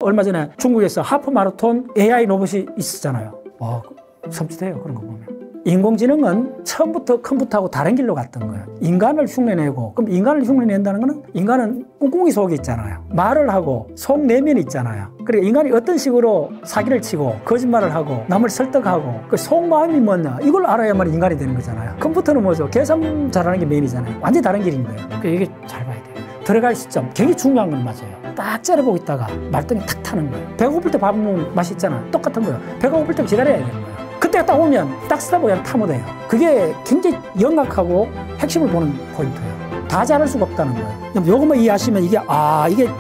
얼마 전에 중국에서 하프 마라톤 AI 로봇이 있었잖아요. 섬찟해요, 그런 거 보면. 인공지능은 처음부터 컴퓨터하고 다른 길로 갔던 거예요. 인간을 흉내내고, 그럼 인간을 흉내낸다는 거는 인간은 꿍꿍이 속에 있잖아요. 말을 하고 속 내면이 있잖아요. 그러니까 인간이 어떤 식으로 사기를 치고 거짓말을 하고 남을 설득하고 그 속마음이 뭐냐 이걸 알아야만 인간이 되는 거잖아요. 컴퓨터는 뭐죠? 계산 잘하는 게 메인이잖아요. 완전히 다른 길인 거예요. 그러니까 이게 잘 봐야 돼요. 들어갈 시점 굉장히 중요한 건 맞아요. 딱 째려보고 있다가 말등이 탁 타는 거예요. 배가 고플 때 밥 먹는 맛이 있잖아. 똑같은 거예요. 배가 고플 때 기다려야 되는 거예요. 그때가 딱 오면 딱 쓰다 보면 타모돼요. 그게 굉장히 영악하고 핵심을 보는 포인트예요. 다 잘할 수가 없다는 거예요. 요것만 이해하시면 이게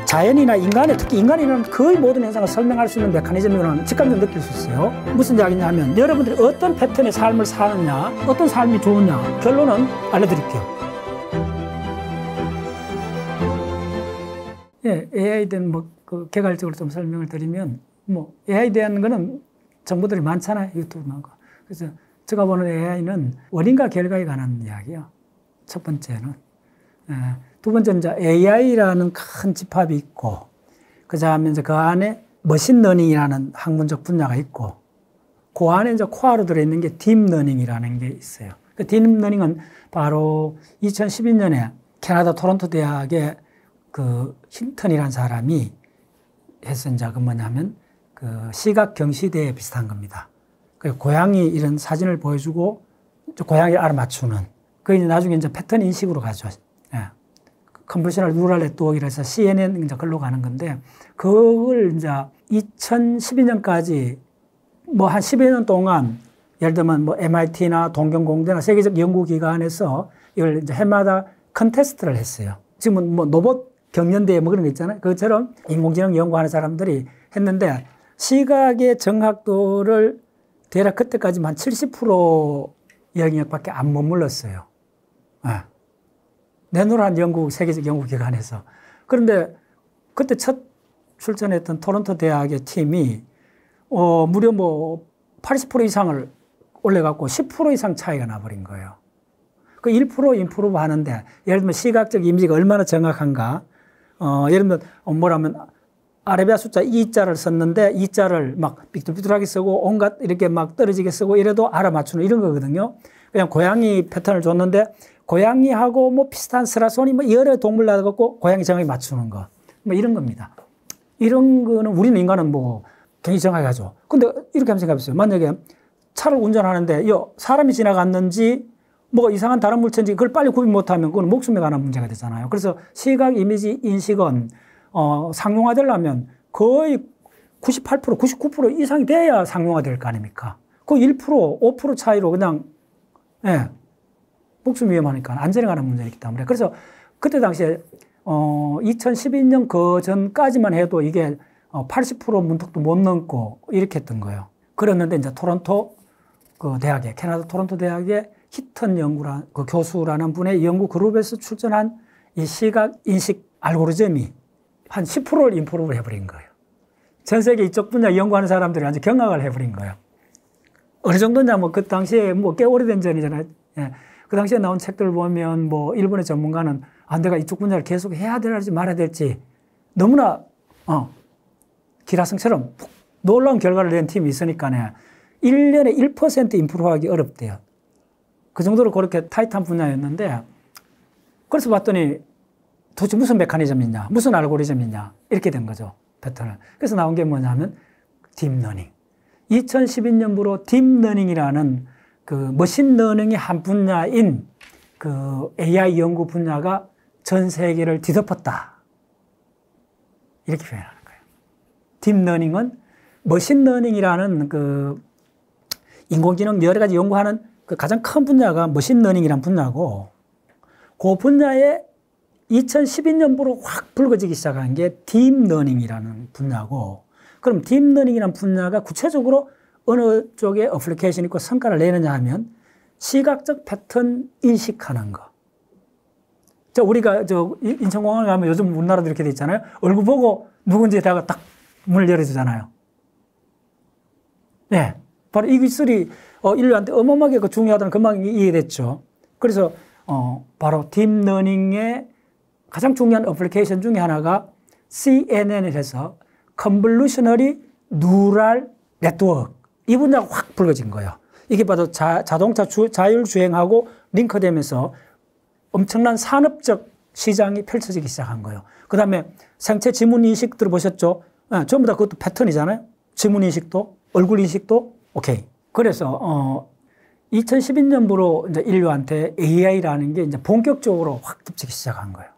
자연이나 인간의 특히 인간이라는 거의 모든 현상을 설명할 수 있는 메커니즘이라는 직감적으로 느낄 수 있어요. 무슨 이야기냐 하면 여러분들이 어떤 패턴의 삶을 사느냐 어떤 삶이 좋으냐 결론은 알려드릴게요. 예, AI에 대한 개괄적으로 좀 설명을 드리면 AI에 대한 거는 정보들이 많잖아요. 유튜브만. 그래서 제가 보는 AI는 원인과 결과에 관한 이야기요. 첫 번째는. 두 번째는 이제 AI라는 큰 집합이 있고, 그 다음에 이제 그 안에 머신러닝이라는 학문적 분야가 있고, 그 안에 이제 코어로 들어있는 게 딥러닝이라는 게 있어요. 그 딥러닝은 바로 2012년에 캐나다 토론토 대학의 그 힌턴이라는 사람이 해서 이제 그 뭐냐면 그 시각 경시대에 비슷한 겁니다. 그 고양이 이런 사진을 보여주고 고양이를 알아맞추는. 그게 이제 나중에 이제 패턴 인식으로 가죠. 예. 컨버셔널 뉴럴 네트워크라고 해서 CNN 이제 글로 가는 건데 그걸 이제 2012년까지 한 10여 년 동안 예를 들면 MIT나 동경공대나 세계적 연구기관에서 이걸 이제 해마다 컨테스트를 했어요. 지금은 로봇 경연대회 그런 거 있잖아요. 그것처럼 인공지능 연구하는 사람들이 했는데 시각의 정확도를 대략 그때까지만 70% 영역밖에 안 머물렀어요. 내노란 세계적 연구기관에서. 그런데 그때 첫 출전했던 토론토 대학의 팀이 무려 80% 이상을 올려갖고 10% 이상 차이가 나버린 거예요. 그 1% 임프루브 하는데 예를 들면 시각적 이미지가 얼마나 정확한가. 예를 들면 뭐라면 아라비아 숫자 2자를 썼는데 2자를 막 삐뚤삐뚤하게 쓰고 온갖 이렇게 막 떨어지게 쓰고 이래도 알아맞추는 이런 거거든요. 그냥 고양이 패턴을 줬는데 고양이하고 비슷한 스라손이 여러 동물 나가고 고양이 정확히 맞추는 거. 이런 겁니다. 이런 거는 우리는 인간은 굉장히 정확하게 하죠. 근데 이렇게 한번 생각해 보세요. 만약에 차를 운전하는데 사람이 지나갔는지 이상한 다른 물체인지 그걸 빨리 구분 못하면 그건 목숨에 관한 문제가 되잖아요. 그래서 시각 이미지 인식은 상용화되려면 거의 98%, 99% 이상이 돼야 상용화될 거 아닙니까? 그 1%, 5% 차이로 그냥 목숨 위험하니까 안전에 관한 문제이기 때문에. 그래서 그때 당시에 2012년 그 전까지만 해도 이게 80% 문턱도 못 넘고 이렇게 했던 거예요. 그랬는데 이제 토론토 캐나다 토론토 대학의 히턴 그 교수라는 분의 연구 그룹에서 출전한 이 시각 인식 알고리즘이 한 10%를 임프루브를 해버린 거예요. 전 세계 이쪽 분야 연구하는 사람들이 완전 경악을 해버린 거예요. 어느 정도냐, 그 당시에 꽤 오래된 전이잖아요. 예. 그 당시에 나온 책들을 보면 일본의 전문가는 내가 이쪽 분야를 계속 해야 될지 말아야 될지 너무나, 기라성처럼 놀라운 결과를 낸 팀이 있으니까 1년에 1% 임프루브 하기 어렵대요. 그 정도로 그렇게 타이트한 분야였는데, 그래서 봤더니 도대체 무슨 메커니즘이냐, 무슨 알고리즘이냐, 이렇게 된 거죠, 패턴을. 그래서 나온 게 뭐냐면, 딥러닝. 2012년부로 딥러닝이라는 그 머신러닝의 한 분야인 그 AI 연구 분야가 전 세계를 뒤덮었다. 이렇게 표현하는 거예요. 딥러닝은 머신러닝이라는 그 인공지능 여러 가지 연구하는 그 가장 큰 분야가 머신러닝이라는 분야고, 그 분야에 2012년부로 확 불거지기 시작한 게 딥러닝이라는 분야고, 그럼 딥러닝이라는 분야가 구체적으로 어느 쪽에 어플리케이션이 있고 성과를 내느냐 하면 시각적 패턴 인식하는 거. 우리가 인천공항에 가면 요즘 우리나라도 이렇게 돼 있잖아요. 얼굴 보고 누군지에다가 딱 문을 열어주잖아요. 네. 바로 이 기술이 인류한테 어마어마하게 중요하다는 금방 이해됐죠. 그래서 바로 딥러닝의 가장 중요한 어플리케이션 중에 하나가 CNN을 해서 컨볼루셔너리 뉴럴 네트워크 이 분야가 확 불거진 거예요. 이게 바로 자동차 자율주행하고 링크되면서 엄청난 산업적 시장이 펼쳐지기 시작한 거예요. 그 다음에 생체 지문인식 들어보셨죠? 전부 다 그것도 패턴이잖아요. 지문인식도, 얼굴인식도, 오케이. 그래서, 2012년부로 이제 인류한테 AI라는 게 이제 본격적으로 확 덮치기 시작한 거예요.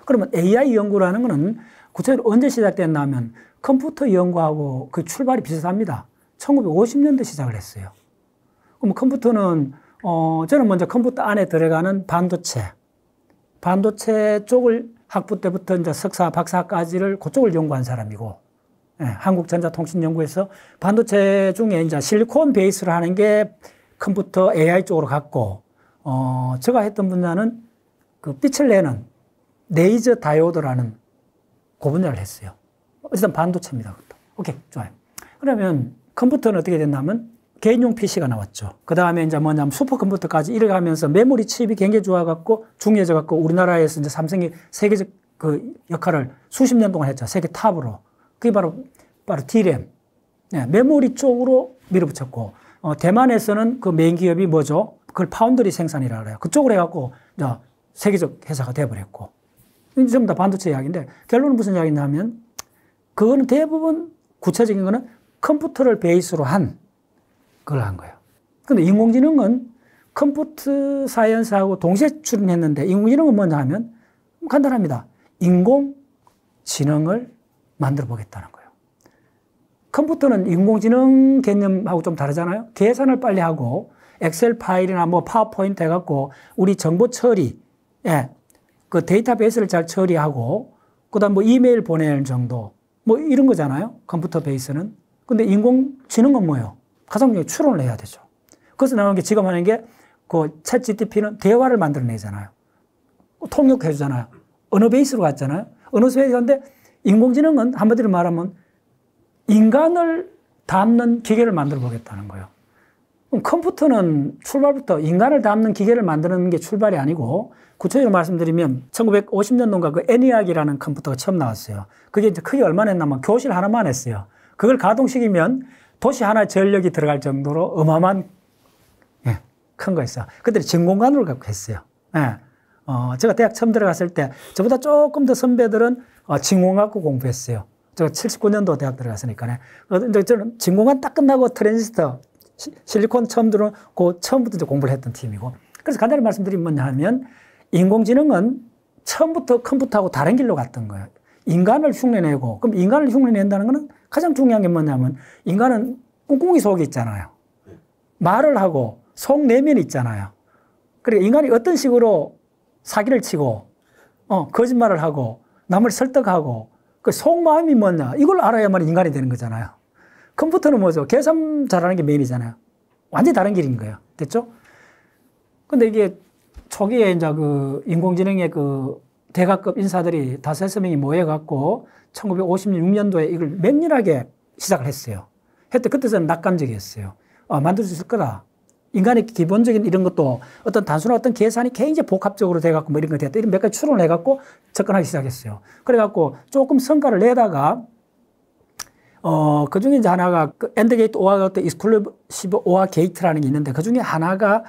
그러면 AI 연구라는 거는 구체적으로 언제 시작됐나 하면 컴퓨터 연구하고 그 출발이 비슷합니다. 1950년대 시작을 했어요. 그럼 컴퓨터는, 저는 먼저 컴퓨터 안에 들어가는 반도체 쪽을 학부 때부터 이제 석사, 박사까지를 그쪽을 연구한 사람이고, 예, 한국전자통신연구에서 반도체 중에 이제 실리콘 베이스를 하는 게 컴퓨터 AI 쪽으로 갔고, 제가 했던 분야는 그 빛을 내는 레이저 다이오드라는 그 분야를 했어요. 어쨌든 반도체입니다. 그것도. 오케이, 좋아요. 그러면 컴퓨터는 어떻게 됐냐면 개인용 PC가 나왔죠. 그 다음에 이제 뭐냐면 슈퍼컴퓨터까지 이래가면서 메모리 칩이 굉장히 좋아갖고 중요해져갖고 우리나라에서 이제 삼성이 세계적 그 역할을 수십 년 동안 했죠. 세계 탑으로. 그게 바로 D램. 네, 메모리 쪽으로 밀어붙였고, 대만에서는 그 메인 기업이 뭐죠? 그걸 파운드리 생산이라고 그래요. 그쪽으로 해갖고, 이제 세계적 회사가 돼버렸고. 전부 다 반도체 이야기인데, 결론은 무슨 이야기냐 하면, 그거는 대부분 구체적인 거는 컴퓨터를 베이스로 한, 그걸 한 거예요. 근데 인공지능은 컴퓨터 사이언스하고 동시에 출연했는데, 인공지능은 뭐냐 하면, 간단합니다. 인공지능을 만들어 보겠다는 거예요. 컴퓨터는 인공지능 개념하고 좀 다르잖아요. 계산을 빨리 하고 엑셀 파일이나 뭐 파워포인트 해갖고 우리 정보 처리, 예, 그 데이터베이스를 잘 처리하고 그다음 뭐 이메일 보낼 정도 뭐 이런 거잖아요. 컴퓨터 베이스는. 근데 인공지능은 뭐예요? 가장 중요한 추론을 해야 되죠. 그래서 나오는 게 지금 하는 게 그 챗 GTP는 대화를 만들어내잖아요. 통역해 주잖아요. 언어 베이스로 갔잖아요. 언어 베이스인데 인공지능은 한마디로 말하면 인간을 담는 기계를 만들어 보겠다는 거예요. 그럼 컴퓨터는 출발부터 인간을 담는 기계를 만드는 게 출발이 아니고 구체적으로 말씀드리면 1950년도인가 그 ENIAC이라는 컴퓨터가 처음 나왔어요. 그게 이제 크게 얼마나 했냐면 교실 하나만 했어요. 그걸 가동시키면 도시 하나의 전력이 들어갈 정도로 어마어마한 큰 거였어요. 그때 진공관을 갖고 했어요. 제가 대학 처음 들어갔을 때 저보다 조금 더 선배들은 진공갖고 공부했어요. 제가 79년도 대학 들어갔으니까요. 근데 저는 진공관 딱 끝나고 트랜지스터, 실리콘 처음 들어온 그 처음부터 이제 공부를 했던 팀이고. 그래서 간단히 말씀드리면 뭐냐 하면 인공지능은 처음부터 컴퓨터하고 다른 길로 갔던 거예요. 인간을 흉내내고, 그럼 인간을 흉내낸다는 거는 가장 중요한 게 뭐냐면 인간은 꿍꿍이 속에 있잖아요. 말을 하고 속 내면이 있잖아요. 그러니까 인간이 어떤 식으로 사기를 치고, 거짓말을 하고, 남을 설득하고, 그 속마음이 뭐냐, 이걸 알아야만 인간이 되는 거잖아요. 컴퓨터는 뭐죠? 계산 잘하는 게 메인이잖아요. 완전히 다른 길인 거예요. 됐죠? 근데 이게 초기에 이제 그 인공지능의 그 대가급 인사들이 5-6명이 모여갖고 1956년도에 이걸 맹렬하게 시작을 했어요. 그때는 낙관적이었어요. 만들 수 있을 거다. 인간의 기본적인 이런 것도 어떤 단순한 어떤 계산이 굉장히 복합적으로 돼갖고 뭐 이런 거 됐다. 이런 몇 가지 추론을 해갖고 접근하기 시작했어요. 그래갖고 조금 성과를 내다가, 그 중에 이제 하나가 그 엔드게이트 오화 게이트, 익스클루시브 오화 게이트라는 게 있는데 그 중에 하나가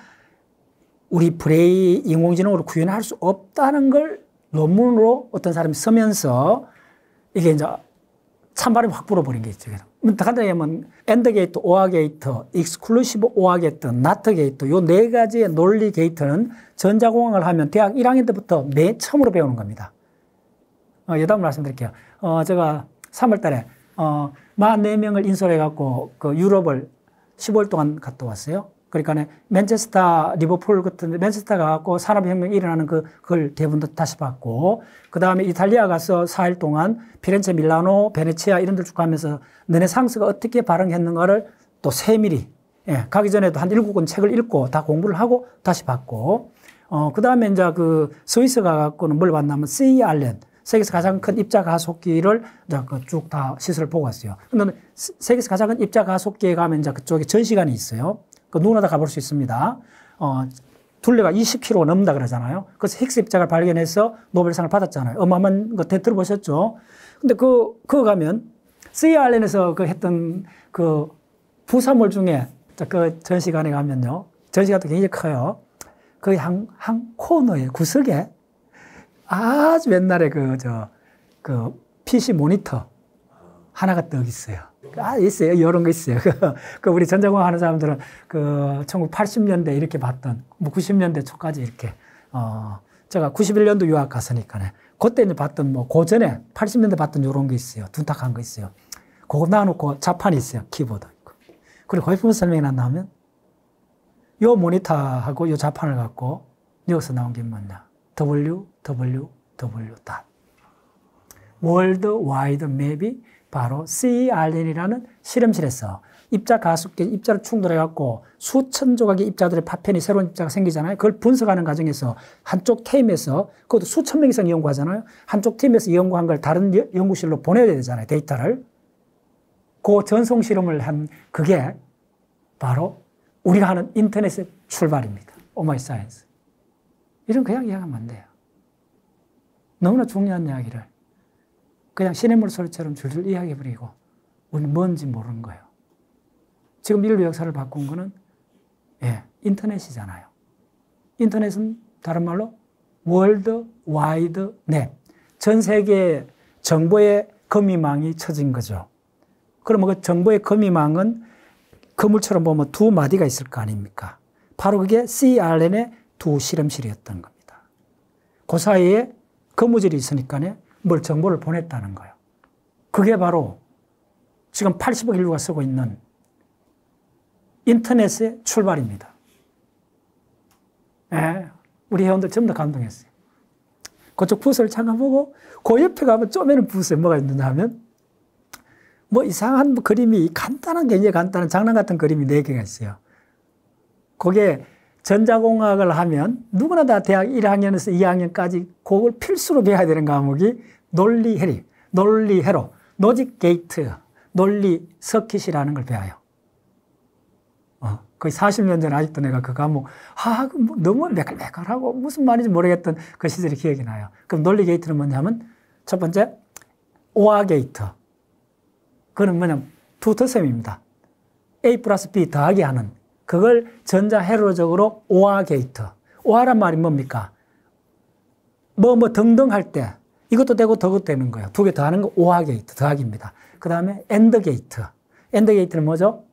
우리 브레이 인공지능으로 구현할 수 없다는 걸 논문으로 어떤 사람이 쓰면서 이게 이제 찬바람이 확 불어버린 게 있죠. 간단히 하면 엔드 게이트, 오화 게이트, 익스클루시브 오화 게이트, 나트 게이트 요 4가지의 논리 게이트는 전자공학을 하면 대학 1학년 때부터 맨 처음으로 배우는 겁니다. 여담을 말씀드릴게요. 제가 3월 달에 44명을 인솔해 갖고 그 유럽을 15일 동안 갔다 왔어요. 그러니까 맨체스터, 리버풀 같은 데 맨체스터 가갖고 산업혁명이 일어나는 그걸 대부분 다시 봤고, 그 다음에 이탈리아 가서 4일 동안 피렌체, 밀라노, 베네치아 이런 데 쭉 가면서 르네상스가 어떻게 발흥했는가를 또 세밀히, 가기 전에도 한 7권 책을 읽고 다 공부를 하고 다시 봤고, 그 다음에 이제 그 스위스 가갖고는 뭘 봤냐면 C 알렌, 세계에서 가장 큰 입자 가속기를 쭉 다 시설을 보고 왔어요. 근데 세계에서 가장 큰 입자 가속기에 가면 이제 그쪽에 전시관이 있어요. 그 누구나 다 가볼 수 있습니다. 둘레가 20km 넘는다 그러잖아요. 그래서 힉스 입자를 발견해서 노벨상을 받았잖아요. 어마어마한 거 들어보셨죠? 근데 그거 가면 CRN에서 그 했던 그 부산물 중에 그 전시관에 가면요. 전시관도 굉장히 커요. 거기 한 코너에 구석에 아주 옛날에 그 PC 모니터 하나가 떡 있어요. 있어요. 이런 거 있어요. 그 우리 전자공학 하는 사람들은 그 1980년대 이렇게 봤던, 뭐 90년대 초까지 이렇게, 제가 91년도 유학 갔으니까요. 그때 이제 봤던 뭐, 그 전에 80년대 봤던 이런 거 있어요. 둔탁한 거 있어요. 그거 놔놓고 자판이 있어요. 키보드 있고. 그리고 거기 보면 설명이 나면, 요 모니터하고 요 자판을 갖고 여기서 나온 게 뭐냐. www. 월드 와이드 맵이 바로 CRN이라는 실험실에서 입자 가속계, 입자를 충돌해갖고 수천 조각의 입자들의 파편이 새로운 입자가 생기잖아요. 그걸 분석하는 과정에서 한쪽 팀에서, 그것도 수천 명 이상 연구하잖아요. 한쪽 팀에서 연구한 걸 다른 연구실로 보내야 되잖아요. 데이터를. 그 전송 실험을 한 그게 바로 우리가 하는 인터넷의 출발입니다. 오마이 사이언스. 이런 그냥 이야기하면 안 돼요. 너무나 중요한 이야기를 그냥 시냇물 소리처럼 줄줄 이야기해버리고 우리는 뭔지 모르는 거예요. 지금 인류 역사를 바꾼 거는 인터넷이잖아요. 인터넷은 다른 말로 월드 와이드 넷. 전 세계에 정보의 거미망이 쳐진 거죠. 그러면 그 정보의 거미망은 그물처럼 보면 두 마디가 있을 거 아닙니까? 바로 그게 CRN의 두 실험실이었던 겁니다. 그 사이에 거무줄이 있으니까 뭘 정보를 보냈다는 거예요. 그게 바로 지금 80억 인류가 쓰고 있는 인터넷의 출발입니다. 우리 회원들 전부 다 감동했어요. 그쪽 부스를 잠깐 보고 그 옆에 가면 쪼매는 부스에 뭐가 있느냐 하면 뭐 이상한 그림이 간단한 굉장히 간단한 장난 같은 그림이 4개가 있어요. 그게 전자공학을 하면 누구나 다 대학 1학년에서 2학년까지 그걸 필수로 배워야 되는 과목이 논리회로, 로직 게이트, 논리 서킷이라는 걸 배워요. 거의 40년 전에 아직도 내가 그 과목, 뭐 너무 매끌매끌하고 무슨 말인지 모르겠던 그 시절이 기억이 나요. 그럼 논리 게이트는 뭐냐면 첫 번째, 오화 게이트. 그건 뭐냐면 투터셈입니다. A 플러스 B 더하기 하는 그걸 전자회로적으로 오화 게이트. 오화란 말이 뭡니까? 뭐 등등 할 때 이것도 되고 저것도 되는 거예요. 두 개 더하는 거 오화 게이트, 더하기입니다. 그 다음에 엔드 게이트. 엔드 게이트는 뭐죠?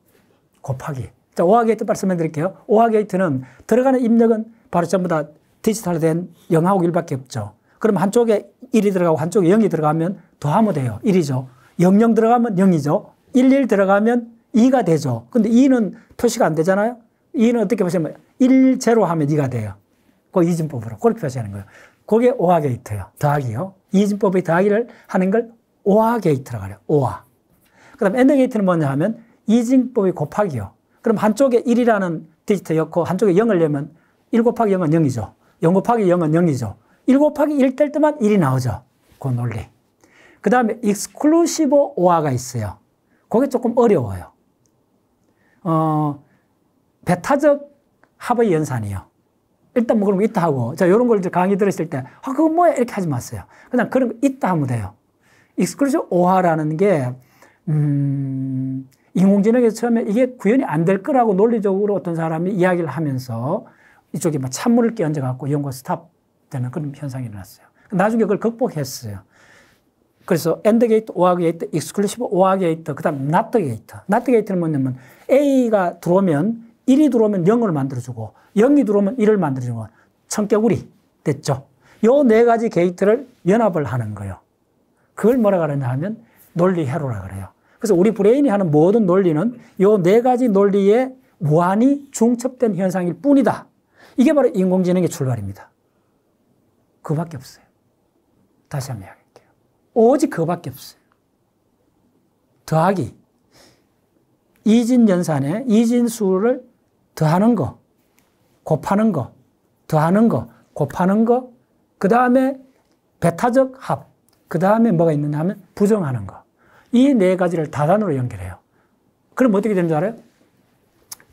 곱하기. 자, 오화 게이트 빨리 설명드릴게요. 오화 게이트는 들어가는 입력은 바로 전부 다 디지털로 된 0하고 1밖에 없죠. 그럼 한쪽에 1이 들어가고 한쪽에 0이 들어가면 더하면 돼요. 1이죠. 00 들어가면 0이죠. 11 들어가면 2가 되죠. 근데 2는 표시가 안 되잖아요. 2는 어떻게 보시면 1, 0 하면 2가 돼요. 그 이진법으로 그렇게 표시하는 거예요. 그게 오화 게이트예요. 더하기요. 이진법의 더하기를 하는 걸 오화 게이트라고 해요. 오화. 그 다음에 엔드 게이트는 뭐냐 하면 이진법의 곱하기요. 그럼 한쪽에 1이라는 디지트였고 한쪽에 0을 내면 1 곱하기 0은 0이죠. 0 곱하기 0은 0이죠. 1 곱하기 1 될 때만 1이 나오죠. 그 논리. 그 다음에 익스클루시브 오화가 있어요. 그게 조금 어려워요. 배타적 합의 연산이요. 일단 뭐 그런 거 있다 하고, 자, 요런 걸 이제 강의 들으실 때, 그거 뭐야? 이렇게 하지 마세요. 그냥 그런 거 있다 하면 돼요. 익스클루시브 오화라는 게, 인공지능에서 처음에 이게 구현이 안 될 거라고 논리적으로 어떤 사람이 이야기를 하면서 이쪽에 막 찬물을 끼얹어갖고 연구가 스탑되는 그런 현상이 일어났어요. 나중에 그걸 극복했어요. 그래서 엔드 게이트, 오화 게이트, 익스클루시브 오화 게이트, 그 다음 나트 게이트. 나트 게이트는 뭐냐면 A가 들어오면 1이 들어오면 0을 만들어주고 0이 들어오면 1을 만들어주고 천개구리 됐죠. 요 네 가지 게이트를 연합을 하는 거예요. 그걸 뭐라 그러냐 하면 논리회로라 그래요. 그래서 우리 브레인이 하는 모든 논리는 요 네 가지 논리에 무한히 중첩된 현상일 뿐이다. 이게 바로 인공지능의 출발입니다. 그거밖에 없어요. 다시 한번 이야기할게요. 오직 그거밖에 없어요. 더하기. 이진연산에 이진수를 더하는 거, 곱하는 거, 더하는 거, 곱하는 거, 그 다음에 배타적 합, 그 다음에 뭐가 있느냐 하면 부정하는 거. 이 네 가지를 다단으로 연결해요. 그럼 어떻게 되는 줄 알아요?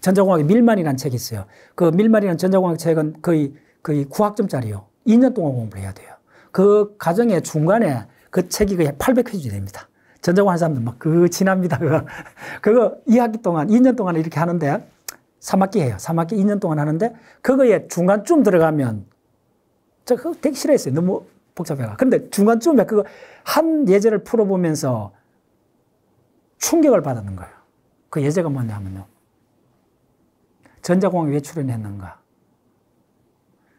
전자공학의 밀만이라는 책이 있어요. 그 밀만이라는 전자공학 책은 거의 9학점짜리요. 2년 동안 공부를 해야 돼요. 그 과정의 중간에 그 책이 거의 800페이지 됩니다. 전자공학 하는 사람들 막 그 지납니다. 그거 2학기 동안, 2년 동안 이렇게 하는데 3학기 해요. 3학기 2년 동안 하는데 그거에 중간쯤 들어가면 저 그거 되게 싫어했어요. 너무 복잡해가. 그런데 중간쯤에 그거 한 예제를 풀어보면서 충격을 받았는 거예요. 그 예제가 뭐냐면요. 전자공학이 왜 출현했는가?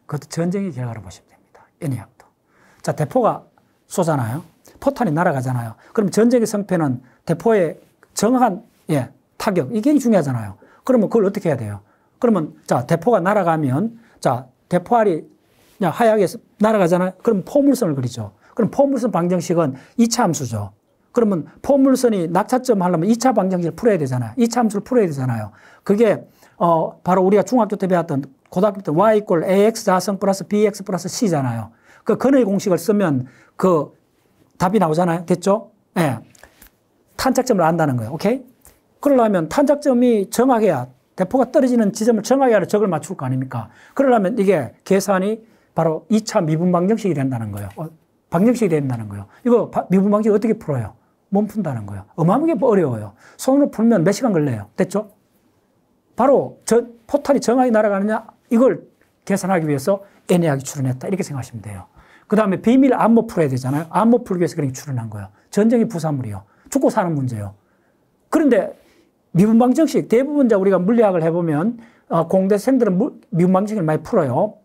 그것도 전쟁의 결과로 보시면 됩니다. N의학도. 자, 대포가 쏘잖아요. 포탄이 날아가잖아요. 그럼 전쟁의 성패는 대포의 정확한 타격, 이게 중요하잖아요. 그러면 그걸 어떻게 해야 돼요? 그러면 자, 대포가 날아가면 자, 대포알이 그냥 하얗게 날아가잖아요. 그럼 포물선을 그리죠. 그럼 포물선 방정식은 2차 함수죠. 그러면 포물선이 낙차점 하려면 2차 방정식을 풀어야 되잖아요. 2차 함수를 풀어야 되잖아요. 그게 바로 우리가 중학교 때 배웠던 고등학교 때 y = ax 자성 플러스 bx 플러스 c잖아요. 그 근의 공식을 쓰면 그 답이 나오잖아요. 됐죠? 예. 탄착점을 안다는 거예요. 오케이? 그러려면 탄착점이 정확해야 대포가 떨어지는 지점을 정확해야 적을 맞출 거 아닙니까? 그러려면 이게 계산이 바로 2차 미분 방정식이 된다는 거예요. 방정식이 된다는 거예요. 이거 미분 방정식 어떻게 풀어요? 못 푼다는 거예요. 어마어마하게 어려워요. 손으로 풀면 몇 시간 걸려요. 됐죠? 바로 포탄이 정확히 날아가느냐 이걸 계산하기 위해서 N의학이 출현했다. 이렇게 생각하시면 돼요. 그 다음에 비밀 암호 풀어야 되잖아요. 암호 풀기 위해서 그렇게 출현한 거예요. 전쟁이 부산물이요. 죽고 사는 문제요. 그런데 미분방정식 대부분 우리가 물리학을 해보면 공대생들은 미분방정식을 많이 풀어요.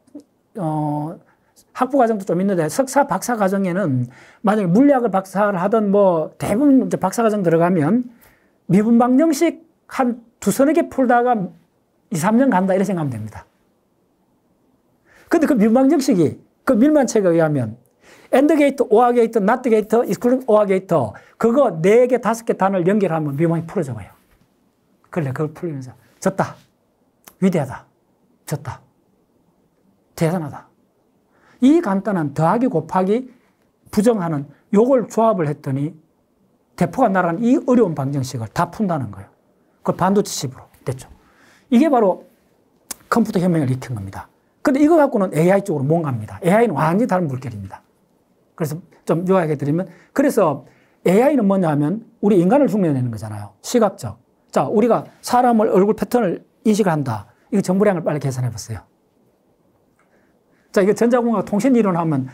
학부 과정도 좀 있는데 석사 박사 과정에는 만약에 물리학을 박사를 하던 뭐 대부분 이제 박사 과정 들어가면 미분방정식 한 두서너 개 풀다가 2, 3년 간다 이렇게 생각하면 됩니다. 근데 그 미분방정식이 그 밀만책에 의하면 엔드 게이트, 오아 게이트, 나트 게이트, 익스클루딩 오아 게이트 그거 4개, 5개 단어를 연결하면 미분방이 풀어져요. 그래 그걸 풀면서 졌다. 위대하다. 졌다. 대단하다. 이 간단한 더하기 곱하기 부정하는 요걸 조합을 했더니 대포가 날아가는 이 어려운 방정식을 다 푼다는 거예요. 그걸 반도체 칩으로 됐죠. 이게 바로 컴퓨터 혁명을 일으킨 겁니다. 근데 이거 갖고는 AI 쪽으로 못 갑니다. AI는 완전히 다른 물결입니다. 그래서 좀 요약해 드리면 그래서 AI는 뭐냐 하면 우리 인간을 흉내내는 거잖아요. 시각적. 자, 우리가 사람을 얼굴 패턴을 인식을 한다. 이거 정보량을 빨리 계산해 보세요. 자, 이거 전자공학 통신 이론 하면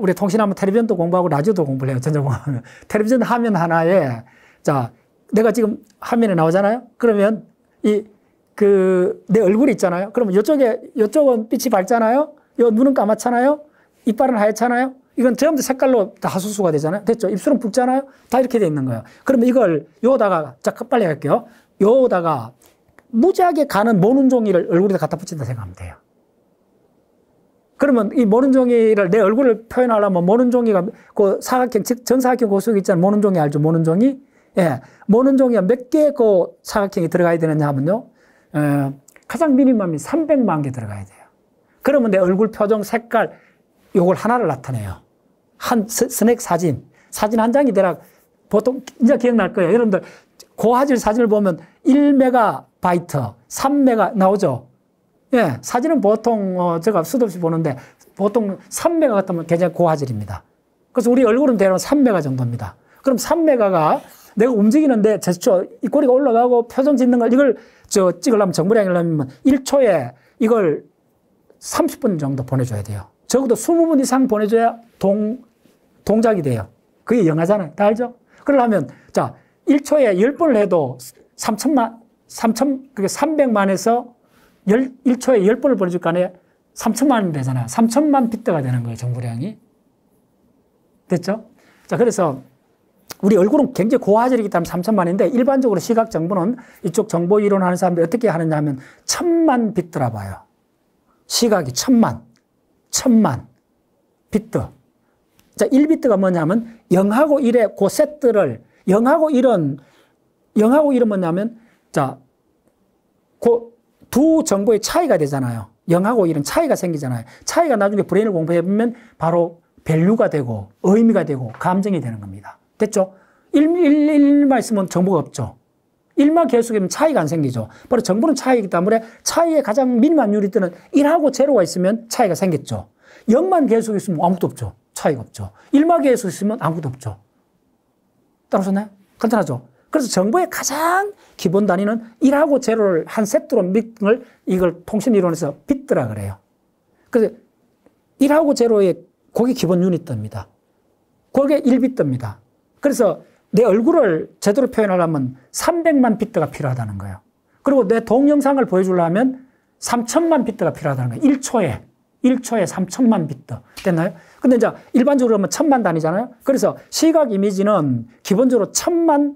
우리 통신하면 텔레비전도 공부하고 라디오도 공부를 해요. 전자공학 하면. 텔레비전 화면 하나에 자, 내가 지금 화면에 나오잖아요. 그러면 내 얼굴이 있잖아요. 그러면 이쪽은 빛이 밝잖아요. 요 눈은 까맣잖아요. 이빨은 하얗잖아요. 이건 전부 색깔로 다 하수수가 되잖아요. 됐죠? 입술은 붉잖아요. 다 이렇게 돼 있는 거예요. 그러면 이걸 요다가 자, 빨리 할게요. 요다가 무지하게 가는 모는 종이를 얼굴에다 갖다 붙인다 생각하면 돼요. 그러면 이 모는 종이를 내 얼굴을 표현하려면 모는 종이가 그 사각형, 즉 정사각형 고속이 있잖아요. 모는 종이 알죠? 모는 종이. 예. 모는 종이가 몇 개 그 사각형이 들어가야 되느냐 하면요. 가장 미니멈이 300만 개 들어가야 돼요. 그러면 내 얼굴 표정, 색깔, 요걸 하나를 나타내요. 한 스낵 사진 한 장이 대략 보통 이제 기억날 거예요. 여러분들 고화질 사진을 보면 1메가바이트, 3메가 나오죠. 예, 사진은 보통 제가 수도 없이 보는데 보통 3메가 같으면 굉장히 고화질입니다. 그래서 우리 얼굴은 대략 3메가 정도입니다. 그럼 3메가가 내가 움직이는데 제스처, 이 꼬리가 올라가고 표정 짓는 걸 이걸 찍으려면 정보량이 려면 1초에 이걸 30분 정도 보내줘야 돼요. 적어도 20분 이상 보내줘야 동작이 돼요. 그게 영화잖아요. 다 알죠? 그러려면, 자, 1초에 10번을 해도 그게 300만에서 1초에 10번을 보내줄 거 아니에요? 3천만이 되잖아요. 3천만 비트가 되는 거예요, 정보량이. 됐죠? 자, 그래서 우리 얼굴은 굉장히 고화질이기 때문에 3천만인데 일반적으로 시각 정보는 이쪽 정보 이론하는 사람들이 어떻게 하느냐 하면 1000만 비트라 봐요. 시각이 1000만 비트. 자, 1비트가 뭐냐면 0하고 1의 그 셋들을 0하고 1은 뭐냐면 자, 그 두 정보의 차이가 되잖아요. 0하고 1은 차이가 생기잖아요. 차이가 나중에 브레인을 공부해 보면 바로 밸류가 되고 의미가 되고 감정이 되는 겁니다. 됐죠? 1만 있으면 정보가 없죠. 1만 계속이면 차이가 안 생기죠. 바로 정보는 차이이기 때문에 차이의 가장 미니멈 유닛들은 1하고 0가 있으면 차이가 생겼죠. 0만 계속 있으면 아무것도 없죠. 차이가 없죠. 1마기에서 있으면 아무것도 없죠. 따라오셨나요? 간단하죠? 그래서 정보의 가장 기본 단위는 1하고 제로를 한 세트로 믿을 이걸 통신 이론에서 비트라 그래요. 그래서 1하고 제로의 그게 기본 유닛입니다. 그게 1비트입니다. 그래서 내 얼굴을 제대로 표현하려면 300만 비트가 필요하다는 거예요. 그리고 내 동영상을 보여주려면 3천만 비트가 필요하다는 거예요. 1초에 3천만 비트. 됐나요? 근데 이제 일반적으로 하면 1000만 단위잖아요. 그래서 시각 이미지는 기본적으로 1000만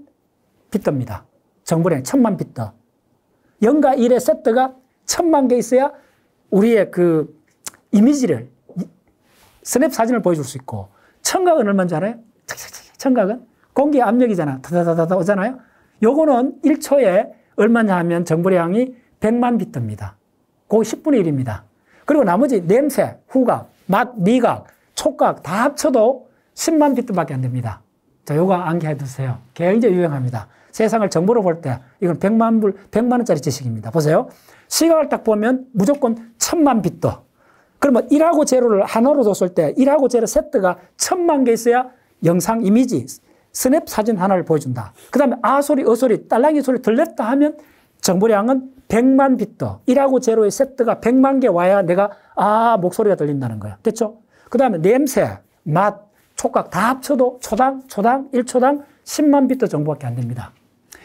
비트입니다. 정보량 1000만 비트. 0과 1의 세트가 1000만 개 있어야 우리의 그 이미지를, 스냅 사진을 보여줄 수 있고, 청각은 얼마인지 알아요? 청각은 공기 압력이잖아. 다다다다 오잖아요. 요거는 1초에 얼마냐 하면 정보량이 100만 비트입니다. 그거 10분의 1입니다. 그리고 나머지 냄새, 후각, 맛, 미각, 촉각 다 합쳐도 10만 비트밖에 안 됩니다. 자, 요거 암기해 두세요. 굉장히 유용합니다. 세상을 정보로 볼 때 이건 100만 원짜리 지식입니다. 보세요. 시각을 딱 보면 무조건 1000만 비트. 그러면 1하고 제로를 하나로 줬을 때 1하고 제로 세트가 1000만 개 있어야 영상, 이미지, 스냅 사진 하나를 보여준다. 그 다음에 아 소리, 어 소리, 딸랑이 소리 들렸다 하면 정보량은 100만 비트. 1하고 제로의 세트가 100만 개 와야 내가 아 목소리가 들린다는 거예요. 됐죠? 그 다음에 냄새, 맛, 촉각 다 합쳐도 초당 1초당 10만 비트 정보밖에 안 됩니다.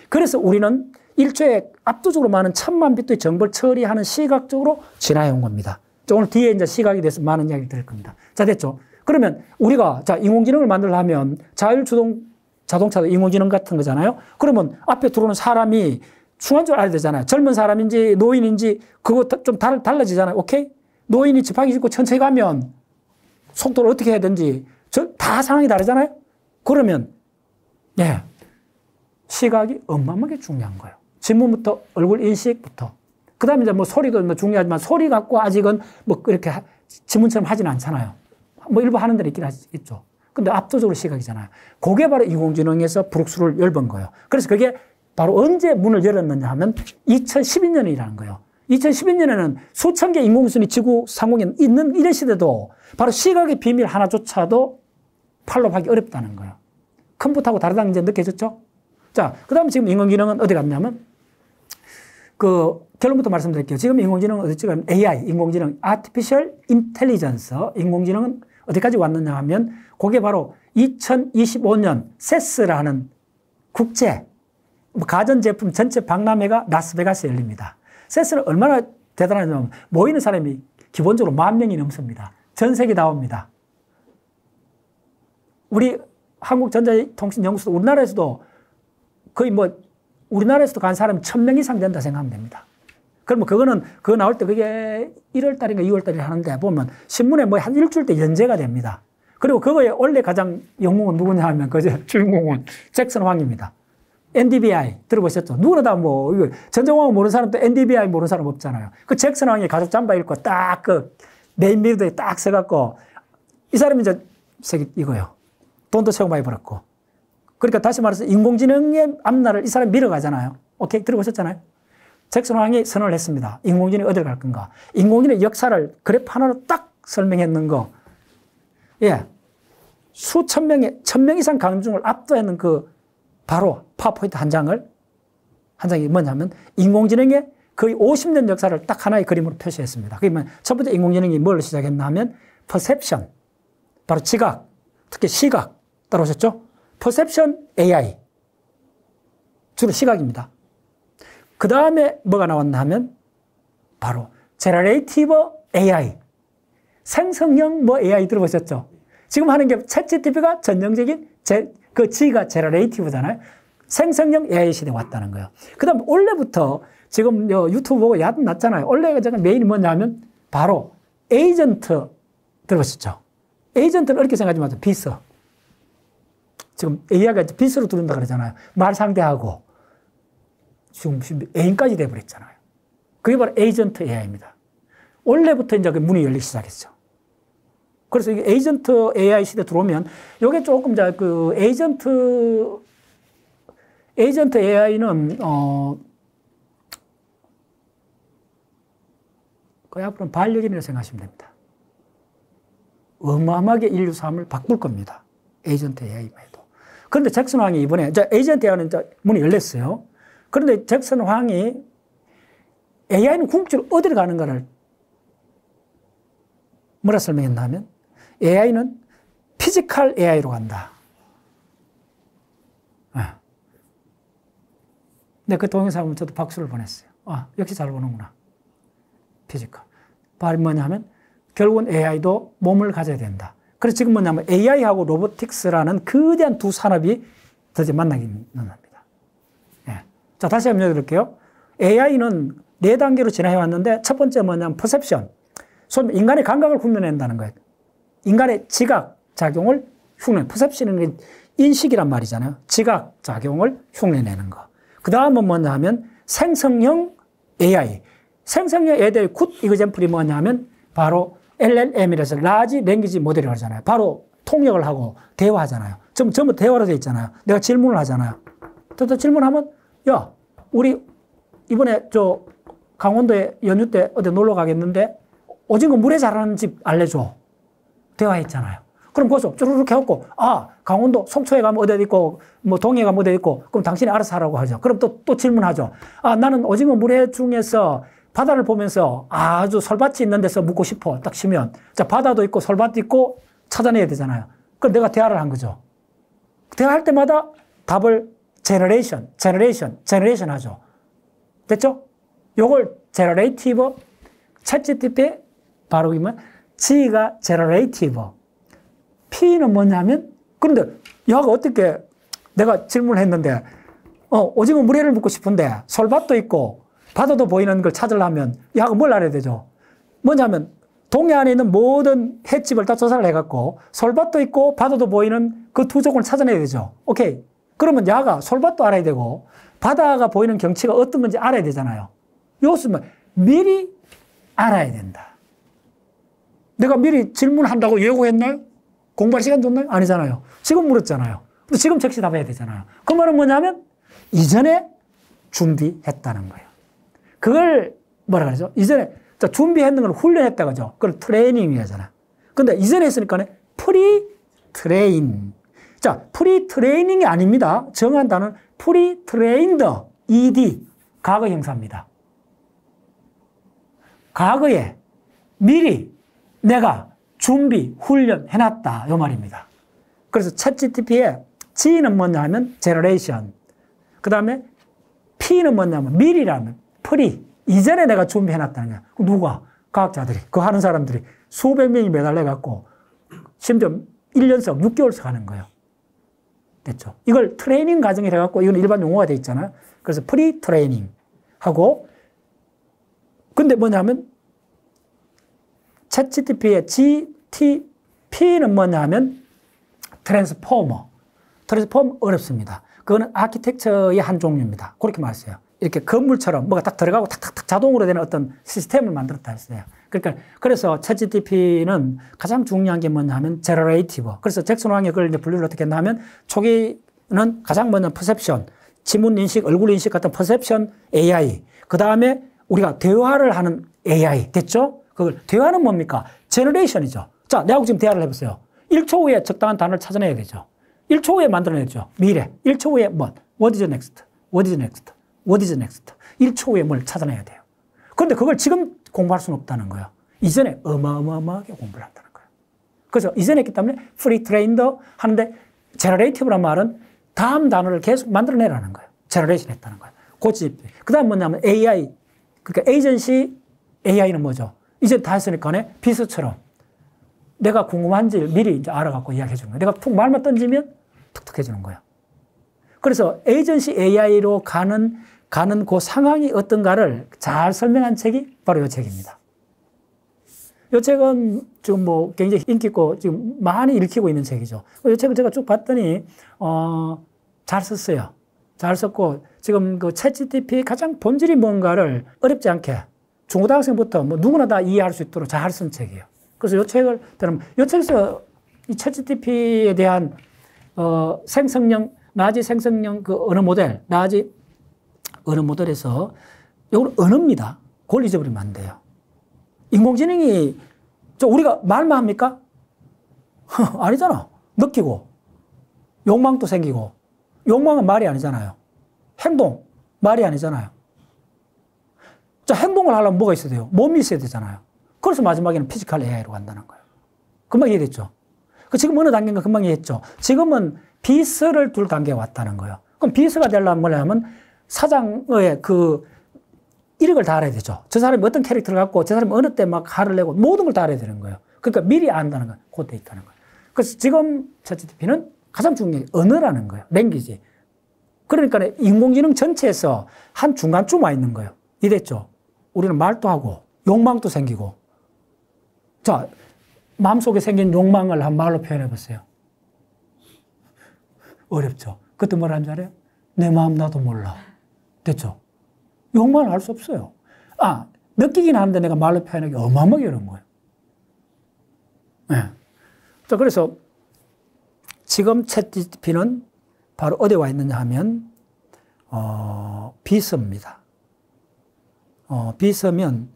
그래서 우리는 1초에 압도적으로 많은 1000만 비트의 정보를 처리하는 시각적으로 진화해 온 겁니다. 오늘 뒤에 이제 시각에 대해서 많은 이야기를 드릴 겁니다. 자, 됐죠? 그러면 우리가 자, 인공지능을 만들려면 자동차도 인공지능 같은 거잖아요. 그러면 앞에 들어오는 사람이 중요한 줄 알아야 되잖아요. 젊은 사람인지 노인인지 그거 좀 달라지잖아요. 오케이? 노인이 지팡이 짚고 천천히 가면 속도를 어떻게 해야 되는지 다 상황이 다르잖아요. 그러면 예, 시각이 어마어마하게 중요한 거예요. 지문부터 얼굴 인식부터. 그 다음에 이제 뭐 소리도 뭐 중요하지만 소리 갖고 아직은 뭐 그렇게 지문처럼 하지는 않잖아요. 뭐 일부 하는 데는 있긴 있죠. 근데 압도적으로 시각이잖아요. 그게 바로 인공지능에서 브룩스를 열본 거예요. 그래서 그게 바로 언제 문을 열었느냐 하면 2012년이라는 거예요. 2012년에는 수천 개 인공지능이 지구 상공에 있는 이런 시대도 바로 시각의 비밀 하나조차도 팔로우하기 어렵다는 거예요. 컴퓨터하고 다르다는 게 이제 느껴졌죠? 자, 그 다음에 지금 인공지능은 어디 갔냐면 그 결론부터 말씀드릴게요. 지금 인공지능은 어디 지금 AI, 인공지능, Artificial Intelligence, 인공지능은 어디까지 왔느냐 하면 그게 바로 2025년 세스라는 국제 가전제품 전체 박람회가 라스베가스에 열립니다. 세스는 얼마나 대단하냐면 모이는 사람이 기본적으로 10,000명이 넘습니다. 전 세계 다 옵니다. 우리 한국전자통신연구소 우리나라에서도 거의 뭐 우리나라에서도 간 사람이 1000명 이상 된다 생각하면 됩니다. 그러면 그거 나올 때 그게 1월 달인가 2월 달에 하는데 보면 신문에 뭐 한 일주일 때 연재가 됩니다. 그리고 그거에 원래 가장 영웅은 누구냐 하면 그 주인공은 잭슨 황입니다. NDVI 들어보셨죠? 누구나 다 뭐 전정황 모르는 사람도 NDVI 모르는 사람 없잖아요. 그 잭슨 황이 가죽 잠바 입고 딱 그 메인 미드에 딱 서갖고 이 사람이 이제 이거요. 돈도 최고 많이 벌었고. 그러니까 다시 말해서 인공지능의 앞날을 이 사람이 밀어가잖아요. 오케이? 들어보셨잖아요? 잭슨 황이 선언을 했습니다. 인공지능이 어디를 갈 건가? 인공지능의 역사를 그래프 하나로 딱 설명했는 거. 예. 수천 명의, 1000명 이상 강중을 압도하는 그 바로 파워포인트 한 장이 뭐냐면 인공지능의 거의 50년 역사를 딱 하나의 그림으로 표시했습니다. 그러면 첫 번째 인공지능이 뭘 시작했나 하면 퍼셉션, 바로 지각, 특히 시각, 따라오셨죠? 퍼셉션 AI, 주로 시각입니다. 그 다음에 뭐가 나왔나 하면 바로 제너레이티브 AI, 생성형 뭐 AI 들어보셨죠? 지금 하는 게 챗GPT가 전형적인 그 G가 제너레이티브잖아요. 생성형 AI 시대에 왔다는 거예요. 그 다음 원래부터 지금 유튜브 보고 야단 났잖아요. 원래 메인이 뭐냐면 바로 에이전트 들어보셨죠? 에이전트는 어렵게 생각하지 마세요. 비서. 지금 AI가 비서로 들어온다 그러잖아요. 말 상대하고 지금 애인까지 돼버렸잖아요. 그게 바로 에이전트 AI입니다. 원래부터 이제 그 문이 열리기 시작했죠. 그래서 이게 에이전트 AI 시대 들어오면 이게 조금 그 에이전트 AI는 거의 앞으로는 반려견이라고 생각하시면 됩니다. 어마어마하게 인류 삶을 바꿀 겁니다. 에이전트 AI만 해도. 그런데 잭슨 황이 이번에, 에이전트 AI는 문이 열렸어요. 그런데 잭슨 황이 AI는 궁극적으로 어디로 가는가를 뭐라 설명했나 하면 AI는 피지컬 AI로 간다. 근데 그 동영상 보면 저도 박수를 보냈어요. 역시 잘 보는구나. 피지컬. 말이 뭐냐 하면 결국은 AI도 몸을 가져야 된다. 그래서 지금 뭐냐면 AI하고 로보틱스라는 거대한 두 산업이 드디어 만나긴 합니다. 예. 자, 다시 한번 읽어드릴게요. AI는 4단계로 진화해 왔는데 첫 번째 뭐냐면 퍼셉션. 소위 인간의 감각을 흉내낸다는 거예요. 인간의 지각 작용을 흉내. 퍼셉션은 인식이란 말이잖아요. 지각 작용을 흉내내는 거. 그 다음은 뭐냐 하면 생성형 AI. 생성형 AI의 굿 이그젬플이 뭐냐 하면 바로 LLM이라서 라지 랭귀지 모델이라고 하잖아요. 바로 통역을 하고 대화하잖아요. 전부 대화로 되어 있잖아요. 내가 질문을 하잖아요. 또 질문하면 야, 우리 이번에 강원도에 연휴 때 어디 놀러 가겠는데 오징어 물에 자라는 집 알려줘. 대화했잖아요. 그럼 거기서 쭈르륵 해갖고 강원도 속초에 가면 어디 있고 뭐 동해에 가면 어디 있고 그럼 당신이 알아서 하라고 하죠. 그럼 또 질문하죠. 나는 오징어 물회 중에서 바다를 보면서 아주 솔밭이 있는 데서 묵고 싶어. 딱 치면 자, 바다도 있고 솔밭도 있고 찾아내야 되잖아요. 그럼 내가 대화를 한 거죠. 대화할 때마다 답을 제너레이션 하죠. 됐죠? 요걸 제너레이티브 챗GPT 바로 이면 G가 제너레이티브 P는 뭐냐면 그런데 야가 어떻게 내가 질문을 했는데 오징어 물회를 묵고 싶은데 솔밭도 있고 바다도 보이는 걸 찾으려면 야가 뭘 알아야 되죠? 뭐냐면 동해 안에 있는 모든 횟집을 다 조사를 해갖고 솔밭도 있고 바다도 보이는 그 두 조건을 찾아내야 되죠. 오케이. 그러면 야가 솔밭도 알아야 되고 바다가 보이는 경치가 어떤 건지 알아야 되잖아요. 이것은 미리 알아야 된다. 내가 미리 질문한다고 예고했나요? 공부할 시간 줬나요? 아니잖아요. 지금 물었잖아요. 근데 지금 즉시 답해야 되잖아요. 그 말은 뭐냐면 이전에 준비했다는 거예요. 그걸 뭐라 그러죠? 이전에 준비했는 걸 훈련했다 그죠? 그걸 트레이닝이잖아. 근데 이전에 했으니까 프리-트레인. 자, 프리-트레이닝이 아닙니다. 정한 단어는 프리-트레인드, ED, 과거 형사입니다. 과거에 미리 내가 준비, 훈련해놨다. 이 말입니다. 그래서 챗GPT의 G는 뭐냐 하면 제너레이션. 그 다음에 P는 뭐냐면 미리라면 프리. 이전에 내가 준비해놨다는 거야. 누가? 과학자들이, 그 하는 사람들이 수백 명이 매달려갖고 심지어 1년석, 6개월씩 하는 거예요. 됐죠? 이걸 트레이닝 과정이라 해갖고 이건 일반 용어가 돼 있잖아요. 그래서 프리 트레이닝 하고 근데 뭐냐면 챗GPT의 GTP는 뭐냐면 트랜스포머. 트랜스포머 어렵습니다. 그거는 아키텍처의 한 종류입니다. 그렇게 말했어요. 이렇게 건물처럼 뭐가 딱 들어가고 탁탁탁 자동으로 되는 어떤 시스템을 만들었다 했어요. 그러니까 그래서 챗GPT는 가장 중요한 게 뭐냐 하면 제너레이티브. 그래서 잭슨 왕이 그걸 이제 분류를 어떻게 했나 하면 초기는 가장 먼저 퍼셉션, 지문 인식, 얼굴 인식 같은 퍼셉션 AI. 그 다음에 우리가 대화를 하는 AI. 됐죠? 그걸 대화는 뭡니까? 제너레이션이죠. 자, 내하고 지금 대화를 해보세요. 1초 후에 적당한 단어를 찾아내야 되죠. 1초 후에 만들어내죠. 미래. 1초 후에 what? What is next? What is next? What is next? 1초 후에 뭘 찾아내야 돼요. 그런데 그걸 지금 공부할 수는 없다는 거예요. 이전에 어마어마하게 공부를 한다는 거예요. 그래서 이전에 했기 때문에 프리 트레인더 하는데 제너레이티브란 말은 다음 단어를 계속 만들어내라는 거예요. 제너레이션 했다는 거예요. 그 다음 뭐냐면 AI. 그러니까 에이전시 AI는 뭐죠? 이제 다 했으니까 비서처럼 내가 궁금한지를 미리 이제 알아갖고 이야기해 주는 거예요. 내가 툭 말만 던지면 툭툭 해주는 거예요. 그래서 에이전시 AI로 가는 그 상황이 어떤가를 잘 설명한 책이 바로 이 책입니다. 이 책은 지금 뭐 굉장히 인기 있고 지금 많이 읽히고 있는 책이죠. 이 책을 제가 쭉 봤더니, 잘 썼어요. 잘 썼고, 지금 그 챗GPT 가장 본질이 뭔가를 어렵지 않게 중고등학생부터 뭐 누구나 다 이해할 수 있도록 잘 쓴 책이에요. 그래서 이 책을, 이 책에서 이 챗GPT에 대한, 라지 생성형 그 언어 모델, 라지 언어 모델에서 이건 언어입니다. 그걸 잊어버리면 안 돼요. 인공지능이 우리가 말만 합니까? 아니잖아. 느끼고. 욕망도 생기고. 욕망은 말이 아니잖아요. 행동, 말이 아니잖아요. 자, 행동을 하려면 뭐가 있어야 돼요? 몸이 있어야 되잖아요. 그래서 마지막에는 피지컬 AI로 간다는 거예요. 금방 이해됐죠? 지금 어느 단계인가 금방 이해했죠? 지금은 비서를 둘 단계에 왔다는 거예요. 그럼 비서가 되려면 뭐냐면 사장의 그 이력을 다 알아야 되죠. 저 사람이 어떤 캐릭터를 갖고 저 사람이 어느 때 막 화를 내고 모든 걸 다 알아야 되는 거예요. 그러니까 미리 안다는 거예요. 그때 있다는 거예요. 그래서 지금 챗GPT는 가장 중요한 게 언어라는 거예요. 랭귀지. 그러니까 인공지능 전체에서 한 중간쯤 와 있는 거예요. 이랬죠. 우리는 말도 하고 욕망도 생기고. 자, 마음속에 생긴 욕망을 한 말로 표현해 보세요. 어렵죠. 그때 뭐라 하는 줄 알아요? 내 마음 나도 몰라. 됐죠? 욕망을 알 수 없어요. 아, 느끼긴 하는데 내가 말로 표현하기 어마어마하게 어려운 거예요. 네. 자, 그래서 지금 챗GPT는 바로 어디에 와 있느냐 하면, 비서입니다. 비서면,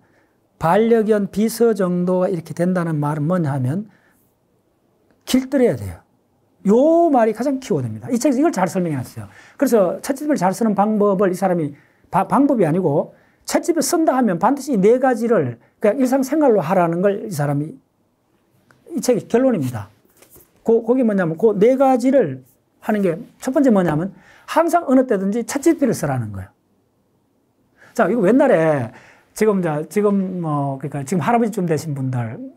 반려견 비서 정도가 이렇게 된다는 말은 뭐냐 하면, 길들여야 돼요. 요 말이 가장 키워드입니다. 이 책에서 이걸 잘 설명해 놨어요. 그래서 챗GPT를 잘 쓰는 방법을 이 사람이, 방법이 아니고, 챗GPT를 쓴다 하면 반드시 이 네 가지를 그냥 일상생활로 하라는 걸 이 사람이, 이 책의 결론입니다. 그게 뭐냐면, 그 네 가지를 하는 게, 첫 번째 뭐냐면, 항상 어느 때든지 챗GPT를 쓰라는 거예요. 자, 이거 옛날에, 그러니까 지금 할아버지쯤 되신 분들,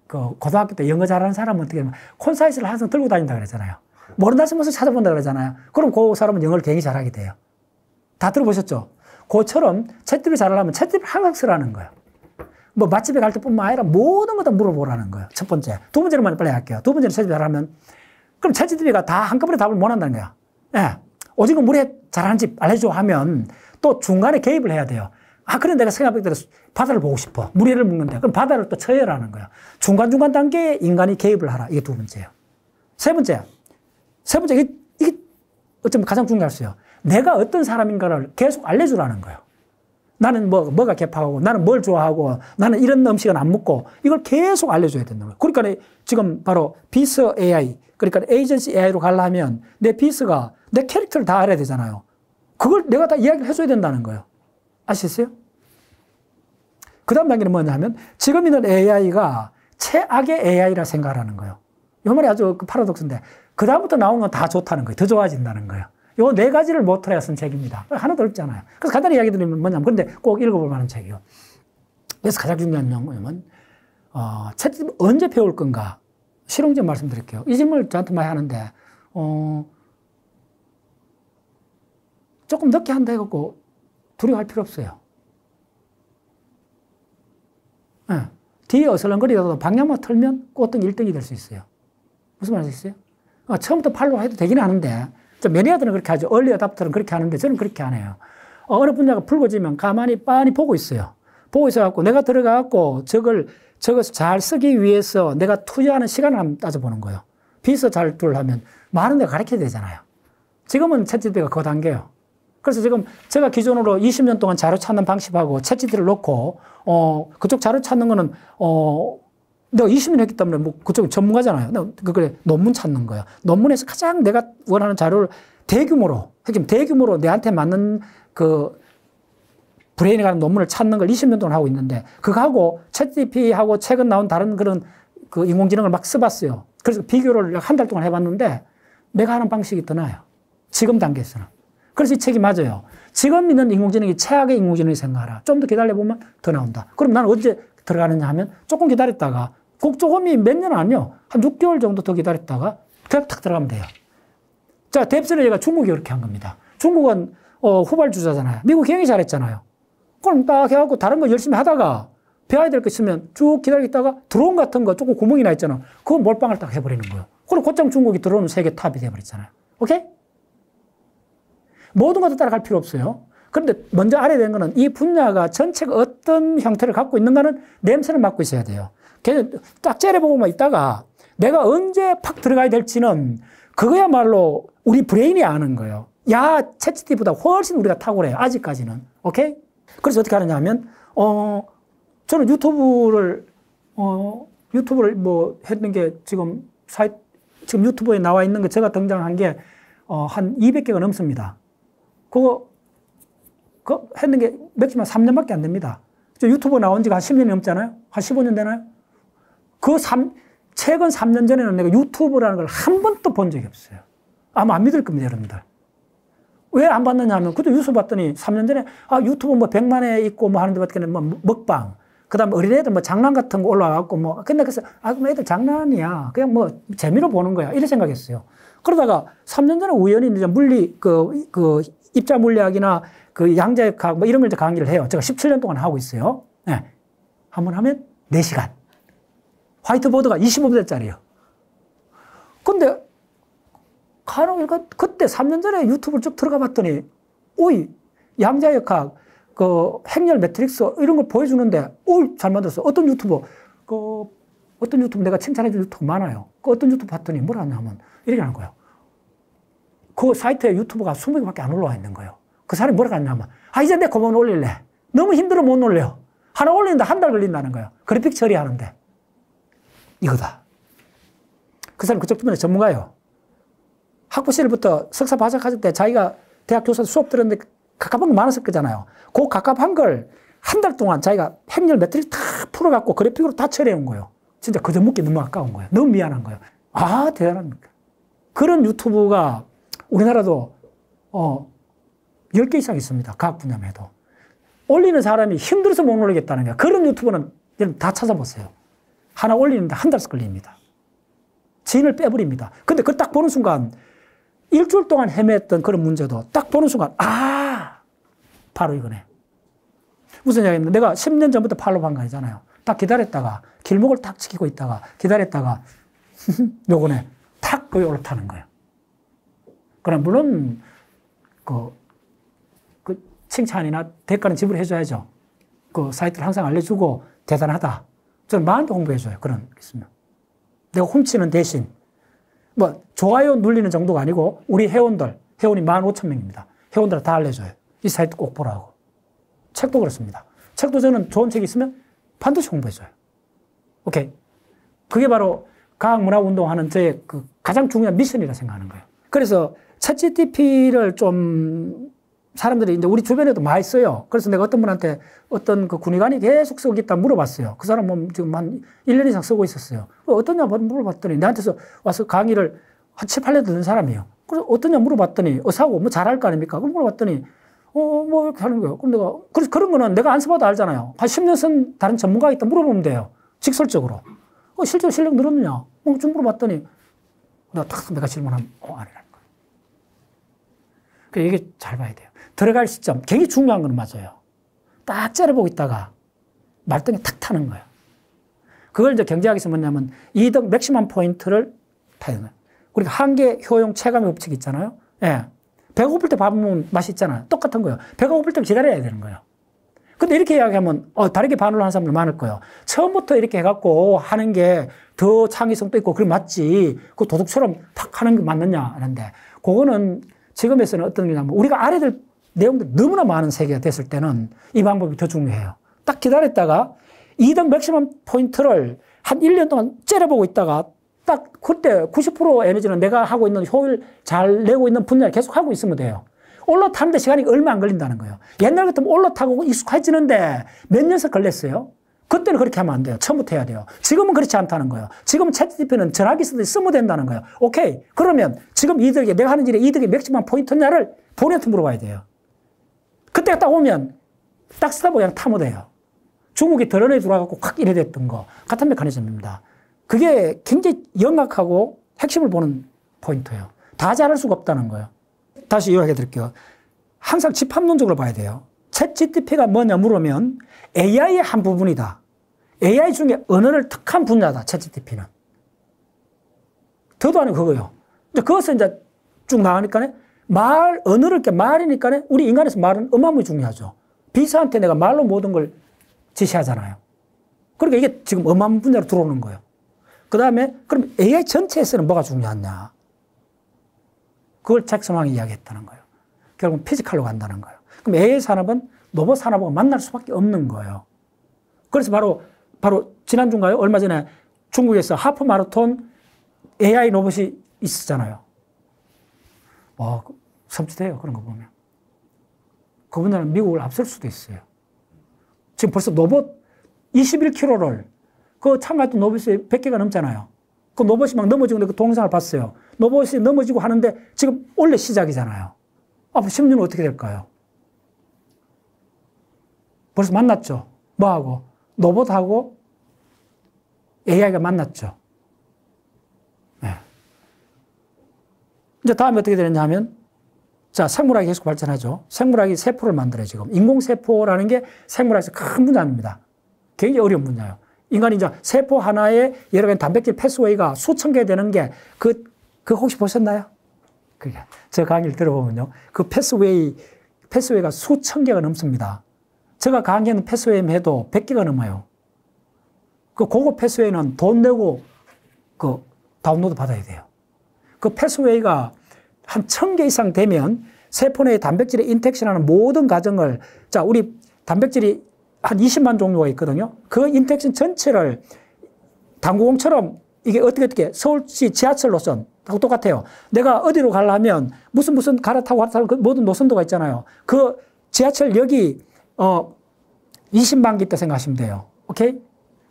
고등학교 때 영어 잘하는 사람은 어떻게 하면 콘사이트를 항상 들고 다닌다 그랬잖아요. 모른다 싶어서 찾아본다 그러잖아요. 그럼 그 사람은 영어를 굉장히 잘하게 돼요. 다 들어보셨죠? 그처럼 챗GPT 잘하려면 챗GPT를 항상 쓰라는 거예요. 뭐 맛집에 갈 때뿐만 아니라 모든 거 다 물어보라는 거예요. 첫 번째. 두 번째로만 빨리 할게요. 두 번째는 챗GPT 잘하면 그럼 챗GPT가 다 한꺼번에 답을 못 한다는 거야. 예. 오징어 물회 잘하는 집 알려줘 하면 또 중간에 개입을 해야 돼요. 아, 그래 내가 생각한 대로 바다를 보고 싶어. 물회를 먹는데. 그럼 바다를 또 쳐야라는 거야. 중간중간 단계에 인간이 개입을 하라. 이게 두 번째예요. 세 번째, 이게 어쩌면 가장 중요했어요. 내가 어떤 사람인가를 계속 알려주라는 거예요. 나는 뭐가 개파하고, 나는 뭘 좋아하고, 나는 이런 음식은 안 먹고, 이걸 계속 알려줘야 된다는 거예요. 그러니까 지금 바로 비서 AI, 그러니까 에이전시 AI로 가려면 내 비서가 내 캐릭터를 다 알아야 되잖아요. 그걸 내가 다 이야기를 해줘야 된다는 거예요. 아시겠어요? 그 다음 단계는 뭐냐 하면 지금 있는 AI가 최악의 AI라 생각하라는 거예요. 이 말이 아주 파라독스인데 그 다음부터 나오는 건 다 좋다는 거예요. 더 좋아진다는 거예요. 요 네 가지를 모토로 쓴 책입니다. 하나도 어렵잖아요. 그래서 간단히 이야기 드리면 뭐냐면 근데 꼭 읽어볼 만한 책이에요. 그래서 가장 중요한 점은 챗GPT 언제 배울 건가? 실용적 말씀드릴게요. 이 질문을 저한테 많이 하는데 조금 늦게 한다 해갖고 두려워할 필요 없어요. 네. 뒤에 어슬렁거리다도 방향만 틀면 어떤 1등이 될 수 있어요. 무슨 말이겠어요? 처음부터 팔로우 해도 되긴 하는데, 매니아들은 그렇게 하죠. 얼리 어답터는 그렇게 하는데, 저는 그렇게 안 해요. 어느 분야가 불거지면 가만히 빤히 보고 있어요. 보고 있어갖고 내가 들어가갖고 저것을 잘 쓰기 위해서 내가 투자하는 시간을 한번 따져보는 거예요. 비서 잘 둘하면 많은 데가 가르쳐야 되잖아요. 지금은 챗GPT가 그 단계예요. 그래서 지금 제가 기존으로 20년 동안 자료 찾는 방식하고 챗GPT를 놓고, 그쪽 자료 찾는 거는, 내가 20년 했기 때문에 뭐 그쪽 전문가잖아요. 그래, 논문 찾는 거야. 논문에서 가장 내가 원하는 자료를 대규모로 내한테 맞는 그 브레인에 가는 논문을 찾는 걸 20년 동안 하고 있는데, 그거하고 챗GPT하고 최근 나온 다른 그런 그 인공지능을 막 써봤어요. 그래서 비교를 한 달 동안 해봤는데, 내가 하는 방식이 더 나아요. 지금 단계에서는. 그래서 이 책이 맞아요. 지금 있는 인공지능이 최악의 인공지능이 생각하라. 좀 더 기다려보면 더 나온다. 그럼 나는 언제 들어가느냐 하면 조금 기다렸다가, 꼭 조금이 몇 년은 아니요. 한 6개월 정도 더 기다렸다가 그냥 탁 들어가면 돼요. 자, 뎁스는 얘가 중국이 그렇게 한 겁니다. 중국은 후발주자잖아요. 미국 굉장히 잘했잖아요. 그럼 딱 해갖고 다른 거 열심히 하다가 배워야 될 거 있으면 쭉 기다리다가 드론 같은 거 조금 구멍이 나 있잖아. 그거 몰빵을 딱 해버리는 거예요. 그럼 곧장 중국이 드론은 세계 탑이 돼버렸잖아요. 오케이? 모든 것도 따라갈 필요 없어요. 그런데 먼저 알아야 되는 거는 이 분야가 전체가 어떤 형태를 갖고 있는가는 냄새를 맡고 있어야 돼요. 그냥 딱 째려보고만 있다가 내가 언제 팍 들어가야 될지는 그거야말로 우리 브레인이 아는 거예요. 야, 챗GPT보다 훨씬 우리가 탁월해요. 아직까지는. 오케이? 그래서 어떻게 하느냐 하면, 저는 유튜브를 뭐 했는 게 지금 지금 유튜브에 나와 있는 거 제가 등장한 게, 한 200개가 넘습니다. 그거 했는 게 맥시멈 3년밖에 안 됩니다. 저 유튜브 나온 지가 한 10년이 넘잖아요? 한 15년 되나요? 최근 3년 전에는 내가 유튜브라는 걸 한 번도 본 적이 없어요. 아마 안 믿을 겁니다, 여러분들. 왜 안 봤느냐 하면, 그때 뉴스 봤더니 3년 전에, 유튜브 뭐 100만에 있고 뭐 하는데 봤더니 뭐 먹방, 그 다음에 어린애들 뭐 장난 같은 거 올라와갖고 뭐, 근데 그래서, 그럼 애들 장난이야. 그냥 뭐 재미로 보는 거야. 이렇게 생각했어요. 그러다가 3년 전에 우연히 이제 입자 물리학이나 그 양자역학 뭐 이런 걸 이제 강의를 해요. 제가 17년 동안 하고 있어요. 네. 한번 하면 4시간. 화이트보드가 25분짜리예요. 근데 그때 3년 전에 유튜브를 쭉 들어가 봤더니, 오이, 양자역학, 행렬 매트릭스 이런 걸 보여주는데, 오이, 잘 만들었어. 어떤 유튜브 내가 칭찬해준 유튜브 많아요. 어떤 유튜브 봤더니 뭐라 하냐면, 이렇게 하는 거예요. 그 사이트에 유튜브가 20개밖에 안 올라와 있는 거예요. 그 사람이 뭐라고 하냐면, 이제 내 그만 올릴래. 너무 힘들어 못 올려. 하나 올리는데 한 달 걸린다는 거예요. 그래픽 처리하는데. 이거다. 그 사람 그쪽 주변에 전문가예요. 학부 시절부터 석사 박사할 때 자기가 대학 교사 수업 들었는데 갑갑한 거 많았을 거잖아요. 그 갑갑한 걸 한 달 동안 자기가 행렬 매트릭스 다 풀어갖고 그래픽으로 다 처리해 온 거예요. 진짜 그저 묻기 너무 아까운 거예요. 너무 미안한 거예요. 대단합니까? 그런 유튜브가 우리나라도 10개 이상 있습니다. 과학 분야만 해도. 올리는 사람이 힘들어서 못 올리겠다는 거예요. 그런 유튜브는 여러분 다 찾아보세요. 하나 올리는데 한 달씩 걸립니다. 진을 빼버립니다. 근데 그걸 딱 보는 순간 일주일 동안 헤맸던 그런 문제도 딱 보는 순간 바로 이거네. 무슨 이야기냐면 내가 10년 전부터 팔로우한 거 아니잖아요. 딱 기다렸다가 길목을 딱 지키고 있다가 기다렸다가 요거네. 탁 거기 올라타는 거예요. 그럼 물론 그 칭찬이나 대가는 지불해줘야죠. 그 사이트를 항상 알려주고 대단하다. 저는 마음도 홍보해줘요. 그런 게 있으면. 내가 훔치는 대신 뭐 좋아요 눌리는 정도가 아니고 우리 회원이 15,000명입니다. 회원들 다 알려줘요. 이 사이트 꼭 보라고. 책도 그렇습니다. 책도 저는 좋은 책이 있으면 반드시 홍보해줘요. 오케이. 그게 바로 과학문화운동하는 저의 그 가장 중요한 미션이라 생각하는 거예요. 그래서 챗GPT를 좀 사람들이 이제 우리 주변에도 많이 써요. 그래서 내가 어떤 분한테 어떤 그 군의관이 계속 쓰고 있다 물어봤어요. 그 사람은 지금 한 1년 이상 쓰고 있었어요. 어떠냐 물어봤더니 나한테서 와서 강의를 한 7, 8년 듣는 사람이에요. 그래서 어떠냐 물어봤더니 사고 뭐 잘할 거 아닙니까? 그걸 물어봤더니 뭐 이렇게 하는 거예요. 그럼 내가 그래서 그런 거는 내가 안 써봐도 알잖아요. 한 10년 쓴 다른 전문가가 있다 물어보면 돼요. 직설적으로. 실제로 실력 늘었느냐? 좀 물어봤더니 내가 질문하면 아니라는 거예요. 그러니까 이게 잘 봐야 돼요. 들어갈 시점 굉장히 중요한 건 맞아요. 딱 째려보고 있다가 말등에 탁 타는 거예요. 그걸 이제 경제학에서 뭐냐면 이득 맥시멈 포인트를 타는 거예요. 우리가 한계 효용 체감의 법칙 있잖아요. 예. 배가 고플 때 밥 먹으면 맛있잖아요. 똑같은 거예요. 배가 고플 때 기다려야 되는 거예요. 근데 이렇게 이야기하면 다르게 반응을 하는 사람들 많을 거예요. 처음부터 이렇게 해갖고 하는 게 더 창의성도 있고 그게 맞지. 그 도둑처럼 탁 하는 게 맞느냐 하는데 그거는 지금에서는 어떤 게냐면 우리가 알아들 내용들이 너무나 많은 세계가 됐을 때는 이 방법이 더 중요해요. 딱 기다렸다가 이득 맥시멈 포인트를 한 1년 동안 째려보고 있다가 딱 그때 90% 에너지는 내가 하고 있는 효율 잘 내고 있는 분야를 계속 하고 있으면 돼요. 올라타는데 시간이 얼마 안 걸린다는 거예요. 옛날 같으면 올라타고 익숙해지는데 몇 년씩 걸렸어요. 그때는 그렇게 하면 안 돼요. 처음부터 해야 돼요. 지금은 그렇지 않다는 거예요. 지금은 챗GPT는 전화기 쓰듯이 쓰면 된다는 거예요. 오케이. 그러면 지금 내가 하는 일에 이득이 맥시멈 포인트냐를 본인한테 물어봐야 돼요. 그때가 딱 오면 딱 쓰다 보면 그냥 타면 돼요. 중국이 드러내 들어가고 확 이래 됐던 거 같은 메커니즘입니다. 그게 굉장히 영악하고 핵심을 보는 포인트예요. 다 잘할 수가 없다는 거예요. 다시 이야기해 드릴게요. 항상 집합론적으로 봐야 돼요. 챗GPT가 뭐냐 물으면 AI의 한 부분이다. AI 중에 언어를 특한 분야다. 챗GPT는. 더도 아니고 그거예요. 이제 그것은 이제 쭉 나가니까 언어를 이렇게 말이니까 우리 인간에서 말은 어마어마하게 중요하죠. 비서한테 내가 말로 모든 걸 지시하잖아요. 그러니까 이게 지금 어마어마한 분야로 들어오는 거예요. 그 다음에 그럼 AI 전체에서는 뭐가 중요하냐. 그걸 잭슨왕이 이야기했다는 거예요. 결국은 피지컬로 간다는 거예요. 그럼 AI 산업은 로봇 산업하고 만날 수밖에 없는 거예요. 그래서 바로 지난주인가요? 얼마 전에 중국에서 하프 마라톤 AI 로봇이 있었잖아요. 와, 섬찟해요. 그런 거 보면. 그 분야는 미국을 앞설 수도 있어요. 지금 벌써 로봇 21kg를 그 참가했던 로봇이 100개가 넘잖아요. 그 로봇이 막 넘어지고 그 동영상을 봤어요. 로봇이 넘어지고 하는데 지금 원래 시작이잖아요. 앞으로 10년은 어떻게 될까요? 벌써 만났죠. 뭐하고? 로봇하고 AI가 만났죠. 네. 이제 다음에 어떻게 되느냐 하면, 자, 생물학이 계속 발전하죠. 생물학이 세포를 만들어요, 지금. 인공세포라는 게 생물학에서 큰 분야입니다. 굉장히 어려운 분야예요. 인간이 이제 세포 하나에 여러 가지 단백질 패스웨이가 수천 개 되는 게, 그 혹시 보셨나요? 그게. 저 강의를 들어보면요. 그 패스웨이가 수천 개가 넘습니다. 제가 강의하는 패스웨이만 해도 100개가 넘어요. 그 고급 패스웨이는 돈 내고 그 다운로드 받아야 돼요. 그 패스웨이가 한 1000개 이상 되면 세포 내의 단백질에 인텍션하는 모든 과정을, 자, 우리 단백질이 한 20만 종류가 있거든요. 그 인텍션 전체를 당구공처럼 이게 어떻게 서울시 지하철 노선 하고 똑같아요. 내가 어디로 가려면 무슨 갈아타고 그 모든 노선도가 있잖아요. 그 지하철역이 20만 개 있다 생각하시면 돼요. 오케이?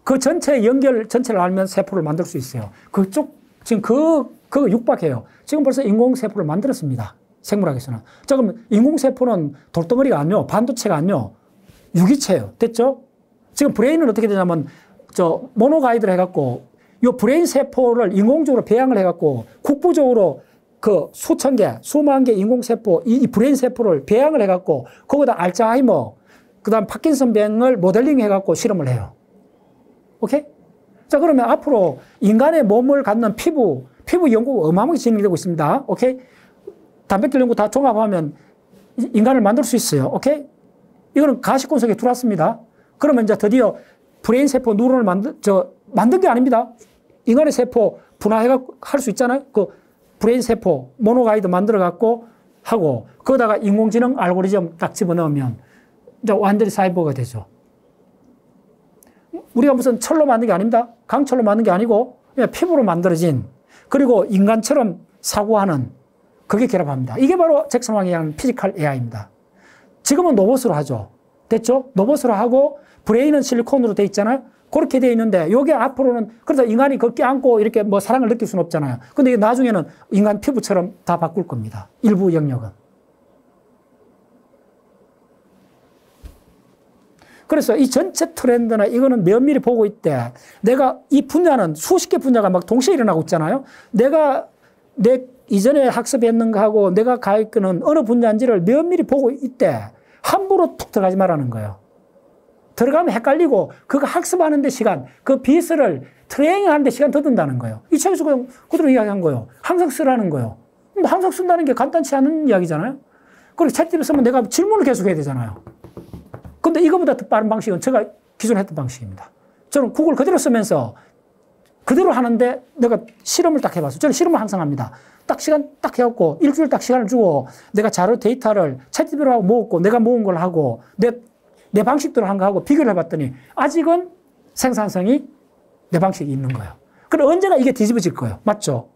그 전체 연결 전체를 알면 세포를 만들 수 있어요. 그쪽 지금 그거 육박해요. 지금 벌써 인공세포를 만들었습니다. 생물학에서는. 자, 그럼 인공세포는 돌덩어리가 아니요. 반도체가 아니요. 유기체예요. 됐죠? 지금 브레인은 어떻게 되냐면, 모노가이드를 해갖고, 요 브레인 세포를 인공적으로 배양을 해갖고, 국부적으로 그 수천 개, 수만 개 인공세포, 이 브레인 세포를 배양을 해갖고, 거기다 알츠하이머, 그 다음 파킨슨병을 모델링 해갖고 실험을 해요. 오케이? 자, 그러면 앞으로 인간의 몸을 갖는 피부 연구가 어마어마하게 진행되고 있습니다. 오케이? 단백질 연구 다 종합하면 인간을 만들 수 있어요. 오케이? 이거는 가시권 속에 들어왔습니다. 그러면 이제 드디어 브레인 세포 뉴런을 만든 게 아닙니다. 인간의 세포 분화해갖고 할 수 있잖아요. 그 브레인 세포 모노가이드 만들어갖고 하고, 거기다가 인공지능 알고리즘 딱 집어넣으면 이제 완전히 사이버가 되죠. 우리가 무슨 철로 만든 게 아닙니다. 강철로 만든 게 아니고 그냥 피부로 만들어진, 그리고 인간처럼 사고하는, 그게 결합합니다. 이게 바로 잭슨 왕이 하는 피지컬 AI입니다. 지금은 로봇으로 하죠. 됐죠? 로봇으로 하고 브레인은 실리콘으로 돼 있잖아요. 그렇게 돼 있는데 이게 앞으로는, 그래서 인간이 걷기 안고 이렇게 뭐 사랑을 느낄 수는 없잖아요. 근데 이게 나중에는 인간 피부처럼 다 바꿀 겁니다. 일부 영역은. 그래서 이 전체 트렌드나 이거는 면밀히 보고 있대. 내가 이 분야는 수십 개 분야가 막 동시에 일어나고 있잖아요. 내가 내 이전에 학습했는 거하고 내가 가 있는 어느 분야인지를 면밀히 보고 있대. 함부로 툭 들어가지 말라는 거예요. 들어가면 헷갈리고 그거 학습하는 데 시간, 그 비스를 트레이닝 하는 데 시간 더 든다는 거예요. 이 책에서 그냥 그대로 이야기한 거예요. 항상 쓰라는 거예요. 근데 항상 쓴다는 게 간단치 않은 이야기잖아요. 그리고 책들을 쓰면 내가 질문을 계속 해야 되잖아요. 근데 이거보다 더 빠른 방식은 제가 기존에 했던 방식입니다. 저는 구글 그대로 쓰면서 그대로 하는데 내가 실험을 딱 해봤어요. 저는 실험을 항상 합니다. 딱 시간 딱 해갖고 일주일 딱 시간을 주고 내가 자료 데이터를 챗GPT로 모았고 내가 모은 걸 하고 내 방식대로 한 거 하고 비교를 해봤더니 아직은 생산성이 내 방식이 있는 거예요. 그럼 언제나 이게 뒤집어질 거예요. 맞죠?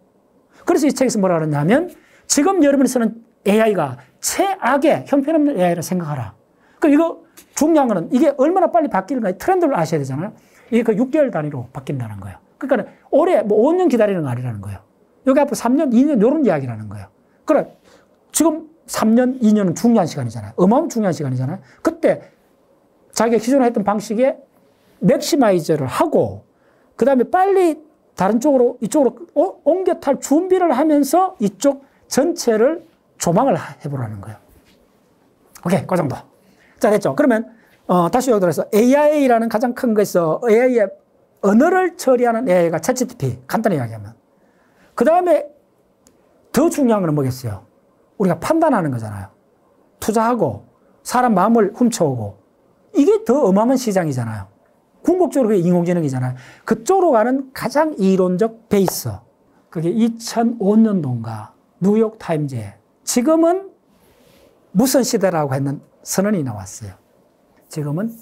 그래서 이 책에서 뭐라 그러냐면 지금 여러분이 쓰는 AI가 최악의 형편없는 AI라 생각하라. 이거 중요한 거는 이게 얼마나 빨리 바뀌는가 트렌드를 아셔야 되잖아요. 이게 그 6개월 단위로 바뀐다는 거예요. 그러니까 올해 뭐 5년 기다리는 거 아니라는 거예요. 여기 앞으로 3년, 2년 이런 이야기라는 거예요. 그래 지금 3년, 2년은 중요한 시간이잖아요. 어마어마한 중요한 시간이잖아요. 그때 자기가 기존에 했던 방식에 맥시마이저를 하고 그 다음에 빨리 다른 쪽으로 이쪽으로 옮겨 탈 준비를 하면서 이쪽 전체를 조망을 해보라는 거예요. 오케이, 그 정도. 자, 됐죠? 그러면 다시 여기 들어서 AI라는 가장 큰 것에서 AI의 언어를 처리하는 AI가 챗GPT, 간단히 이야기하면. 그 다음에 더 중요한 건 뭐겠어요? 우리가 판단하는 거잖아요. 투자하고 사람 마음을 훔쳐오고 이게 더 어마어마한 시장이잖아요. 궁극적으로 그게 인공지능이잖아요. 그쪽으로 가는 가장 이론적 베이스. 그게 2005년도인가 뉴욕 타임즈에 지금은 무슨 시대라고 했는 선언이 나왔어요. 지금은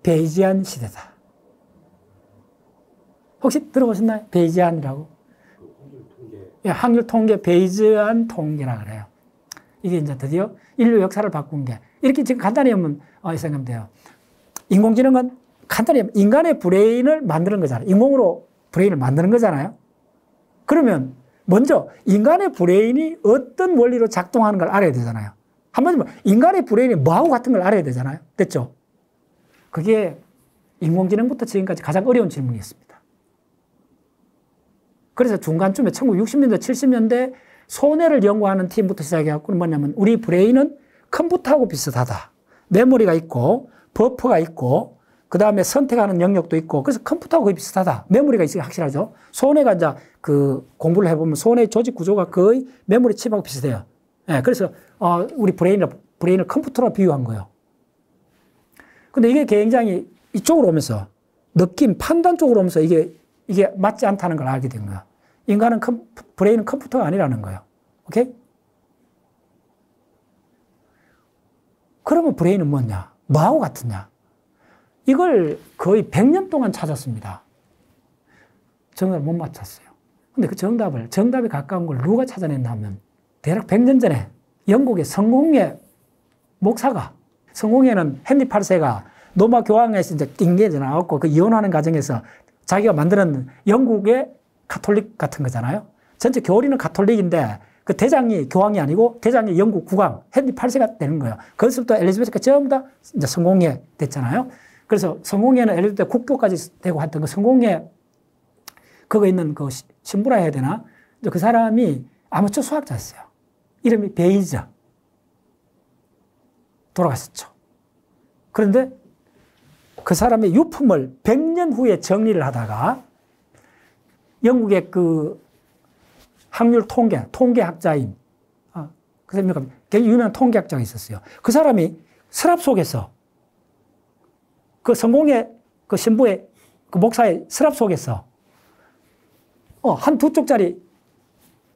베이지안 시대다. 혹시 들어보셨나요? 베이지안이라고? 확률 통계 베이즈한 통계라 그래요. 이게 이제 드디어 인류 역사를 바꾼 게, 이렇게 지금 간단히 하면 생각하면 돼요. 인공지능은 간단히 하면 인간의 브레인을 만드는 거잖아요. 인공으로 브레인을 만드는 거잖아요. 그러면 먼저 인간의 브레인이 어떤 원리로 작동하는 걸 알아야 되잖아요. 한마디로 인간의 브레인이 뭐하고 같은 걸 알아야 되잖아요. 됐죠? 그게 인공지능부터 지금까지 가장 어려운 질문이었습니다. 그래서 중간쯤에 1960년대, 70년대 손해를 연구하는 팀부터 시작해갖고 뭐냐면 우리 브레인은 컴퓨터하고 비슷하다. 메모리가 있고 버퍼가 있고 그 다음에 선택하는 영역도 있고 그래서 컴퓨터하고 거의 비슷하다. 메모리가 있으니까 확실하죠. 손해가 이제 그 공부를 해보면 손해의 조직 구조가 거의 메모리 칩하고 비슷해요. 예, 그래서 우리 브레인을 컴퓨터로 비유한 거예요. 근데 이게 굉장히 이쪽으로 오면서 느낌, 판단 쪽으로 오면서 이게 맞지 않다는 걸 알게 된 거야. 인간은 브레인은 컴퓨터가 아니라는 거예요. 오케이? 그러면 브레인은 뭐냐? 뭐하고 같으냐? 이걸 거의 100년 동안 찾았습니다. 정답을 못 맞췄어요. 근데 그 정답에 가까운 걸 누가 찾아냈나 하면 대략 100년 전에 영국의 성공회 목사가, 성공회는 헨리 8세가 로마 교황에서 이제 띵계에 나왔고 그 이혼하는 과정에서 자기가 만드는 영국의 가톨릭 같은 거잖아요. 전체 교리는 가톨릭인데 그 대장이 교황이 아니고 대장이 영국 국왕 헨리 8세가 되는 거예요. 거기서부터 엘리자베스가 전부 다 이제 성공회 됐잖아요. 그래서 성공회는 엘리자베스 국교까지 되고 했던 그 성공회 그거 있는 그 신부라 해야 되나? 그 사람이 아마추어 수학자였어요. 이름이 베이즈. 돌아갔었죠. 그런데 그 사람의 유품을 100년 후에 정리를 하다가 영국의 그 확률 통계학자인, 그 사람이 굉장히 유명한 통계학자가 있었어요. 그 사람이 서랍 속에서 그 성공의 그 신부의 그 목사의 서랍 속에서 한 두 쪽짜리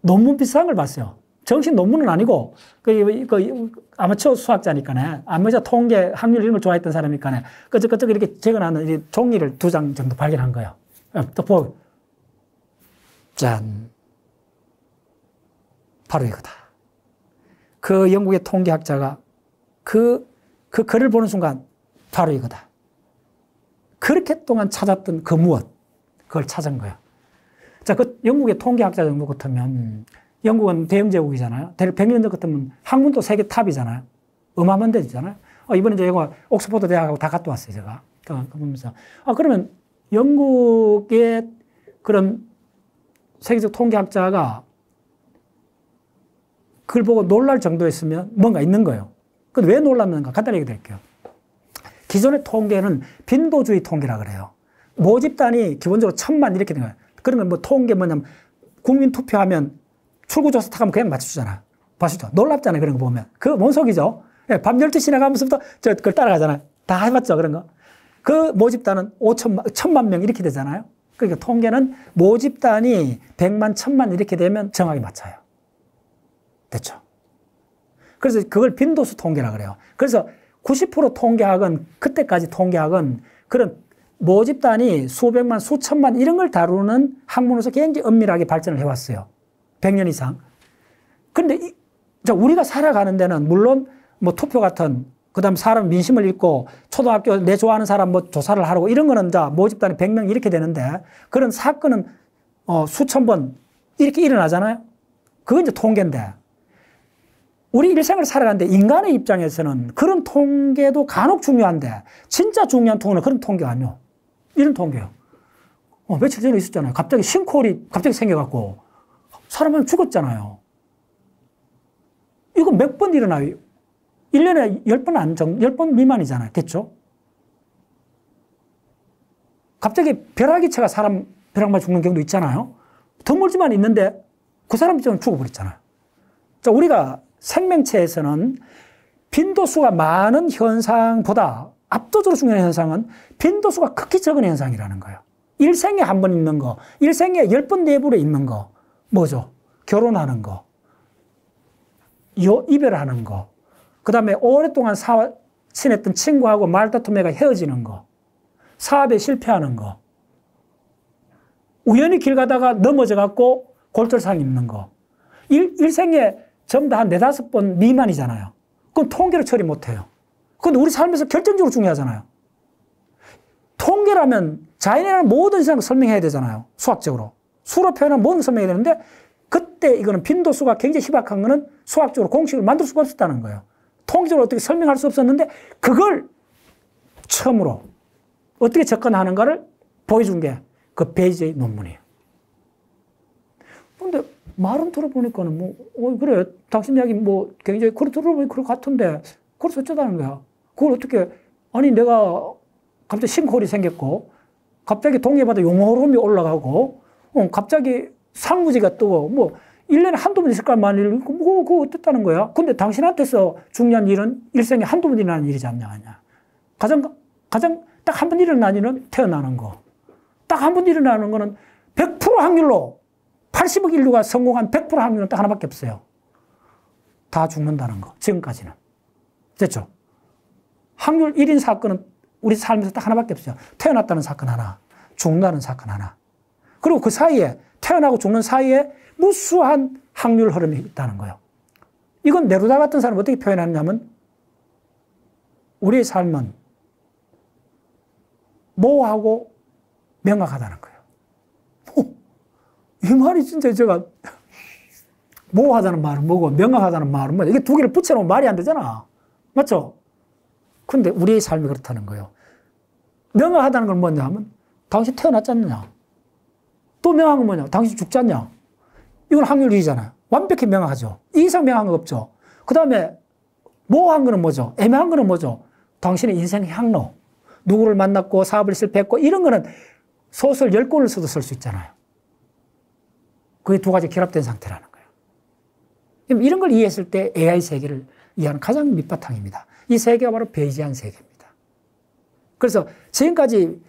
논문 비슷한 걸 봤어요. 정식 논문은 아니고, 그 아마추어 수학자니까네. 아마추어 통계, 확률 이런 걸 좋아했던 사람이니까네. 끄적끄적 이렇게 적어놨는 종이를 2장 정도 발견한 거예요. 또 보고, 짠. 바로 이거다. 그 영국의 통계학자가 그 글을 보는 순간, 바로 이거다. 그렇게 동안 찾았던 그 무엇, 그걸 찾은 거예요. 자, 그 영국의 통계학자 정도 같으면, 영국은 대영제국이잖아요. 대략 100년 전 같으면 학문도 세계 탑이잖아요. 어마어마한 데잖아요. 이번에 이제 옥스퍼드 대학하고 다 갔다 왔어요, 제가. 보면서. 그러면 영국의 그런 세계적 통계학자가 그걸 보고 놀랄 정도였으면 뭔가 있는 거예요. 근데 왜 놀랐는가? 간단히 얘기 드릴게요. 기존의 통계는 빈도주의 통계라 그래요. 모집단이 기본적으로 1000만 이렇게 된 거예요. 그런 건 뭐 통계 뭐냐면 국민 투표하면 출구조사 탁하면 그냥 맞춰주잖아. 보시죠. 놀랍잖아요. 그런 거 보면. 그 뭔 속이죠? 밤 12시 나가면서부터 그걸 따라가잖아요. 다 해봤죠. 그런 거. 그 모집단은 1000만 명 이렇게 되잖아요. 그러니까 통계는 모집단이 100만, 1000만 이렇게 되면 정확히 맞춰요. 됐죠. 그래서 그걸 빈도수 통계라 그래요. 그래서 90% 통계학은, 그때까지 통계학은 그런 모집단이 수백만, 수천만 이런 걸 다루는 학문으로서 굉장히 엄밀하게 발전을 해왔어요. 100년 이상. 그런데 우리가 살아가는 데는 물론 뭐 투표 같은, 그 다음 사람 민심을 읽고 초등학교 내 좋아하는 사람 뭐 조사를 하라고 이런 거는 자 모집단이 100명 이렇게 되는데 그런 사건은 수천 번 이렇게 일어나잖아요. 그건 이제 통계인데 우리 일생을 살아가는데 인간의 입장에서는 그런 통계도 간혹 중요한데 진짜 중요한 통계는 그런 통계가 아니요. 이런 통계요. 며칠 전에 있었잖아요. 갑자기 싱크홀이 갑자기 생겨갖고 사람 한 죽었잖아요. 이거 몇 번 일어나요? 1년에 10번 미만이잖아요. 됐죠? 갑자기 벼락이체가 사람 벼락만 죽는 경우도 있잖아요. 드물지만 있는데 그 사람이 좀 죽어버렸잖아요. 자, 우리가 생명체에서는 빈도수가 많은 현상보다 압도적으로 중요한 현상은 빈도수가 극히 적은 현상이라는 거예요. 일생에 한 번 있는 거, 일생에 10번 내부로 있는 거, 뭐죠? 결혼하는 거, 이별하는 거, 그 다음에 오랫동안 친했던 친구하고 말다툼해가 헤어지는 거, 사업에 실패하는 거, 우연히 길 가다가 넘어져갖고 골절상 입는 거. 일생에 전부 다 한 4-5번 미만이잖아요. 그건 통계로 처리 못 해요. 근데 우리 삶에서 결정적으로 중요하잖아요. 통계라면 자연이라는 모든 세상을 설명해야 되잖아요. 수학적으로. 수로 표현하면 모든 걸 설명해야 되는데 그때 이거는 빈도수가 굉장히 희박한 거는 수학적으로 공식을 만들 수가 없었다는 거예요. 통계적으로 어떻게 설명할 수 없었는데 그걸 처음으로 어떻게 접근하는가를 보여준 게 그 베이지의 논문이에요. 근데 말은 들어보니까는 그래. 당신 이야기 굉장히 그래 들어보니 그럴 것 같은데 그래서 어쩌다는 거야. 그걸 어떻게 아니 내가 갑자기 싱크홀이 생겼고 갑자기 동해바다 용호름이 올라가고 갑자기 상무지가 뜨고 1년에 한두 번 있을 거 아니야. 그거 어땠다는 거야. 근데 당신한테서 중요한 일은 일생에 한두 번 일어나는 일이지 않냐. 가장 딱 한 번 일어나는 일은 태어나는 거. 딱 한 번 일어나는 거는 100% 확률로 80억 인류가 성공한 100% 확률은 딱 하나밖에 없어요. 다 죽는다는 거. 지금까지는. 됐죠? 확률 1인 사건은 우리 삶에서 딱 하나밖에 없어요. 태어났다는 사건 하나, 죽는다는 사건 하나. 그리고 그 사이에 태어나고 죽는 사이에 무수한 확률 흐름이 있다는 거예요. 이건 네루다 같은 사람은 어떻게 표현하냐면 우리의 삶은 모호하고 명확하다는 거예요. 이 말이 진짜 제가 모호하다는 말은 뭐고 명확하다는 말은 뭐야. 이게 두 개를 붙여놓으면 말이 안 되잖아. 맞죠? 근데 우리의 삶이 그렇다는 거예요. 명확하다는 건 뭐냐 하면 당신 태어났지 않느냐. 또 명확한 건 뭐냐. 당신 죽지 않냐. 이건 확률 2잖아요. 완벽히 명확하죠. 이 이상 명확한 거 없죠. 그 다음에 모호한 거는 뭐죠? 애매한 거는 뭐죠? 당신의 인생의 향로. 누구를 만났고 사업을 실패했고 이런 거는 소설 10권을 써도 쓸 수 있잖아요. 그게 두 가지 결합된 상태라는 거예요. 이런 걸 이해했을 때 AI 세계를 이해하는 가장 밑바탕입니다. 이 세계가 바로 베이지안 세계입니다. 그래서 지금까지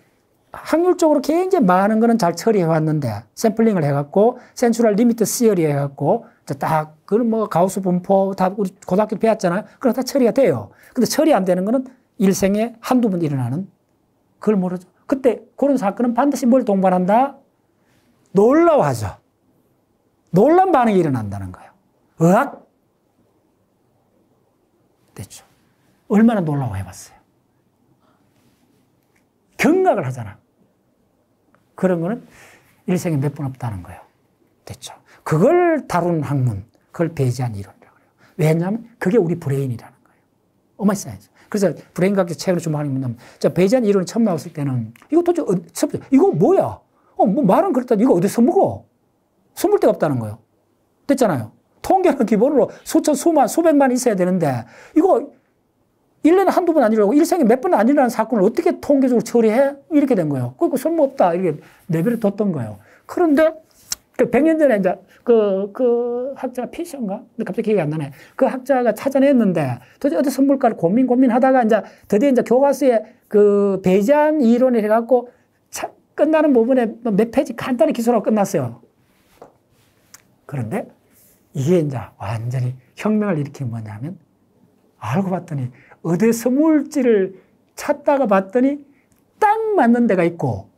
확률적으로 굉장히 많은 거는 잘 처리해 왔는데 샘플링을 해갖고 센츄럴 리미트 시어리 해갖고 딱 그런 가우스 분포 다 우리 고등학교 배웠잖아요. 그럼 다 처리가 돼요. 근데 처리 안 되는 거는 일생에 한두 번 일어나는 그걸 모르죠. 그때 그런 사건은 반드시 뭘 동반한다? 놀라워하죠. 놀란 반응이 일어난다는 거예요. 으악! 됐죠. 얼마나 놀라워해봤어요. 경악을 하잖아. 그런 거는 일생에 몇 번 없다는 거예요. 됐죠. 그걸 다루는 학문, 그걸 베이지안 이론이라고 해요. 왜냐하면 그게 우리 브레인이라는 거예요. 어마이 사이언스. 그래서 브레인과학에서 최근에 주목하는 게 뭐냐면, 베이지안 이론이 처음 나왔을 때는, 이거 도대체, 이거 뭐야? 말은 그렇다. 이거 어디서 먹어? 숨을 데가 없다는 거예요. 됐잖아요. 통계는 기본으로 수백만 있어야 되는데, 이거 1년에 한두 번 아니라고 일생에 몇 번 안 일어나는 사건을 어떻게 통계적으로 처리해? 이렇게 된 거예요. 그리고 쓸모없다. 이렇게 내버려 뒀던 거예요. 그런데, 100년 전에 이제 그 학자가 피셔인가? 근데 갑자기 기억이 안 나네. 그 학자가 찾아냈는데 도대체 어디 선물까를 고민하다가 이제 드디어 이제 교과서에 그 베이지안 이론을 해갖고 끝나는 부분에 몇 페이지 간단히 기술하고 끝났어요. 그런데 이게 이제 완전히 혁명을 일으킨 뭐냐면 알고 봤더니 어디 선물지를 찾다가 봤더니 딱 맞는 데가 있고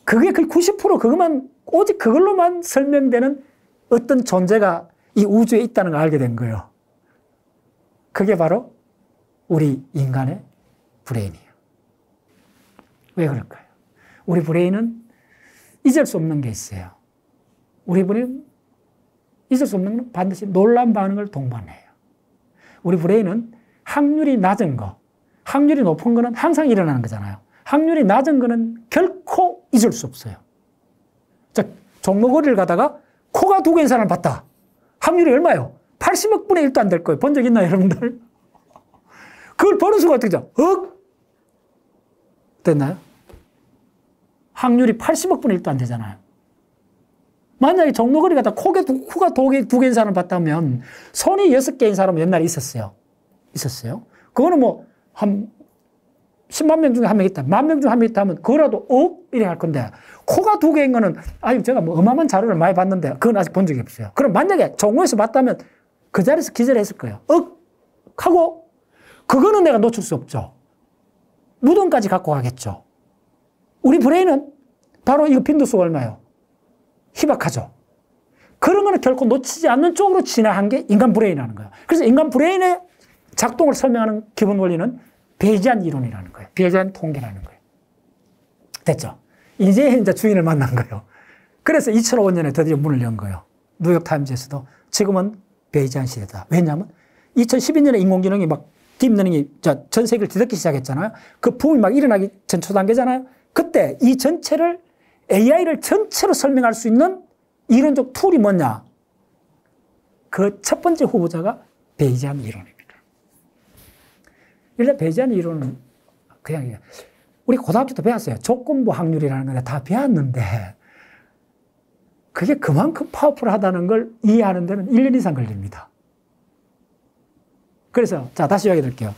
그게 거의 90% 그것만 오직 그걸로만 설명되는 어떤 존재가 이 우주에 있다는 걸 알게 된 거예요. 그게 바로 우리 인간의 브레인이에요. 왜 그럴까요? 우리 브레인은 잊을 수 없는 게 있어요. 우리 브레인은 잊을 수 없는 건 반드시 놀란 반응을 동반해요. 우리 브레인은 확률이 낮은 거, 확률이 높은 거는 항상 일어나는 거잖아요. 확률이 낮은 거는 결코 잊을 수 없어요. 자, 종로거리를 가다가 코가 두 개인 사람을 봤다. 확률이 얼마예요? 80억 분의 1도 안 될 거예요. 본 적 있나요, 여러분들? 그걸 보는 순간 어떻게 되죠? 됐나요? 확률이 80억 분의 1도 안 되잖아요. 만약에 종로거리 가다 코가 두 개인 사람을 봤다면 손이 6개인 사람은 옛날에 있었어요. 그거는 한 10만 명 중에 한 명 있다. 10,000명 중에 한 명 있다 하면 그거라도 이래 할 건데 코가 두 개인 거는 제가 어마어마한 자료를 많이 봤는데 그건 아직 본 적이 없어요. 그럼 만약에 종로에서 봤다면 그 자리에서 기절했을 거예요. 하고 그거는 내가 놓칠 수 없죠. 무덤까지 갖고 가겠죠. 우리 브레인은 바로 이거 빈도수가 얼마예요? 희박하죠. 그런 거는 결코 놓치지 않는 쪽으로 진화한 게 인간 브레인이라는 거예요. 그래서 인간 브레인의 작동을 설명하는 기본 원리는 베이지안 이론이라는 거예요. 베이지안 통계라는 거예요. 됐죠? 이제 주인을 만난 거예요. 그래서 2005년에 드디어 문을 연 거예요. 뉴욕타임즈에서도 지금은 베이지안 시대다. 왜냐하면 2012년에 인공지능이 막 딥러닝이 전 세계를 뒤덮기 시작했잖아요. 그 붐이 막 일어나기 전 초단계잖아요. 그때 이 전체를 AI를 전체로 설명할 수 있는 이론적 툴이 뭐냐? 그 첫 번째 후보자가 베이지안 이론입니다. 일단 베이지안 이론은 그냥 우리 고등학교 때 배웠어요. 조건부 확률이라는 걸 다 배웠는데 그게 그만큼 파워풀하다는 걸 이해하는 데는 1년 이상 걸립니다. 그래서 자 다시 이야기 드릴게요.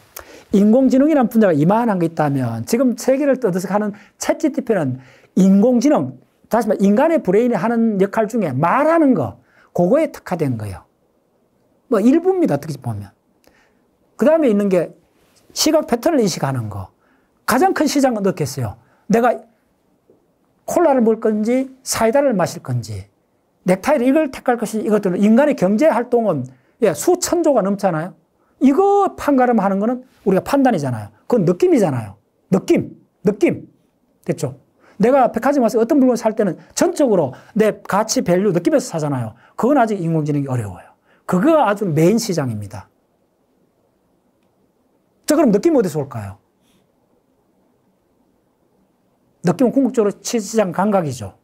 인공지능이라는 분야가 이만한 게 있다면 지금 세계를 떠들썩하는 챗GPT는 인공지능, 다시 말해 인간의 브레인이 하는 역할 중에 말하는 거, 그거에 특화된 거예요. 뭐 일부입니다. 어떻게 보면. 그 다음에 있는 게 시각 패턴을 인식하는 거. 가장 큰 시장은 어떻겠어요? 내가 콜라를 먹을 건지 사이다를 마실 건지 넥타이를 이걸 택할 것인지 이것들은 인간의 경제 활동은 수천조가 넘잖아요. 이거 판가름하는 거는 우리가 판단이잖아요. 그건 느낌이잖아요. 느낌. 됐죠? 내가 백화점 와서 어떤 물건을 살 때는 전적으로 내 가치, 밸류, 느낌에서 사잖아요. 그건 아직 인공지능이 어려워요. 그거가 아주 메인 시장입니다. 자, 그럼 느낌 어디서 올까요? 느낌은 궁극적으로 시장 감각이죠.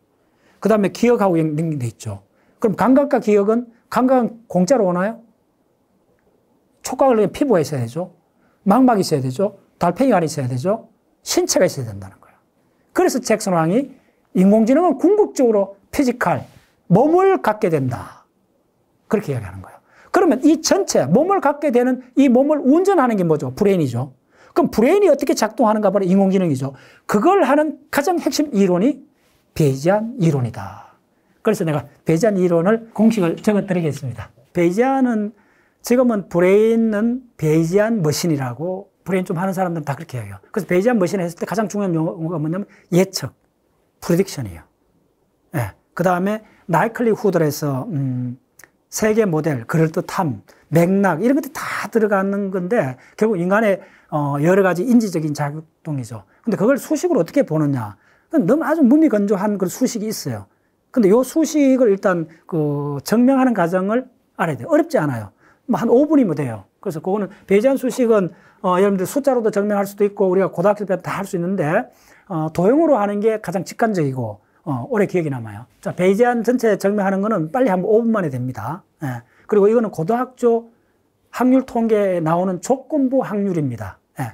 그 다음에 기억하고 연결돼 있죠. 그럼 감각과 기억은, 감각은 공짜로 오나요? 촉각을 위해 피부가 있어야 되죠. 망막이 있어야 되죠. 달팽이가 있어야 되죠. 신체가 있어야 된다는 거예요. 그래서 잭슨 왕이 인공지능은 궁극적으로 피지컬, 몸을 갖게 된다. 그렇게 이야기하는 거예요. 그러면 이 전체, 몸을 갖게 되는 이 몸을 운전하는 게 뭐죠? 브레인이죠. 그럼 브레인이 어떻게 작동하는가 바로 인공지능이죠. 그걸 하는 가장 핵심 이론이 베이지안 이론이다. 그래서 내가 베이지안 이론을 공식을 적어드리겠습니다. 베이지안은 지금은 브레인은 베이지안 머신이라고 브레인 좀 하는 사람들은 다 그렇게 해요. 그래서 베이지안 머신을 했을 때 가장 중요한 용어가 뭐냐면 예측, 프리딕션이에요. 예. 그 다음에 나이클리 후들에서 세계 모델, 그럴듯함, 맥락 이런 것들이 다 들어가는 건데 결국 인간의 여러 가지 인지적인 작동이죠. 근데 그걸 수식으로 어떻게 보느냐? 너무 아주 무미건조한 그런 수식이 있어요. 근데 요 수식을 일단 증명하는 과정을 알아야 돼요. 어렵지 않아요. 뭐 한 5분이면 돼요. 그래서 그거는 베이지안 수식은 여러분들 숫자로도 증명할 수도 있고 우리가 고등학교 때 다 할 수 있는데 도형으로 하는 게 가장 직관적이고 오래 기억이 남아요. 자, 베이지안 전체 증명하는 거는 빨리 하면 5분 만에 됩니다. 예. 그리고 이거는 고등학교 확률 통계에 나오는 조건부 확률입니다. 예.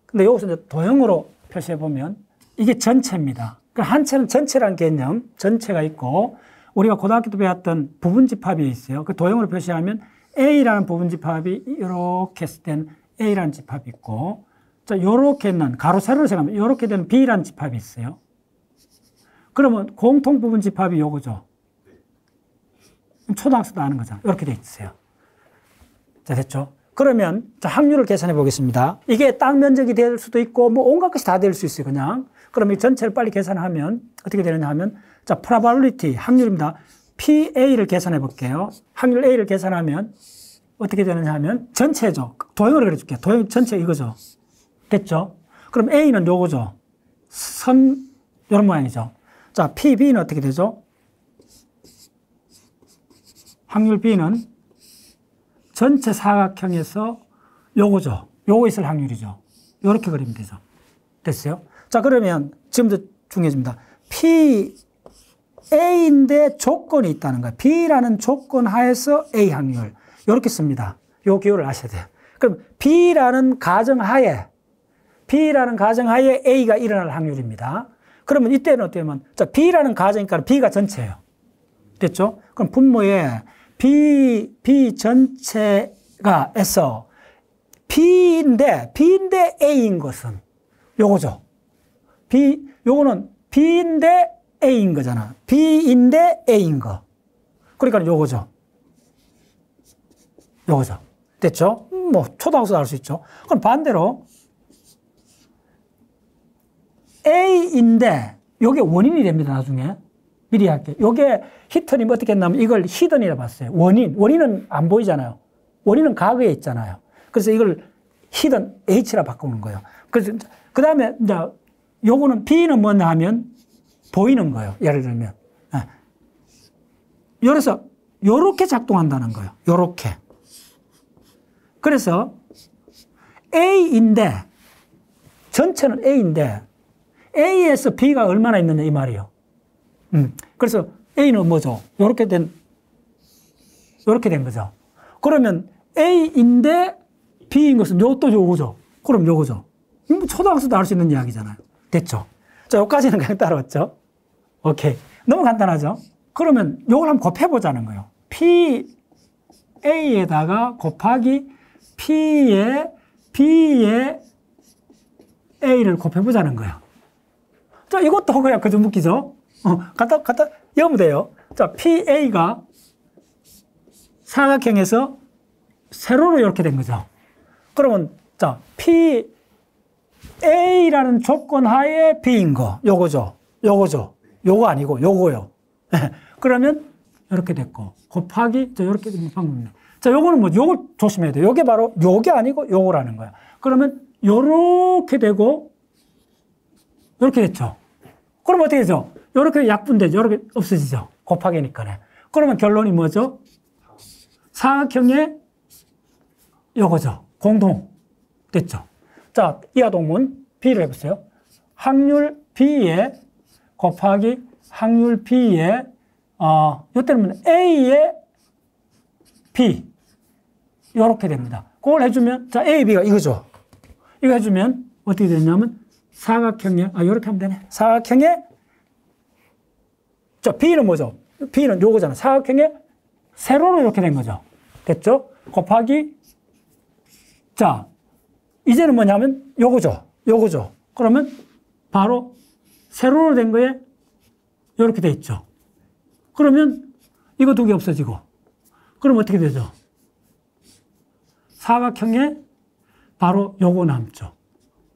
근데 여기서 이제 도형으로 표시해 보면 이게 전체입니다. 그러니까 한 채는 전체라는 개념, 전체가 있고 우리가 고등학교 때 배웠던 부분집합이 있어요. 그 도형으로 표시하면 A라는 부분집합이 이렇게 된 A라는 집합이 있고, 자, 요렇게 있는 가로 세로로 생각하면 요렇게 되는 B라는 집합이 있어요. 그러면 공통 부분집합이 요거죠. 초등학생도 아는 거잖아요. 이렇게 돼 있어요. 자, 됐죠? 그러면 자, 확률을 계산해 보겠습니다. 이게 땅 면적이 될 수도 있고 뭐 온갖 것이 다 될 수 있어요, 그냥. 그럼 이 전체를 빨리 계산하면 어떻게 되느냐 하면 자, probability 확률입니다. PA를 계산해 볼게요. 확률 A를 계산하면 어떻게 되느냐 하면 전체죠. 도형으로 그려 줄게요. 도형 전체 이거죠. 됐죠? 그럼 A는 요거죠. 선 요런 모양이죠. 자, PB는 어떻게 되죠? 확률 B는 전체 사각형에서 요거죠. 요거 있을 확률이죠. 요렇게 그리면 되죠. 됐어요? 자, 그러면 지금부터 중요해집니다. A인데 조건이 있다는 거예요. B라는 조건 하에서 A 확률. 요렇게 씁니다. 요 기호를 아셔야 돼요. 그럼 B라는 가정하에 A가 일어날 확률입니다. 그러면 이때는 어떻게 하면, 자, B라는 가정이니까 B가 전체예요. 됐죠? 그럼 분모에 B 전체가 에서 B인데 A인 것은 요거죠. 요거는 B인데 A인 거잖아. B인데 A인 거. 그러니까 요거죠. 요거죠. 됐죠? 뭐, 초등학생도 알 수 있죠. 그럼 반대로 A인데 요게 원인이 됩니다, 나중에. 미리 할게요. 요게 히터님 어떻게 했냐면 이걸 히든이라 봤어요. 원인은 안 보이잖아요. 원인은 과거에 있잖아요. 그래서 이걸 히든 H라 바꾸는 거예요. 그래서 그 다음에 이제 요거는 B는 뭐냐 하면 보이는 거예요. 예를 들면. 그래서 요렇게 작동한다는 거예요. 요렇게. 그래서 A인데 전체는 A인데 A에서 B가 얼마나 있느냐 이 말이에요. 그래서 A는 뭐죠? 요렇게 된 거죠. 그러면 A인데 B인 것은 요것도 요거죠. 그럼 요거죠. 이거 초등학생도 알 수 있는 이야기잖아요. 됐죠? 자, 여기까지는 그냥 따라왔죠? 오케이. 너무 간단하죠? 그러면 요걸 한번 곱해보자는 거예요. PA에다가 곱하기 B의 A를 곱해보자는 거예요. 자, 이것도 그냥 그저 묶이죠? 갖다 여면 돼요. 자, PA가 사각형에서 세로로 이렇게 된 거죠. 그러면, 자, PA라는 조건 하에 B인 거, 요거죠. 요거 아니고, 요거요. 그러면, 이렇게 됐고, 곱하기, 이렇게 되는 방법입니다. 자, 요거는 뭐, 요걸 조심해야 돼요. 요게 바로, 요게 아니고, 요거라는 거야. 그러면, 요렇게 되고, 요렇게 됐죠. 그럼 어떻게 되죠? 요렇게 약분되죠. 요렇게 없어지죠. 곱하기니까네. 그러면 결론이 뭐죠? 사각형의 요거죠. 공동. 됐죠. 자, 이하동문 B를 해보세요. 확률 B에 곱하기 확률 B에, 요때는 A에 B. 요렇게 됩니다. 그걸 해주면, 자, A, B가 이거죠. 이거 해주면 어떻게 되냐면 사각형의, 요렇게 하면 되네. 사각형의, 자, B는 뭐죠? B는 요거잖아. 사각형의 세로로 이렇게 된 거죠. 됐죠? 곱하기, 자, 이제는 뭐냐면 요거죠. 그러면 바로 세로로 된 거에 요렇게 돼 있죠. 그러면 이거 두 개 없어지고, 그럼 어떻게 되죠? 사각형에 바로 요거 남죠.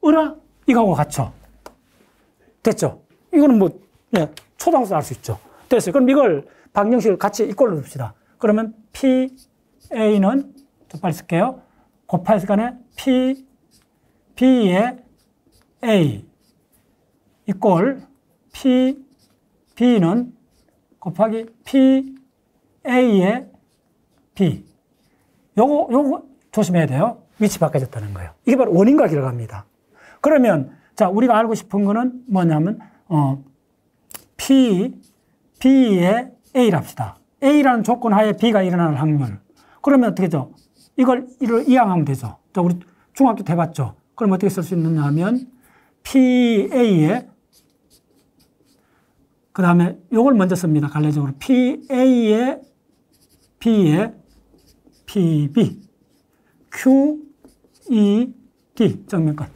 으라? 이거하고 같죠? 됐죠? 이거는 뭐, 초등학생 알 수 있죠. 됐어요. 그럼 이걸 방정식을 같이 이꼴로 둡시다. 그러면 PA는, 좀 빨리 쓸게요. 곱하기 간에 B의 A 이꼴 B는 곱하기 PA의 B. 요거 조심해야 돼요. 위치 바꿔졌다는 거예요. 이게 바로 원인과 결과입니다. 그러면, 자, 우리가 알고 싶은 거는 뭐냐면, B의 A랍시다. A라는 조건 하에 B가 일어나는 확률. 그러면 어떻게 되죠? 이걸 이항하면 되죠. 자, 우리 중학교 때 해봤죠? 그럼 어떻게 쓸 수 있느냐 하면, PA에, 그 다음에 요걸 먼저 씁니다. 갈래적으로. PA에, B에, PB, QED. 정면권.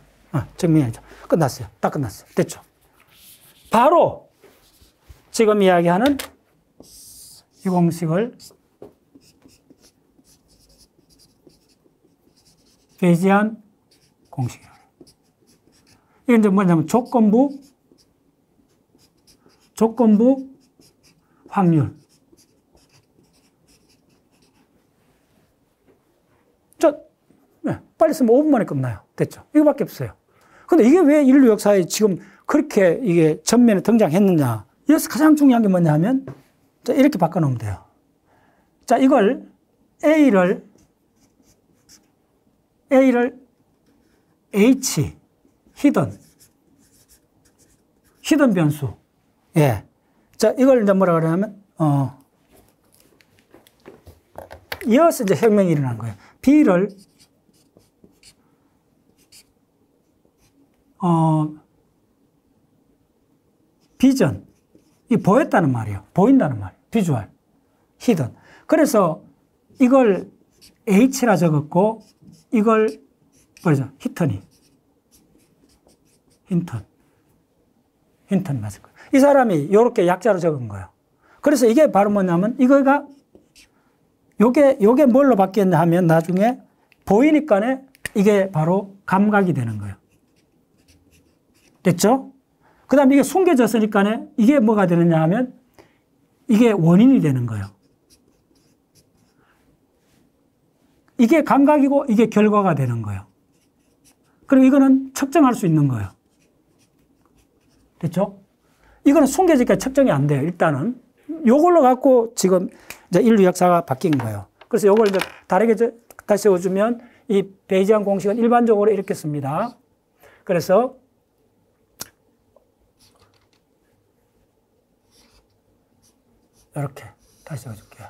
정면이죠. 끝났어요. 다 끝났어요. 됐죠? 바로 지금 이야기하는 이 공식을 배제한 공식이에요. 이게 이제 뭐냐면 조건부 확률. 빨리 쓰면 5분 만에 끝나요. 됐죠? 이거밖에 없어요. 근데 이게 왜 인류 역사에 지금 그렇게 이게 전면에 등장했느냐. 여기서 가장 중요한 게 뭐냐 하면, 자, 이렇게 바꿔놓으면 돼요. 자, 이걸 A를 H, 히든 변수. 예. 자, 이걸 이제 뭐라 그러냐면, 이어서 이제 혁명이 일어난 거예요. B를, 비전. 이 보였다는 말이에요. 보인다는 말이에요. 비주얼. 히든. 그래서 이걸 H라 적었고, 이걸 뭐죠? 힌턴 맞을 거예요. 이 사람이 이렇게 약자로 적은 거예요. 그래서 이게 바로 뭐냐면, 이거가, 요게 뭘로 바뀌었냐 하면 나중에 보이니까 이게 바로 감각이 되는 거예요. 됐죠? 그 다음에 이게 숨겨졌으니까 이게 뭐가 되느냐 하면 이게 원인이 되는 거예요. 이게 감각이고 이게 결과가 되는 거예요. 그리고 이거는 측정할 수 있는 거예요. 됐죠? 이거는 숨겨지니까 측정이 안 돼요. 일단은. 요걸로 갖고 지금 이제 인류 역사가 바뀐 거예요. 그래서 요걸 이제 다르게 다시 세워주면 이 베이지안 공식은 일반적으로 이렇게 씁니다. 그래서 이렇게 다시 세워줄게요.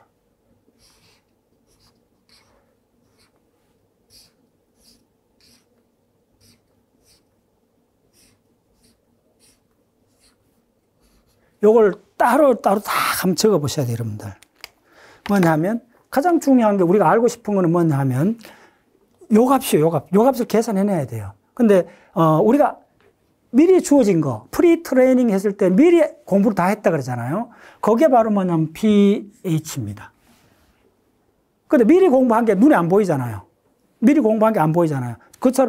요걸 따로 다 한번 적어 보셔야 돼요, 여러분들. 뭐냐 하면, 가장 중요한 게 우리가 알고 싶은 거는 뭐냐 하면, 요 값이에요, 요 값. 요 값을 계산해내야 돼요. 근데, 우리가 미리 주어진 거, 프리 트레이닝 했을 때 미리 공부를 다 했다 그러잖아요. 그게 바로 뭐냐면 pH입니다. 근데 미리 공부한 게 눈에 안 보이잖아요. 미리 공부한 게 안 보이잖아요.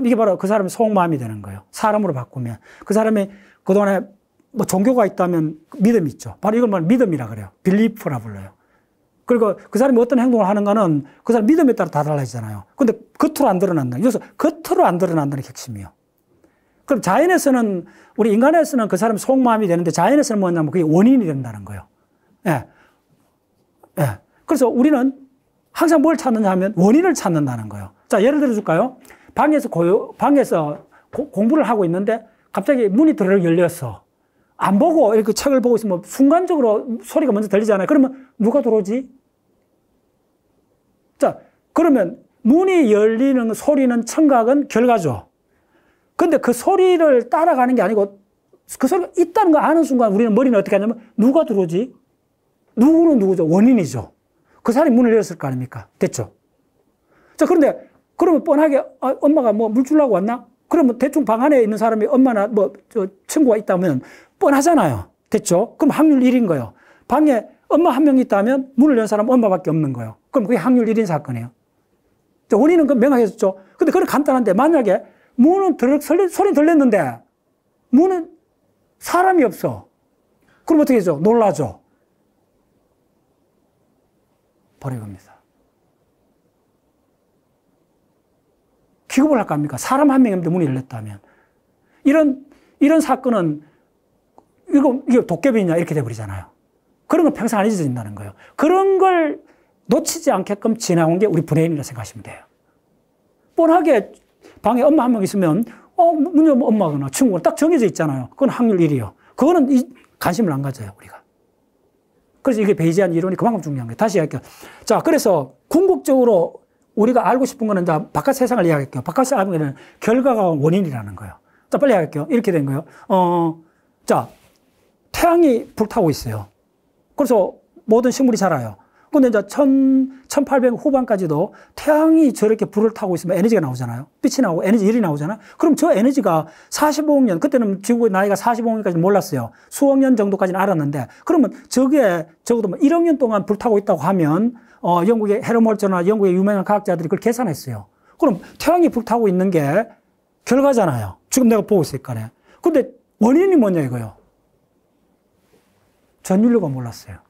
이게 바로 그 사람의 속마음이 되는 거예요. 사람으로 바꾸면. 그 사람이 그동안에 뭐 종교가 있다면 믿음이 있죠. 바로 이걸 믿음이라 그래요. 빌리프라 불러요. 그리고 그 사람이 어떤 행동을 하는가는 그 사람 믿음에 따라 다 달라지잖아요. 근데 겉으로 안 드러난다. 그래서 겉으로 안 드러난다는 게 핵심이에요. 그럼 자연에서는, 우리 인간에서는 그 사람의 속마음이 되는데 자연에서는 뭐냐면 그게 원인이 된다는 거예요. 예. 예. 그래서 우리는 항상 뭘 찾느냐 하면 원인을 찾는다는 거예요. 자, 예를 들어 줄까요? 방에서 공부를 하고 있는데 갑자기 문이 드르륵 열렸어. 안 보고 이렇게 책을 보고 있으면 순간적으로 소리가 먼저 들리잖아요. 그러면 누가 들어오지? 자, 그러면 문이 열리는 소리는 청각은 결과죠. 근데 그 소리를 따라가는 게 아니고 그 소리가 있다는 거 아는 순간 우리는 머리는 어떻게 하냐면 누가 들어오지? 누구는 누구죠? 원인이죠. 그 사람이 문을 열었을 거 아닙니까? 됐죠? 자, 그런데 그러면 뻔하게 엄마가 뭐 물 주려고 왔나? 그러면 대충 방 안에 있는 사람이 엄마나 친구가 있다면 뻔하잖아요. 됐죠? 그럼 확률 1인 거예요. 방에 엄마 한 명 있다면 문을 연 사람은 엄마밖에 없는 거예요. 그럼 그게 확률 1인 사건이에요. 원인은 명확해졌죠? 근데 그건 간단한데 만약에 문은 소리 들렸는데 문은 사람이 없어. 그럼 어떻게 되죠? 놀라죠? 버려갑니다. 기겁을 할까 합니까? 사람 한 명인데 문이 열렸다면. 이런 사건은 이거 도깨비냐 이렇게 돼버리잖아요. 그런 건 평생 안 잊어진다는 거예요. 그런 걸 놓치지 않게끔 지나온 게 우리 브레인이라고 생각하시면 돼요. 뻔하게 방에 엄마 한 명 있으면 문 열면 엄마거나 친구가 딱 정해져 있잖아요. 그건 확률 1이에요. 그거는 관심을 안 가져요, 우리가. 그래서 이게 베이지안 이론이 그만큼 중요한 거예요. 다시 할게요. 자, 그래서 궁극적으로 우리가 알고 싶은 거는 이제 바깥 세상을 이야기할게요. 바깥 세상에는 결과가 원인이라는 거예요. 자, 빨리 할게요. 이렇게 된 거예요. 자, 태양이 불타고 있어요. 그래서 모든 식물이 자라요. 근데 이제 1800 후반까지도 태양이 저렇게 불을 타고 있으면 에너지가 나오잖아요. 빛이 나오고 열이 나오잖아요. 그럼 저 에너지가 45억 년, 그때는 지구의 나이가 45억 년까지 몰랐어요. 수억 년 정도까지는 알았는데, 그러면 저게 적어도 1억 년 동안 불타고 있다고 하면, 영국의 헤르몰트나 영국의 유명한 과학자들이 그걸 계산했어요. 그럼 태양이 불타고 있는 게 결과잖아요. 지금 내가 보고 있을 거네. 근데 원인이 뭐냐 이거요. 전 인류가 몰랐어요.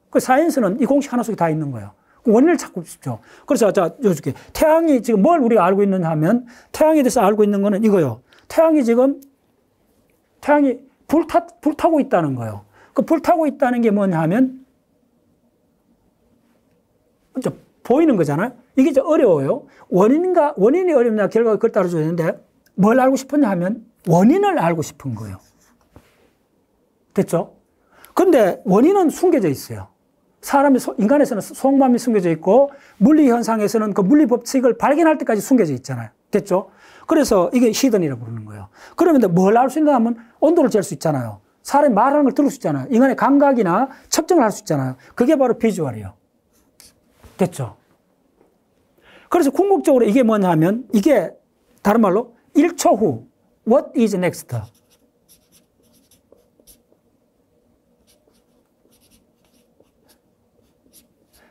그 사이언스는 이 공식 하나 속에 다 있는 거예요. 원인을 찾고 싶죠. 그래서 자, 여줄게. 태양이 지금 뭘 우리가 알고 있느냐 하면 태양에 대해서 알고 있는 거는 이거요. 태양이 불타고 있다는 거예요. 그 불타고 있다는 게 뭐냐 하면 보이는 거잖아요. 이게 좀 어려워요. 원인이 어렵냐 결과가 그걸 따라줘야 되는데 뭘 알고 싶었냐 하면 원인을 알고 싶은 거예요. 됐죠? 근데 원인은 숨겨져 있어요. 인간에서는 속마음이 숨겨져 있고, 물리 현상에서는 그 물리 법칙을 발견할 때까지 숨겨져 있잖아요. 됐죠? 그래서 이게 히든이라고 부르는 거예요. 그러면 뭘 알 수 있냐 하면 온도를 잴 수 있잖아요. 사람이 말하는 걸 들을 수 있잖아요. 인간의 감각이나 측정을 할 수 있잖아요. 그게 바로 비주얼이에요. 됐죠? 그래서 궁극적으로 이게 뭐냐 하면, 이게 다른 말로 1초 후, what is next?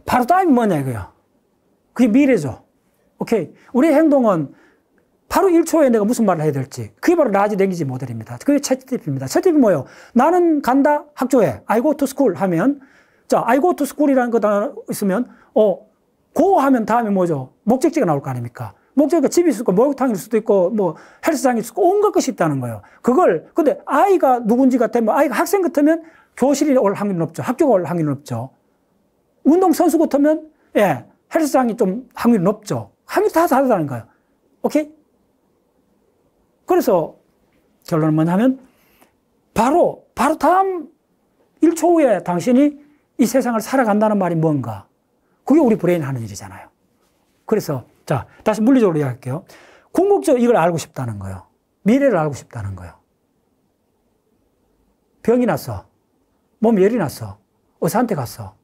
바로 다음이 뭐냐 이거야. 그게 미래죠. 오케이. 우리의 행동은 바로 1초에 내가 무슨 말을 해야 될지. 그게 바로 라지 랭귀지 모델입니다. 그게 챗GPT입니다. 챗GPT 뭐예요? 나는 간다 학교에 I go to school 하면 자, I go to school이라는 거 있으면 go 하면 다음에 뭐죠? 목적지가 나올 거 아닙니까? 목적지가 집이 있을 거, 목욕탕일 수도 있고, 뭐, 헬스장일 수도 있고, 온갖 것이 있다는 거예요. 그걸, 근데 아이가 누군지 같으면, 아이가 학생 같으면 교실이 올 확률은 없죠. 학교가 올 확률은 없죠. 운동선수 같으면, 예, 헬스장이 좀 확률이 높죠. 확률이 다 다르다는 거예요. 오케이? 그래서 결론은 뭐냐면, 바로 다음 1초 후에 당신이 이 세상을 살아간다는 말이 뭔가. 그게 우리 브레인이 하는 일이잖아요. 그래서, 자, 다시 물리적으로 이야기할게요. 궁극적으로 이걸 알고 싶다는 거예요. 미래를 알고 싶다는 거예요. 병이 났어. 몸이 열이 났어. 의사한테 갔어.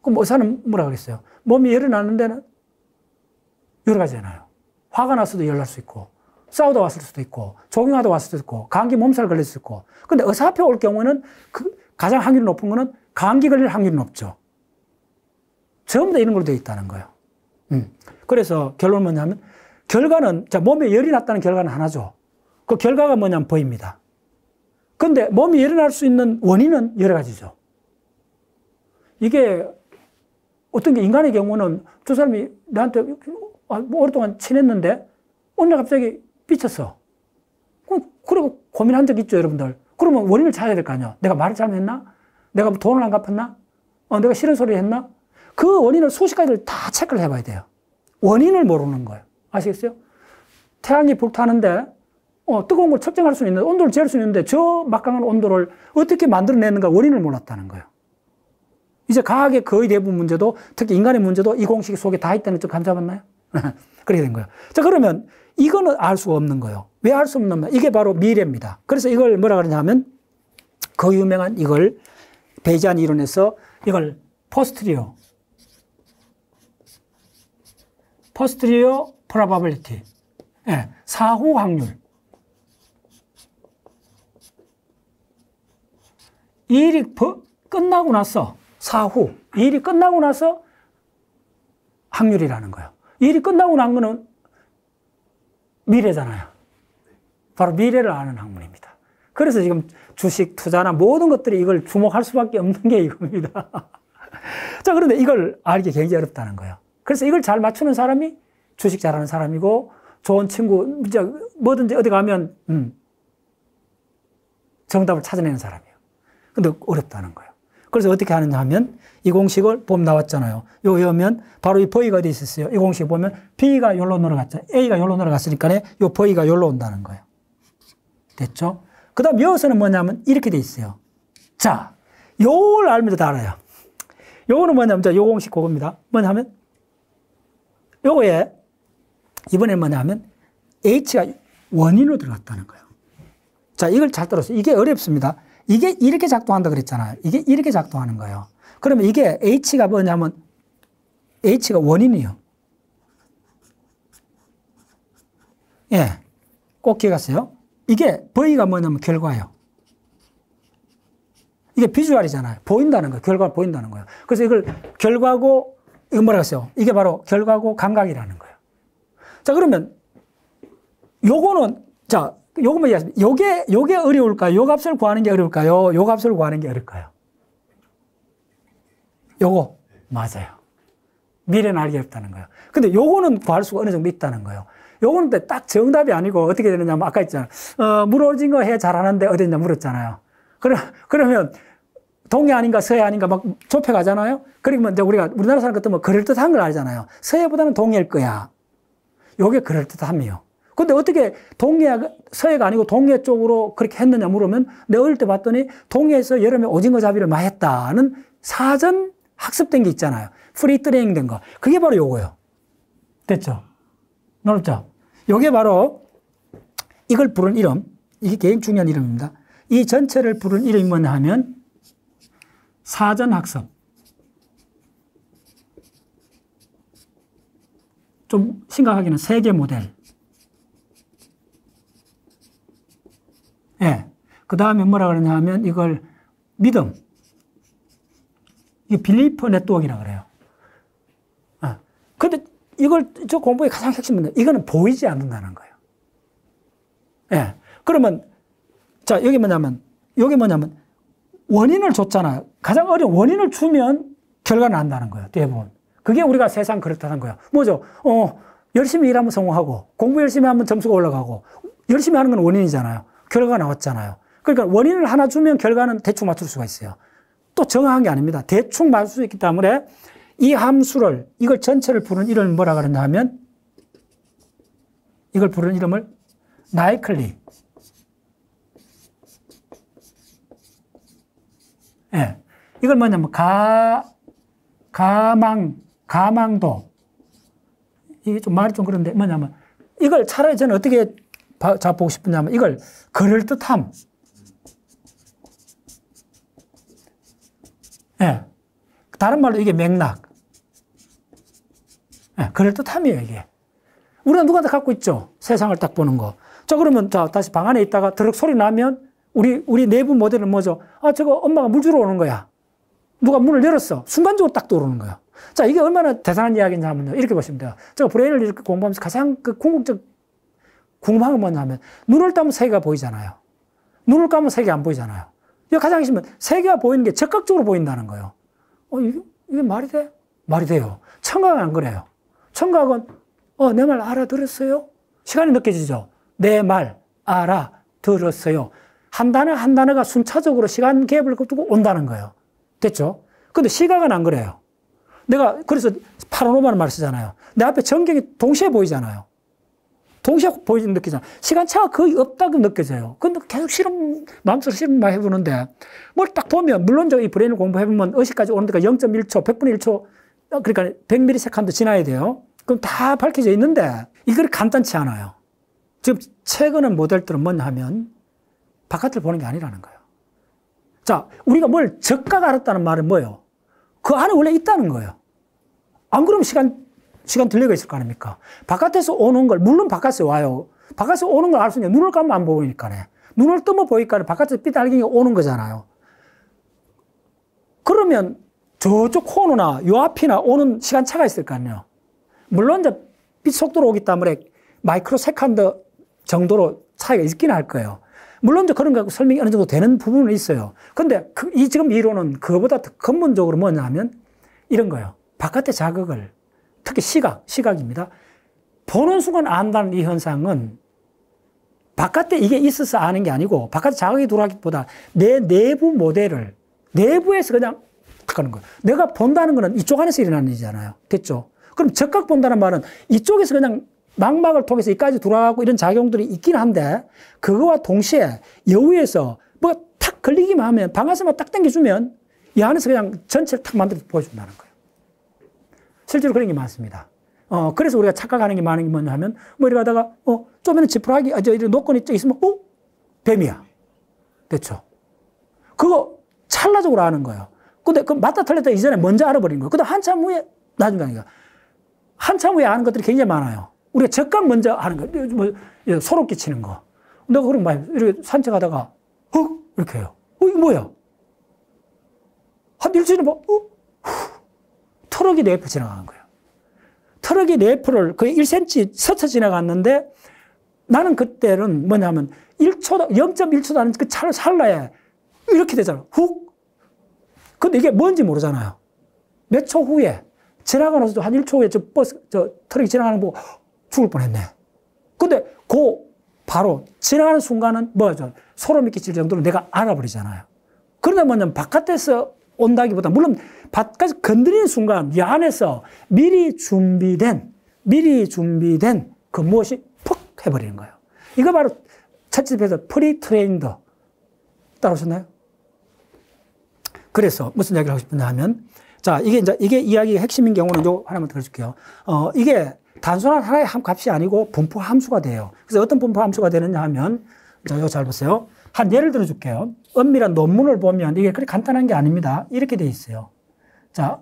그럼 의사는 뭐라 그랬어요? 몸이 열이 났는데는 여러 가지잖아요. 화가 났어도 열 날 수 있고, 싸우다 왔을 수도 있고, 조경하다 왔을 수도 있고, 감기 몸살 걸릴 수 있고. 근데 의사 앞에 올 경우는 가장 확률이 높은 거는 감기 걸릴 확률이 높죠. 전부 다 이런 걸로 되어 있다는 거예요. 그래서 결론은 뭐냐면, 결과는, 자, 몸에 열이 났다는 결과는 하나죠. 그 결과가 뭐냐면 보입니다. 근데 몸이 열이 날 수 있는 원인은 여러 가지죠. 이게 어떤 게 인간의 경우는 저 사람이 나한테 뭐 오랫동안 친했는데 어느 날 갑자기 삐쳤어. 그리고 고민한 적 있죠, 여러분들. 그러면 원인을 찾아야 될 거 아니야. 내가 말을 잘못했나? 내가 돈을 안 갚았나? 내가 싫은 소리 했나? 그 원인을 수십 가지를 다 체크를 해봐야 돼요. 원인을 모르는 거예요. 아시겠어요? 태양이 불타는데 뜨거운 걸 측정할 수 있는, 온도를 재을 수 있는데 저 막강한 온도를 어떻게 만들어내는가 원인을 몰랐다는 거예요. 이제 과학의 거의 대부분 문제도, 특히 인간의 문제도 이 공식 속에 다 있다는 점 감잡았나요? 그렇게 된 거예요. 자, 그러면 이거는 알 수가 없는 거예요. 왜 알 수 없는 거예요? 이게 바로 미래입니다. 그래서 이걸 뭐라 그러냐 하면 그 유명한 이걸 베이지안 이론에서 이걸 포스트리어 probability. 예, 사후 확률. 이 일이 끝나고 나서, 사후. 이 일이 끝나고 나서 확률이라는 거예요. 이 일이 끝나고 난 거는 미래잖아요. 바로 미래를 아는 학문입니다. 그래서 지금 주식, 투자나 모든 것들이 이걸 주목할 수밖에 없는 게 이겁니다. 자, 그런데 이걸 알기 굉장히 어렵다는 거예요. 그래서 이걸 잘 맞추는 사람이 주식 잘하는 사람이고, 좋은 친구, 이제 뭐든지 어디 가면, 정답을 찾아내는 사람이에요. 근데 어렵다는 거예요. 그래서 어떻게 하느냐 하면, 이 공식을 보면 나왔잖아요. 요 외우면, 바로 이 V가 어디 있었어요? 이 공식 보면, B가 여기로 넘어갔잖아요. A가 여기로 넘어갔으니까, 요 V가 여기로 온다는 거예요. 됐죠? 그 다음 여기서는 뭐냐면, 이렇게 돼 있어요. 자, 요걸 알면 다 알아요. 요거는 뭐냐면, 요 공식 그겁니다. 뭐냐면, 요거에, 이번에 뭐냐면, H가 원인으로 들어갔다는 거예요. 자, 이걸 잘 들었어요. 이게 어렵습니다. 이게 이렇게 작동한다 그랬잖아요. 이게 이렇게 작동하는 거예요. 그러면 이게 H가 뭐냐면, H가 원인이에요. 예. 꼭 기억하세요. 이게 V가 뭐냐면 결과예요. 이게 비주얼이잖아요. 보인다는 거예요. 결과가 보인다는 거예요. 그래서 이걸 결과고, 이거 뭐라고 했어요? 이게 바로 결과고 감각이라는 거예요. 자, 그러면 요거는, 자, 요거만 얘기하시면, 요게 어려울까요? 요 값을 구하는 게 어려울까요? 요 값을 구하는 게 어려울까요? 요거. 맞아요. 미래는 알기 어렵다는 거예요. 근데 요거는 구할 수가 어느 정도 있다는 거예요. 요거는 딱 정답이 아니고 어떻게 되느냐면, 아까 있잖아요. 물 오징어 해 잘하는데 어디 있냐 물었잖아요. 그러면 동해 아닌가 서해 아닌가 막 좁혀가잖아요. 그러면 이제 우리나라 사람 같으면 그럴듯한 걸 알잖아요. 서해보다는 동해일 거야. 요게 그럴듯함이에요. 근데 어떻게 서해가 아니고 동해 쪽으로 그렇게 했느냐 물으면, 내가 어릴 때 봤더니 동해에서 여름에 오징어 잡이를 많이 했다는 사전 학습된 게 있잖아요. 프리 트레이닝 된 거. 그게 바로 요거예요. 됐죠? 넓죠? 요게 바로 이걸 부른 이름, 이게 굉장히 중요한 이름입니다. 이 전체를 부른 이름이 뭐냐 하면 사전 학습. 좀 심각하게는 세계 모델. 예. 그 다음에 뭐라 그러냐 하면 이걸 믿음. 이게 빌리프 네트워크라고 그래요. 근데 이걸 저 공부의 가장 핵심은 이거는 보이지 않는다는 거예요. 예. 그러면, 자, 여기 뭐냐면, 원인을 줬잖아요. 가장 어려운 원인을 주면 결과는 난다는 거예요. 대부분. 그게 우리가 세상 그렇다는 거예요. 뭐죠? 열심히 일하면 성공하고, 공부 열심히 하면 점수가 올라가고, 열심히 하는 건 원인이잖아요. 결과가 나왔잖아요. 그러니까 원인을 하나 주면 결과는 대충 맞출 수가 있어요. 또 정확한 게 아닙니다. 대충 맞출 수 있기 때문에 이 함수를, 이걸 전체를 부르는 이름을 뭐라 그러냐 하면, 이걸 부르는 이름을 likely. 예. 이걸 뭐냐면, 가망도. 이게 좀 말이 좀 그런데 뭐냐면, 이걸 차라리 저는 어떻게 잡보고 싶으냐면, 이걸 그럴듯함. 예. 다른 말로 이게 맥락. 예. 그럴듯함이에요, 이게. 우리가 누가 다 갖고 있죠? 세상을 딱 보는 거. 자, 그러면, 자, 다시 방 안에 있다가 드럭 소리 나면, 우리 내부 모델은 뭐죠? 아, 저거 엄마가 물 주러 오는 거야. 누가 문을 열었어. 순간적으로 딱 떠오르는 거야. 자, 이게 얼마나 대단한 이야기인지 하면요. 이렇게 보시면 돼요. 제가 브레인을 이렇게 공부하면서 가장 궁극적, 궁금한 건 뭐냐면, 눈을 감으면 세계가 보이잖아요. 눈을 감으면 세계가 안 보이잖아요. 이거 가장 핵심은 세계가 보이는 게 적극적으로 보인다는 거예요. 이게 말이 돼? 말이 돼요. 청각은 안 그래요. 청각은, 내 말 알아들었어요? 시간이 느껴지죠? 내 말 알아들었어요. 한 단어 한 단어가 순차적으로 시간 갭을 두고 온다는 거예요. 됐죠? 근데 시각은 안 그래요. 내가 그래서 파노라마는 말 쓰잖아요. 내 앞에 전경이 동시에 보이잖아요. 동시에 보이는 느끼잖아요. 시간차가 거의 없다고 느껴져요. 근데 계속 마음속으로 실험 많이 해보는데 뭘 딱 보면 물론 이 브레인을 공부해보면 의식까지 오는 데가 0.1초, 100분의 1초 그러니까 100ms 지나야 돼요. 그럼 다 밝혀져 있는데 이걸 간단치 않아요. 지금 최근의 모델들은 뭐냐 하면 바깥을 보는 게 아니라는 거예요. 자, 우리가 뭘 적각 알았다는 말은 뭐예요? 그 안에 원래 있다는 거예요. 안 그러면 시간 들려가 있을 거 아닙니까? 바깥에서 오는 걸, 물론 바깥에서 와요. 바깥에서 오는 걸 알 수 있냐? 눈을 감으면 안 보이니까네. 눈을 뜨면 보이니까 바깥에서 삐딱이가 오는 거잖아요. 그러면 저쪽 코너나 요 앞이나 오는 시간차가 있을 거 아니에요. 물론 이제 빛 속도로 오기 때문에 마이크로 세컨드 정도로 차이가 있긴 할 거예요. 물론 이제 그런 거 설명이 어느 정도 되는 부분은 있어요. 근데 이 지금 이론은 그거보다 더 근본적으로 뭐냐 하면 이런 거예요. 바깥의 자극을, 특히 시각입니다. 보는 순간 안다는 이 현상은 바깥에 이게 있어서 아는 게 아니고 바깥에 자극이 들어가기보다 내 내부 모델을 내부에서 그냥 하는 거예요. 내가 본다는 거는 이쪽 안에서 일어나는 일이잖아요. 됐죠? 그럼 적각 본다는 말은 이쪽에서 그냥 망막을 통해서 이까지 돌아가고 이런 작용들이 있긴 한데 그거와 동시에 여우에서 뭐가 탁 걸리기만 하면 방아쇠만 딱 당겨주면 이 안에서 그냥 전체를 탁 만들어서 보여준다는 거예요. 실제로 그런 게 많습니다. 그래서 우리가 착각하는 게 많은 게 뭐냐 하면 뭐 이리 가다가 좀에는 지푸라기 이런 노건이 있으면 뱀이야. 됐죠? 그거 찰나적으로 아는 거예요. 근데 그 맞다 틀렸다 이전에 먼저 알아버린 거예요. 근데 한참 후에 나중에 아니까 한참 후에 아는 것들이 굉장히 많아요. 우리가 적각 먼저 하는 거, 뭐, 소름 끼치는 거. 내가 그런 말, 이렇게 산책하다가, 이렇게 해요. 이거 뭐야? 한 일주일에 뭐, 트럭이 내 옆에 지나가는 거예요. 트럭이 내 옆을 거의 1cm 스쳐 지나갔는데 나는 그때는 뭐냐면 0.1초도 안 그 찰나에 이렇게 되잖아. 훅. 근데 이게 뭔지 모르잖아요. 몇 초 후에 지나가면서도 한 1초 후에 저 트럭이 지나가는 거 보고 죽을 뻔했네. 근데 바로 지나가는 순간은 뭐죠? 소름이 끼칠 정도로 내가 알아버리잖아요. 그러다 보면 바깥에서 온다기보다 물론 바깥에서 건드리는 순간 이 안에서 미리 준비된 그 무엇이 푹 해버리는 거예요. 이거 바로 챗GPT에서 프리트레인드 따라오셨나요? 그래서 무슨 이야기를 하고 싶냐 하면 자, 이게 이야기의 핵심인 경우는 요 하나만 들어줄게요. 이게 단순한 하나의 값이 아니고 분포 함수가 돼요. 그래서 어떤 분포 함수가 되느냐 하면, 자, 이거 잘 보세요. 한 예를 들어줄게요. 엄밀한 논문을 보면 이게 그렇게 간단한 게 아닙니다. 이렇게 돼 있어요. 자,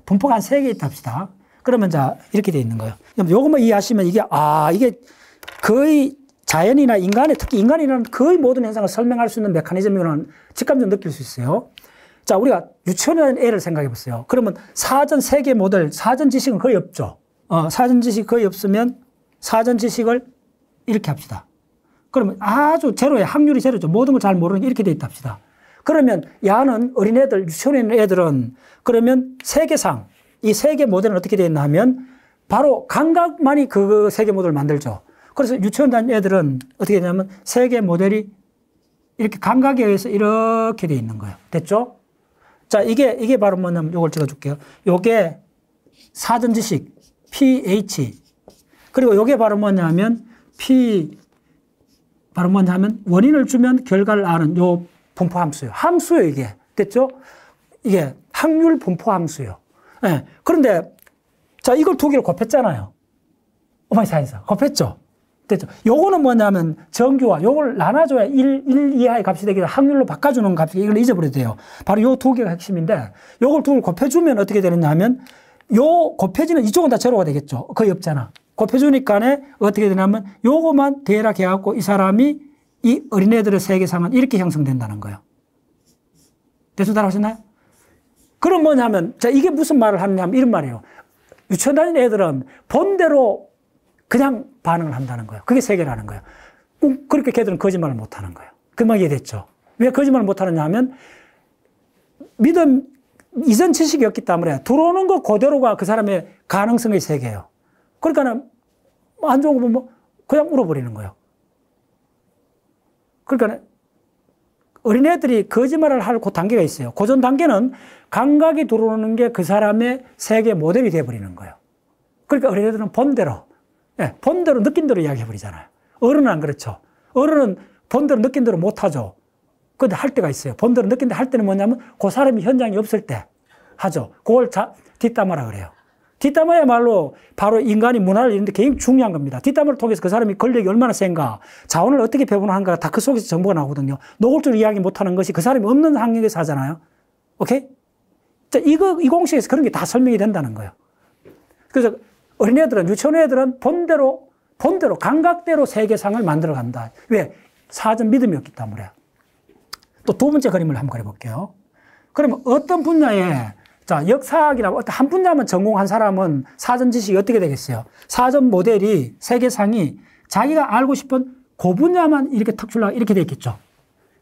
분포가 한 3개 있다 합시다. 그러면 자, 이렇게 돼 있는 거예요. 요것만 이해하시면 이게 거의 자연이나 특히 인간이라는 거의 모든 현상을 설명할 수 있는 메커니즘이라는 직감적으로 느낄 수 있어요. 자, 우리가 유치원이라는 애를 생각해 보세요. 그러면 사전 세계 모델, 사전 지식은 거의 없죠. 사전 지식이 거의 없으면 사전 지식을 이렇게 합시다. 그러면 아주 제로에 확률이 제로죠. 모든 걸 잘 모르는 게 이렇게 돼 있다 합시다. 그러면 야는 어린애들, 유치원에 있는 애들은 그러면 세계상, 이 세계 모델은 어떻게 되어 있나 하면 바로 감각만이 그 세계 모델을 만들죠. 그래서 유치원 다니는 애들은 어떻게 되냐면 세계 모델이 이렇게 감각에 의해서 이렇게 되어 있는 거예요. 됐죠? 자, 이게 바로 뭐냐면 요걸 찍어줄게요. 요게 사전 지식, pH. 그리고 요게 바로 뭐냐면 바로 뭐냐면 원인을 주면 결과를 아는 요 분포 함수예요. 함수예요, 이게. 됐죠? 이게 확률 분포 함수예요. 네. 그런데 자, 이걸 두 개를 곱했잖아요. 오마이 사이언스. 곱했죠? 됐죠? 요거는 뭐냐면 정규화, 요걸 나눠줘야 1 이하의 값이 되기 때문에 확률로 바꿔주는 값이 이걸 잊어버려도 돼요. 바로 요 두 개가 핵심인데 요걸 두 개를 곱해주면 어떻게 되느냐 하면 요 곱해지는 이쪽은 다 제로가 되겠죠. 거의 없잖아. 곱해주니까는 어떻게 되냐면 요거만 대략 해갖고 이 사람이 이 어린애들의 세계상은 이렇게 형성된다는 거예요. 대충 따라오셨나요? 그럼 뭐냐면 자, 이게 무슨 말을 하느냐면 이런 말이에요. 유치원 다니는 애들은 본대로 그냥 반응을 한다는 거예요. 그게 세계라는 거예요. 그렇게 걔들은 거짓말을 못 하는 거예요. 그 말 이해됐죠? 왜 거짓말을 못 하느냐 하면 믿음 이전 지식이 없기 때문에 들어오는 거 그대로가 그 사람의 가능성의 세계예요. 그러니까 안 좋은 거 보면 그냥 울어버리는 거예요. 그러니까 어린애들이 거짓말을 할 그 단계가 있어요. 고전 단계는 감각이 들어오는 게 그 사람의 세계 모델이 돼버리는 거예요. 그러니까 어린애들은 본대로, 본대로 느낀 대로 이야기해버리잖아요. 어른은 안 그렇죠. 어른은 본대로 느낀 대로 못하죠. 근데 할 때가 있어요. 본대로 느낀 대로 할 때는 뭐냐면 그 사람이 현장에 없을 때 하죠. 그걸 뒷담화라 그래요. 뒷담화야말로 바로 인간이 문화를 이루는데 굉장히 중요한 겁니다. 뒷담화를 통해서 그 사람이 권력이 얼마나 센가, 자원을 어떻게 배분하는가 다 그 속에서 정보가 나오거든요. 노골적으로 이야기 못하는 것이 그 사람이 없는 환경에서 하잖아요. 오케이? 자, 이 공식에서 그런 게 다 설명이 된다는 거예요. 그래서 어린애들은, 유치원 애들은 본대로 감각대로 세계상을 만들어 간다. 왜? 사전 믿음이 없기 때문에. 또 두 번째 그림을 한번 그려볼게요. 그러면 어떤 분야에 자, 역사학이나 어떤 한 분야만 전공한 사람은 사전 지식이 어떻게 되겠어요? 사전 모델이, 세계상이 자기가 알고 싶은 그 분야만 이렇게 특출나게 이렇게 돼 있겠죠.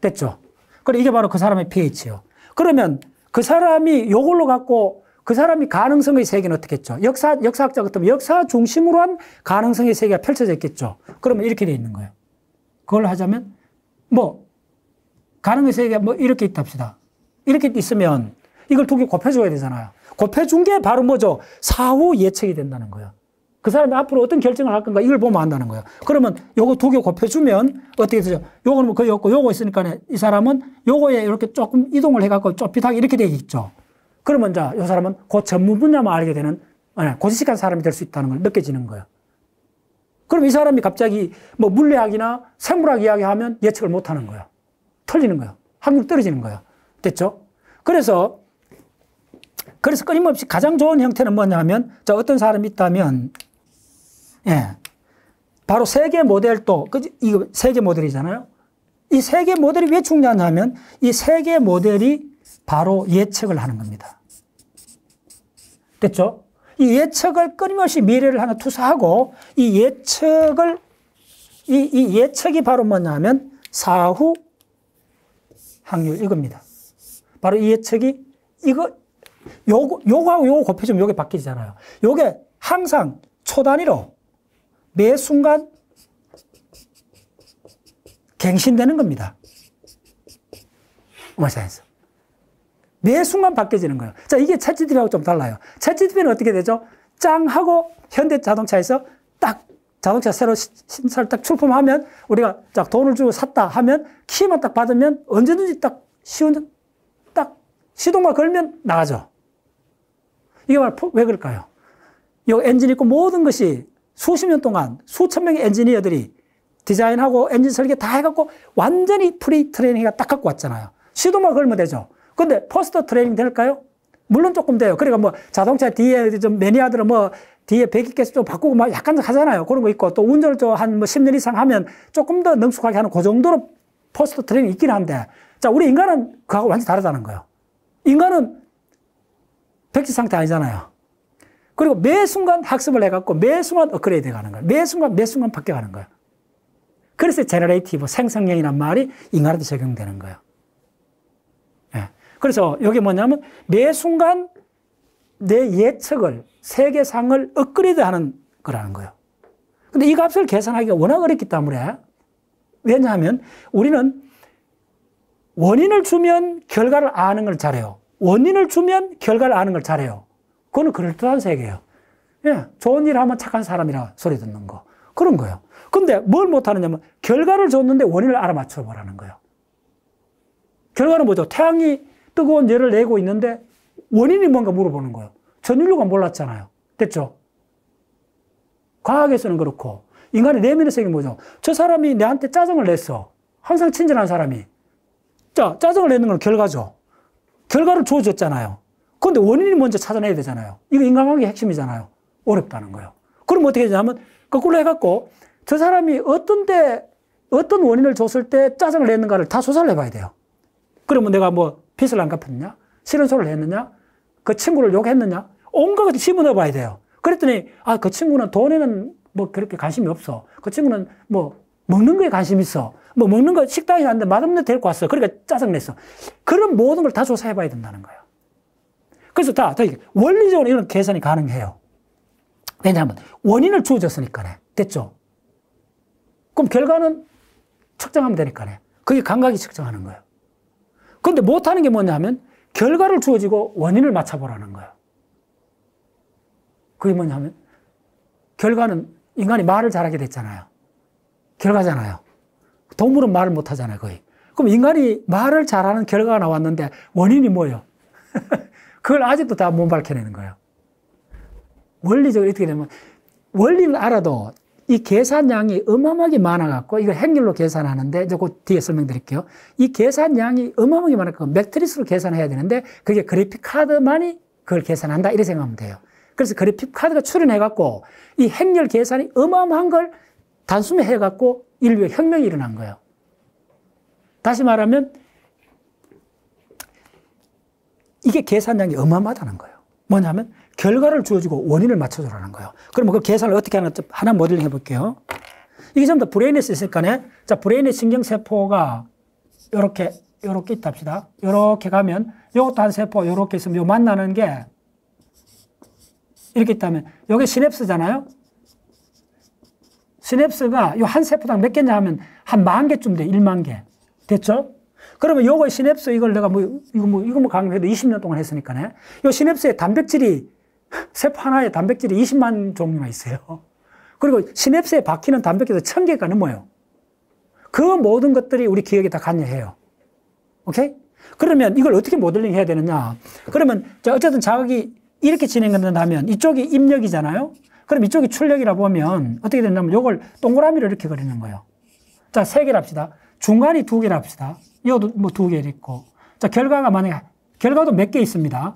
됐죠? 그래, 이게 바로 그 사람의 pH예요. 그러면 그 사람이 요걸로 갖고 그 사람이 가능성의 세계는 어떻게 했죠? 역사학자 같으면 역사 중심으로 한 가능성의 세계가 펼쳐져 있겠죠. 그러면 이렇게 돼 있는 거예요. 그걸 하자면, 가능성의 세계가 이렇게 있다 합시다. 이렇게 있으면 이걸 두 개 곱해줘야 되잖아요. 곱해준 게 바로 뭐죠? 사후 예측이 된다는 거예요. 그 사람이 앞으로 어떤 결정을 할 건가 이걸 보면 안다는 거예요. 그러면 요거 두 개 곱해주면 어떻게 되죠? 요거는 뭐 거의 없고 요거 있으니까 이 사람은 요거에 이렇게 조금 이동을 해갖고 좁빗하게 이렇게 되겠죠. 그러면 자, 요 사람은 그 전문 분야만 알게 되는 고지식한 사람이 될 수 있다는 걸 느껴지는 거예요. 그럼 이 사람이 갑자기 물리학이나 생물학 이야기하면 예측을 못 하는 거예요. 틀리는 거예요. 확률이 떨어지는 거예요. 됐죠? 그래서 끊임없이 가장 좋은 형태는 뭐냐면, 자, 어떤 사람이 있다면, 바로 세계 모델도, 이거 세계 모델이잖아요. 이 세계 모델이 왜 중요하냐면, 이 세계 모델이 바로 예측을 하는 겁니다. 됐죠? 이 예측을 끊임없이 미래를 하나 투사하고, 이 예측이 바로 뭐냐면, 사후 확률, 이겁니다. 바로 이 예측이, 요거하고 요거 곱해주면 요게 바뀌잖아요. 요게 항상 초 단위로 매 순간 갱신되는 겁니다. 오마이사이언스. 매 순간 바뀌어지는 거예요. 자, 이게 챗GPT하고 좀 달라요. 챗GPT는 어떻게 되죠? 짱 하고 현대 자동차에서 딱 자동차 새로 신차를 딱 출품하면 우리가 딱 돈을 주고 샀다 하면 키만 딱 받으면 언제든지 딱 시동만 걸면 나가죠. 이게 바로 왜 그럴까요? 이 엔진 있고 모든 것이 수십 년 동안 수천 명의 엔지니어들이 디자인하고 엔진 설계 다 해갖고 완전히 프리 트레이닝가 딱 갖고 왔잖아요. 시동만 걸면 되죠. 근데 포스트 트레이닝 될까요? 물론 조금 돼요. 그러니까 자동차 뒤에 좀 매니아들은 뒤에 배기가스 좀 바꾸고 약간 하잖아요. 그런 거 있고 또 운전을 또 한 10년 이상 하면 조금 더 능숙하게 하는 그 정도로 포스트 트레이닝이 있긴 한데, 자, 우리 인간은 그하고 완전히 다르다는 거예요. 인간은 백지 상태 아니잖아요. 그리고 매 순간 학습을 해갖고 매 순간 업그레이드 가는 거예요. 매 순간 바뀌어가는 거예요. 그래서 제너레이티브, 생성형이란 말이 인간한테 적용되는 거예요. 예. 그래서 이게 뭐냐면 매 순간 내 예측을, 세계상을 업그레이드 하는 거라는 거예요. 근데 이 값을 계산하기가 워낙 어렵기 때문에, 왜냐하면 우리는 원인을 주면 결과를 아는 걸 잘해요. 원인을 주면 결과를 아는 걸 잘해요. 그거는 그럴듯한 세계예요. 예, 좋은 일 하면 착한 사람이라 소리 듣는 거. 그런 거예요. 근데 뭘 못하느냐면 결과를 줬는데 원인을 알아맞혀 보라는 거예요. 결과는 뭐죠? 태양이 뜨거운 열을 내고 있는데 원인이 뭔가 물어보는 거예요. 전 인류가 몰랐잖아요. 됐죠? 과학에서는 그렇고 인간의 내면의 세계는 뭐죠? 저 사람이 내한테 짜증을 냈어. 항상 친절한 사람이. 자, 짜증을 내는 건 결과죠. 결과를 주어줬잖아요. 그런데 원인이 먼저 찾아내야 되잖아요. 이거 인간관계의 핵심이잖아요. 어렵다는 거예요. 그럼 어떻게 되냐면 거꾸로 해갖고 저 사람이 어떤 원인을 줬을 때 짜증을 냈는가를 다 조사를 해봐야 돼요. 그러면 내가 뭐 빚을 안 갚았느냐? 싫은 소리를 했느냐? 그 친구를 욕했느냐? 온갖 것을 집어넣어봐야 돼요. 그랬더니 아, 그 친구는 돈에는 뭐 그렇게 관심이 없어. 그 친구는 뭐 먹는 거에 관심이 있어. 뭐 먹는 거 식당에 갔는데 맛없는 데 데리고 왔어. 그러니까 짜증냈어. 그런 모든 걸 다 조사해봐야 된다는 거예요. 그래서 다 원리적으로 이런 계산이 가능해요. 왜냐하면 원인을 주어졌으니까네. 됐죠? 그럼 결과는 측정하면 되니까네. 그게 감각이 측정하는 거예요. 그런데 못하는 게 뭐냐 하면 결과를 주어지고 원인을 맞춰보라는 거예요. 그게 뭐냐 하면 결과는 인간이 말을 잘하게 됐잖아요. 결과잖아요. 동물은 말을 못하잖아요, 거의. 그럼 인간이 말을 잘하는 결과가 나왔는데 원인이 뭐예요? 그걸 아직도 다 못 밝혀내는 거예요. 원리적으로 어떻게 되면 원리는 알아도 이 계산량이 어마어마하게 많아갖고 이거 행렬로 계산하는데 이제 그 뒤에 설명드릴게요. 이 계산량이 어마어마하게 많아갖고 매트리스로 계산해야 되는데 그게 그래픽 카드만이 그걸 계산한다 이렇게 생각하면 돼요. 그래서 그래픽 카드가 출현해갖고 이 행렬 계산이 어마어마한 걸 단순화해갖고 인류의 혁명이 일어난 거예요. 다시 말하면 이게 계산량이 어마어마하다는 거예요. 뭐냐면 결과를 주어지고 원인을 맞춰주라는 거예요. 그러면 그 계산을 어떻게 하는지 하나 모델링 해볼게요. 이게 전부 다 브레인에서 있으니까, 자, 브레인의 신경세포가 요렇게 있다 합시다. 요렇게 가면 요것도 한 세포 요렇게 있으면 요 만나는 게 이렇게 있다면 요게 시냅스잖아요. 시냅스가 요 한 세포당 몇 개냐 하면 한 10,000개쯤 돼. 10,000개. 됐죠? 그러면 요거 시냅스 이걸 내가 이거 강의해도 20년 동안 했으니까네. 요 시냅스의 단백질이 세포 하나에 단백질이 20만 종류나 있어요. 그리고 시냅스에 박히는 단백질도 1,000개가 넘어요. 그 모든 것들이 우리 기억에 다 관여해요. 오케이? 그러면 이걸 어떻게 모델링 해야 되느냐? 그러면 어쨌든 자극이 이렇게 진행된다면 이쪽이 입력이잖아요. 그럼 이쪽이 출력이라 보면 어떻게 되냐면 이걸 동그라미로 이렇게 그리는 거예요. 자, 3개를 합시다. 중간이 2개를 합시다. 이것도 뭐 2개 있고. 자, 결과가 만약에, 결과도 몇 개 있습니다.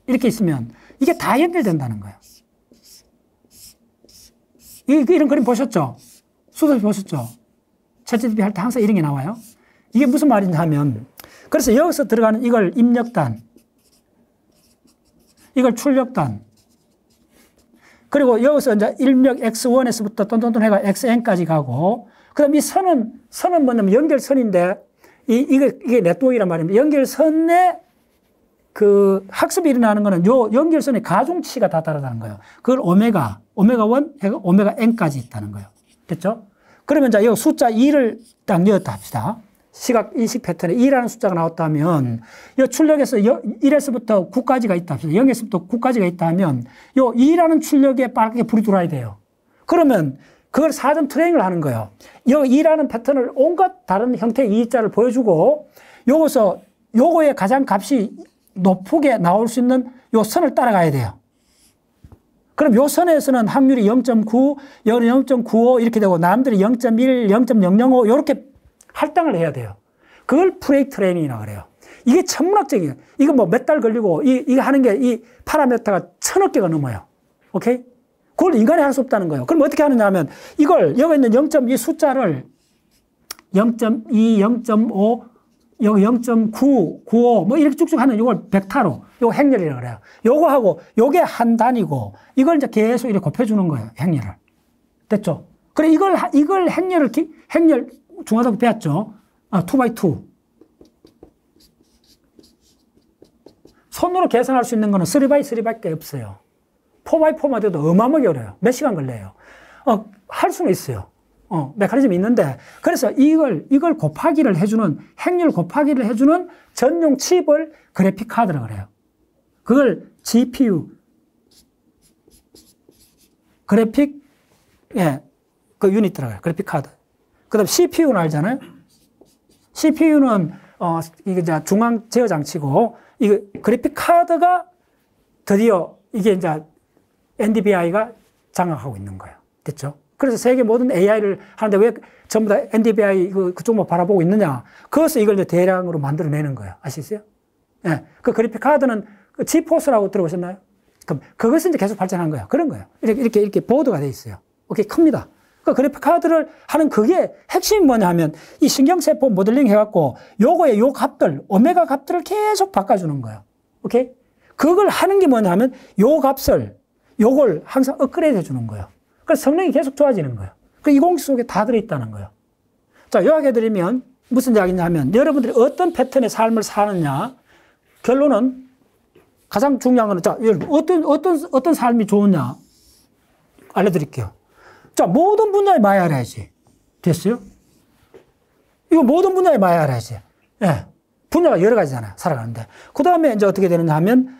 이렇게 있으면 이게 다 연결된다는 거예요. 이런 그림 보셨죠? 수도 보셨죠? 챗GPT 할 때 항상 이런 게 나와요. 이게 무슨 말이냐 하면, 그래서 여기서 들어가는 이걸 입력단, 이걸 출력단, 그리고 여기서 이제 입력 X1에서부터 똔똔똔 해가 XN까지 가고, 그 다음 이 선은 뭐냐면 연결선인데, 이게 네트워크란 말입니다. 연결선에 그 학습이 일어나는 거는 요 연결선의 가중치가 다 다르다는 거예요. 그걸 오메가 1, 오메가 N까지 있다는 거예요. 됐죠? 그러면 자, 여기 숫자 2를 딱 넣었다 합시다. 시각 인식 패턴에 2라는 숫자가 나왔다면, 이 출력에서 1에서부터 9까지가 있다 합시다. 0에서부터 9까지가 있다 하면, 요 2라는 출력에 빨갛게 불이 들어와야 돼요. 그러면 그걸 4점 트레이닝을 하는 거예요. 이 2라는 패턴을 온갖 다른 형태의 2자를 보여주고, 요거의 가장 값이 높게 나올 수 있는 요 선을 따라가야 돼요. 그럼 요 선에서는 확률이 0.9, 여는 0.95 이렇게 되고, 남들이 0.1, 0.005 이렇게 할당을 해야 돼요. 그걸 프레이 트레이닝이라고 그래요. 이게 천문학적이에요. 이거 뭐 몇 달 걸리고, 이거 하는 게 이 파라메타가 1,000억 개가 넘어요. 오케이? 그걸 인간이 할 수 없다는 거예요. 그럼 어떻게 하느냐 하면, 이걸, 여기 있는 0.2 숫자를 0.2, 0.5, 여기 0.9, 95, 뭐 이렇게 쭉쭉 하는 이걸 벡터로, 요거 행렬이라고 그래요. 요거 하고, 요게 한 단위고, 이걸 이제 계속 이렇게 곱해주는 거예요. 행렬을. 됐죠? 그래, 이걸 행렬 중화등 배웠죠? 2x2. 손으로 계산할 수 있는 거는 3x3밖에 없어요. 4x4만 돼도 어마어마하게 어려워요. 몇 시간 걸려요. 할 수는 있어요. 메커니즘이 있는데, 그래서 이걸 곱하기를 해주는, 행렬 곱하기를 해주는 전용 칩을 그래픽 카드라고 그래요. 그걸 GPU, 그래픽, 그 유닛이라고 해요. 그래픽 카드. 그 다음 CPU는 알잖아요? CPU는, 이게 이제 중앙 제어 장치고, 이거 그래픽 카드가 드디어 이게 이제 NDVI가 장악하고 있는 거예요. 됐죠? 그래서 세계 모든 AI를 하는데 왜 전부 다 NDVI 그쪽만 바라보고 있느냐? 그것을 이걸 이제 대량으로 만들어내는 거예요. 아시겠어요? 예. 그 그래픽 카드는 그 지포스라고 들어보셨나요? 그럼 그것은 이제 계속 발전한 거예요. 그런 거예요. 이렇게 보드가 돼 있어요. 오케이, 큽니다. 그 그래픽 카드를 하는 그게 핵심이 뭐냐 하면 이 신경세포 모델링 해갖고 요거의 요 값들, 오메가 값들을 계속 바꿔주는 거예요. 오케이? 그걸 하는 게 뭐냐 하면 요 값을, 요걸 항상 업그레이드 해주는 거예요. 그래서 성능이 계속 좋아지는 거예요. 그 이 공식 속에 다 들어있다는 거예요. 자, 요약해드리면 무슨 이야기냐 하면 여러분들이 어떤 패턴의 삶을 사느냐, 결론은 가장 중요한 거는, 자, 어떤 삶이 좋으냐 알려드릴게요. 자, 모든 분야에 많이 알아야지. 됐어요? 이거 모든 분야에 많이 알아야지. 예. 분야가 여러 가지잖아요. 살아가는데. 그 다음에 이제 어떻게 되느냐 하면,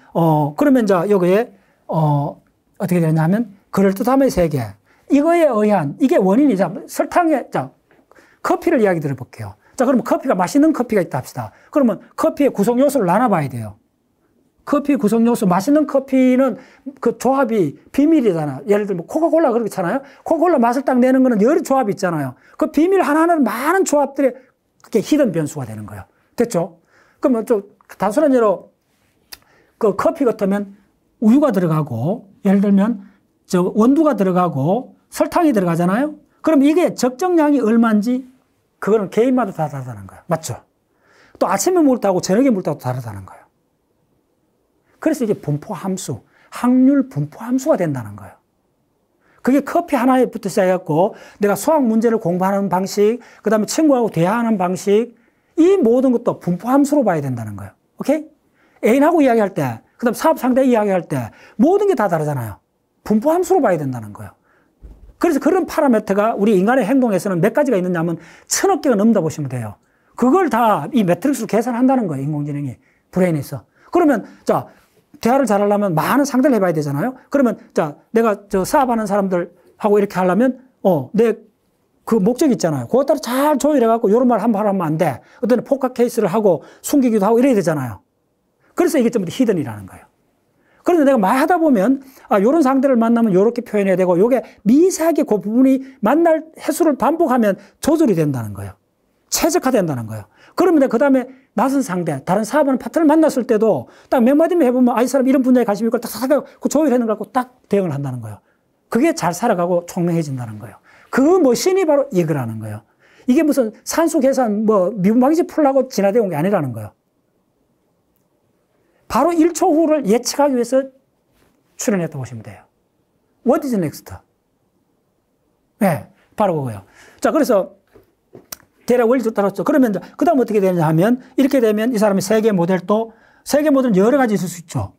그러면 이제 여기에, 어떻게 되느냐 하면, 그럴듯함의 세계. 이거에 의한, 이게 원인이, 자, 설탕에, 자, 커피를 이야기 들어볼게요. 자, 그러면 커피가 맛있는 커피가 있다 합시다. 그러면 커피의 구성 요소를 나눠봐야 돼요. 커피의 구성 요소, 맛있는 커피는 그 조합이 비밀이잖아. 예를 들면 코카콜라 그렇잖아요. 코카콜라 맛을 딱 내는 거는 여러 조합이 있잖아요. 그 비밀 하나하나는 많은 조합들의 그게 히든 변수가 되는 거예요. 됐죠? 그러면 좀 단순한 예로 그 커피 같으면 우유가 들어가고, 예를 들면 저 원두가 들어가고 설탕이 들어가잖아요. 그럼 이게 적정량이 얼마인지 그거는 개인마다 다 다르다는 거예요. 맞죠? 또 아침에 먹을 때하고 저녁에 먹을 때하고 다르다는 거예요. 그래서 이게 분포 함수, 확률 분포 함수가 된다는 거예요. 그게 커피 하나에부터 시작해갖고 내가 수학 문제를 공부하는 방식, 그 다음에 친구하고 대화하는 방식, 이 모든 것도 분포 함수로 봐야 된다는 거예요. 오케이? 애인하고 이야기할 때, 그 다음 사업 상대 이야기할 때 모든 게 다 다르잖아요. 분포 함수로 봐야 된다는 거예요. 그래서 그런 파라미터가 우리 인간의 행동에서는 몇 가지가 있느냐면 1000억 개가 넘다 보시면 돼요. 그걸 다 이 매트릭스로 계산한다는 거예요. 인공지능이 브레인에서. 그러면 자, 대화를 잘하려면 많은 상대를 해봐야 되잖아요. 그러면 자, 내가 저 사업하는 사람들하고 이렇게 하려면 내 그 목적 있잖아요. 그것 따라 잘 조율해갖고 이런 말 한 번 하면 안 돼. 어떤 포커 케이스를 하고 숨기기도 하고 이래야 되잖아요. 그래서 이게 전부 다 히든이라는 거예요. 그런데 내가 말 하다 보면 이런 상대를 만나면 이렇게 표현해야 되고 요게 미세하게 그 부분이 만날 횟수를 반복하면 조절이 된다는 거예요. 최적화된다는 거예요. 그러면 내가 그 다음에 낯선 상대, 다른 사업하는 파트너를 만났을 때도 딱 몇 마디만 해보면 이 사람 이런 분야에 관심이 있고 딱 그 조율하는 걸 갖고 딱 대응을 한다는 거예요. 그게 잘 살아가고 총명해진다는 거예요. 그 머신이 바로 이거라는 거예요. 이게 무슨 산수 계산 미분방지 풀라고 진화되어 온 게 아니라는 거예요. 바로 1초 후를 예측하기 위해서 출연했다고 보시면 돼요. What is next? 네, 바로 그거예요. 자, 그래서 대략 원리 따랐죠. 그러면 그 다음 어떻게 되느냐 하면 이렇게 되면 이 사람의 세계 모델도 세계 모델은 여러 가지 있을 수 있죠.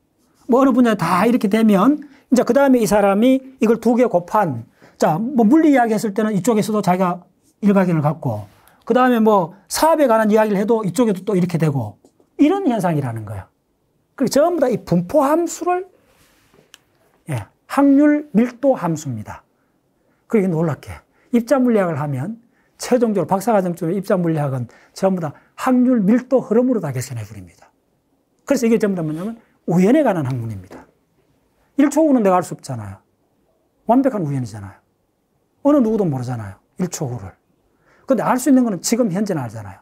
어느 분야에 다 이렇게 되면 이제 그 다음에 이 사람이 이걸 두 개 곱한 자, 물리 이야기 했을 때는 이쪽에서도 자기가 일가견을 갖고 그 다음에 사업에 관한 이야기를 해도 이쪽에도 또 이렇게 되고 이런 현상이라는 거예요. 그리고 전부 다 이 분포 함수를 확률 밀도 함수입니다. 그게 놀랍게 입자 물리학을 하면 최종적으로 박사과정쯤에 입자 물리학은 전부 다 확률 밀도 흐름으로 다 계산해 버립니다. 그래서 이게 전부 다 뭐냐면 우연에 관한 학문입니다. 1초 후는 내가 알 수 없잖아요. 완벽한 우연이잖아요. 어느 누구도 모르잖아요. 1초 후를. 근데 알 수 있는 거는 지금 현재는 알잖아요.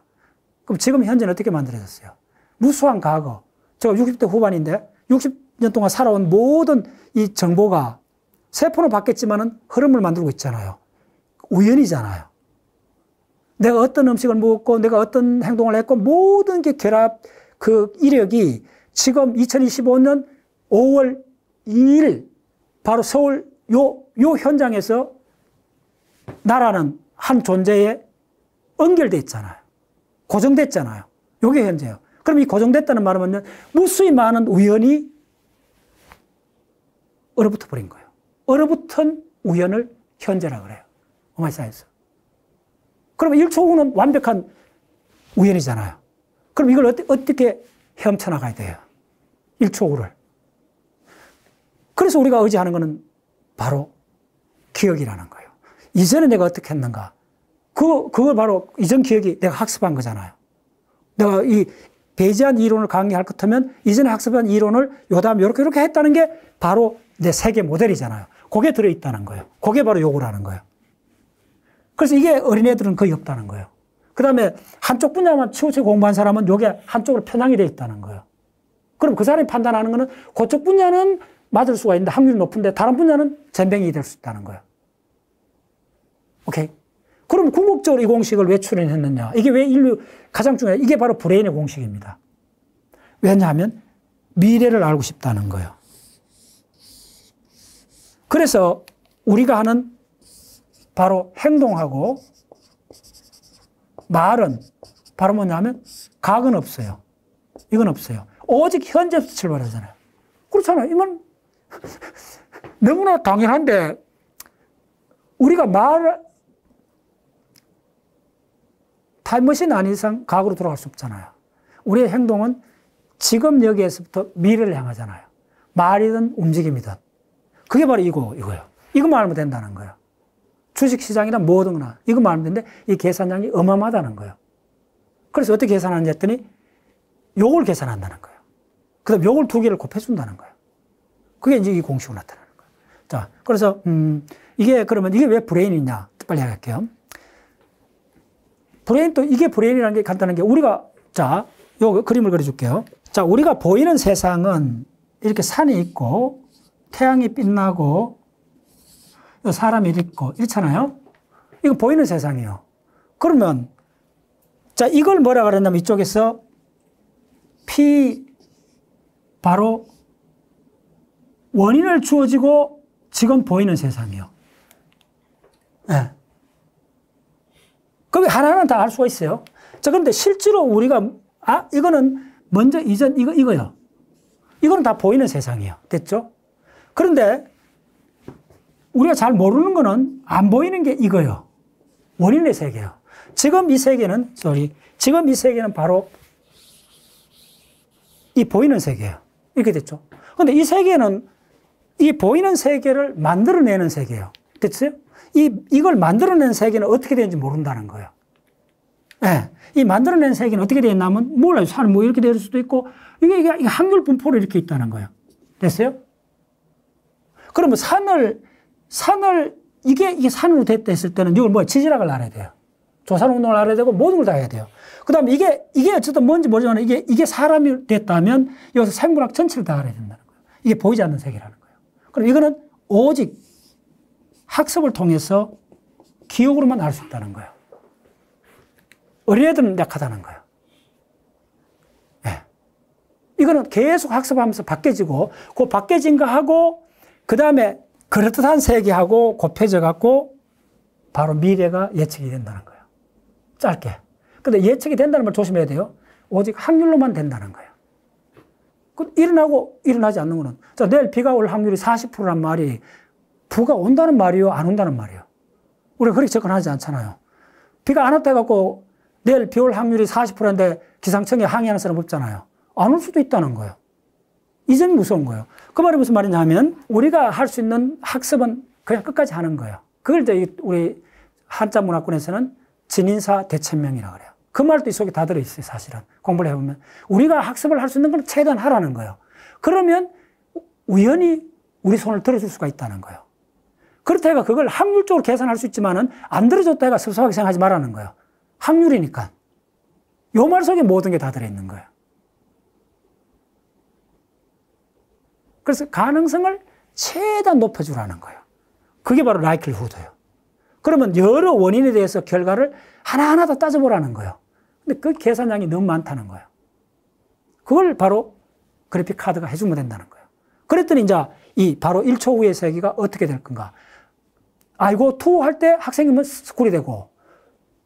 그럼 지금 현재는 어떻게 만들어졌어요? 무수한 과거. 제가 60대 후반인데 60년 동안 살아온 모든 이 정보가 세포는 바뀌었지만은 흐름을 만들고 있잖아요. 우연이잖아요. 내가 어떤 음식을 먹었고 내가 어떤 행동을 했고 모든 게 결합 그 이력이 지금 2025년 5월 2일 바로 서울 요 현장에서 나라는 한 존재에 연결돼 있잖아요. 고정됐잖아요. 이게 현재예요. 그럼 이 고정됐다는 말은 무수히 많은 우연이 얼어붙어 버린 거예요. 얼어붙은 우연을 현재라 그래요. 오마이사이언스. 그러면 1초 후는 완벽한 우연이잖아요. 그럼 이걸 어떻게 헤엄쳐나가야 돼요? 1초 후를. 그래서 우리가 의지하는 것은 바로 기억이라는 거예요. 이전에 내가 어떻게 했는가. 그걸 바로 이전 기억이 내가 학습한 거잖아요. 내가 이 배제한 이론을 강의할 것 같으면 이전에 학습한 이론을 요 다음 이렇게 했다는 게 바로 내 세계 모델이잖아요. 그게 들어있다는 거예요. 그게 바로 요구라는 거예요. 그래서 이게 어린애들은 거의 없다는 거예요. 그 다음에 한쪽 분야만 치우쳐 공부한 사람은 요게 한쪽으로 편향이 되어 있다는 거예요. 그럼 그 사람이 판단하는 거는 그쪽 분야는 맞을 수가 있는데 확률이 높은데 다른 분야는 젬병이 될 수 있다는 거예요. 오케이? 그럼 궁극적으로 이 공식을 왜 출연했느냐? 이게 왜 인류 가장 중요해요? 이게 바로 브레인의 공식입니다. 왜냐하면 미래를 알고 싶다는 거예요. 그래서 우리가 하는 바로 행동하고 말은 바로 뭐냐면 각은 없어요. 이건 없어요. 오직 현재부터 출발하잖아요. 그렇잖아요. 이건 너무나 당연한데 우리가 타임머신 아닌 이상 과거로 돌아갈 수 없잖아요. 우리의 행동은 지금 여기에서부터 미래를 향하잖아요. 말이든 움직임이든. 그게 바로 이거예요. 이것만 알면 된다는 거예요. 주식시장이나 뭐든 거나 이것만 알면 되는데 이 계산량이 어마어마하다는 거예요. 그래서 어떻게 계산하는지 했더니 요걸 계산한다는 거예요. 그 다음 요걸 2개를 곱해준다는 거예요. 그게 이제 이 공식으로 나타나는 거예요. 자, 그래서 그러면 이게 왜 브레인이냐? 빨리 할게요. 이게 브레인이라는 게 간단한 게 우리가 요 그림을 그려줄게요. 자, 우리가 보이는 세상은 이렇게 산이 있고 태양이 빛나고 사람이 있고 이렇잖아요. 이거 보이는 세상이에요. 그러면 이걸 뭐라 그랬냐면 이쪽에서 바로 원인을 주어지고 지금 보이는 세상이요. 네. 그럼 하나하나 다 알 수가 있어요. 자, 그런데 실제로 우리가, 이거는 먼저 이전, 이거요. 이거는 다 보이는 세상이에요. 됐죠? 그런데 우리가 잘 모르는 거는 안 보이는 게 이거요. 원인의 세계예요. 지금 이 세계는 바로 이 보이는 세계예요. 이렇게 됐죠? 근데 이 세계는 이 보이는 세계를 만들어내는 세계예요. 됐어요? 이걸 만들어낸 세계는 어떻게 되는지 모른다는 거예요. 네. 이 만들어낸 세계는 어떻게 되어 있냐면, 몰라요. 산은 뭐 이렇게 될 수도 있고, 이게 확률 분포로 이렇게 있다는 거예요. 됐어요? 그러면 이게 산으로 됐다 했을 때는 이걸 지질학을 알아야 돼요. 조산운동을 알아야 되고, 모든 걸 다 해야 돼요. 그 다음에 이게 어쨌든 뭔지 모르지만 이게 사람이 됐다면, 여기서 생물학 전체를 다 알아야 된다는 거예요. 이게 보이지 않는 세계라는 거예요. 그럼 이거는 오직 학습을 통해서 기억으로만 알 수 있다는 거예요. 어린애들은 약하다는 거예요. 네. 이거는 계속 학습하면서 바뀌어지고, 그 바뀌어진 거 하고, 그 다음에 그럴듯한 세계하고 곱해져 갖고, 바로 미래가 예측이 된다는 거예요. 짧게. 근데 예측이 된다는 걸 조심해야 돼요. 오직 확률로만 된다는 거예요. 일어나고 일어나지 않는 거는, 내일 비가 올 확률이 40%란 말이, 비가 온다는 말이요, 안 온다는 말이요. 우리가 그렇게 접근하지 않잖아요. 비가 안 왔다 해갖고 내일 비 올 확률이 40%인데 기상청에 항의하는 사람 없잖아요. 안 올 수도 있다는 거예요. 이 점이 무서운 거예요. 그 말이 무슨 말이냐 하면 우리가 할 수 있는 학습은 그냥 끝까지 하는 거예요. 그걸 이제 우리 한자 문화권에서는 진인사 대천명이라고 그래요. 그 말도 이 속에 다 들어있어요, 사실은. 공부를 해보면. 우리가 학습을 할 수 있는 건 최대한 하라는 거예요. 그러면 우연히 우리 손을 들어줄 수가 있다는 거예요. 그렇다 해가 그걸 확률적으로 계산할 수 있지만은 안 들어줬다 해가 섭섭하게 생각하지 말라는 거예요. 확률이니까. 요 말 속에 모든 게 다 들어있는 거예요. 그래서 가능성을 최대한 높여주라는 거예요. 그게 바로 likelihood예요. 그러면 여러 원인에 대해서 결과를 하나하나 다 따져보라는 거예요. 근데 그 계산량이 너무 많다는 거예요. 그걸 바로 그래픽 카드가 해주면 된다는 거예요. 그랬더니 이제 바로 1초 후의 세계가 어떻게 될 건가. 아이고, 투 할 때 학생이면 스쿨이 되고,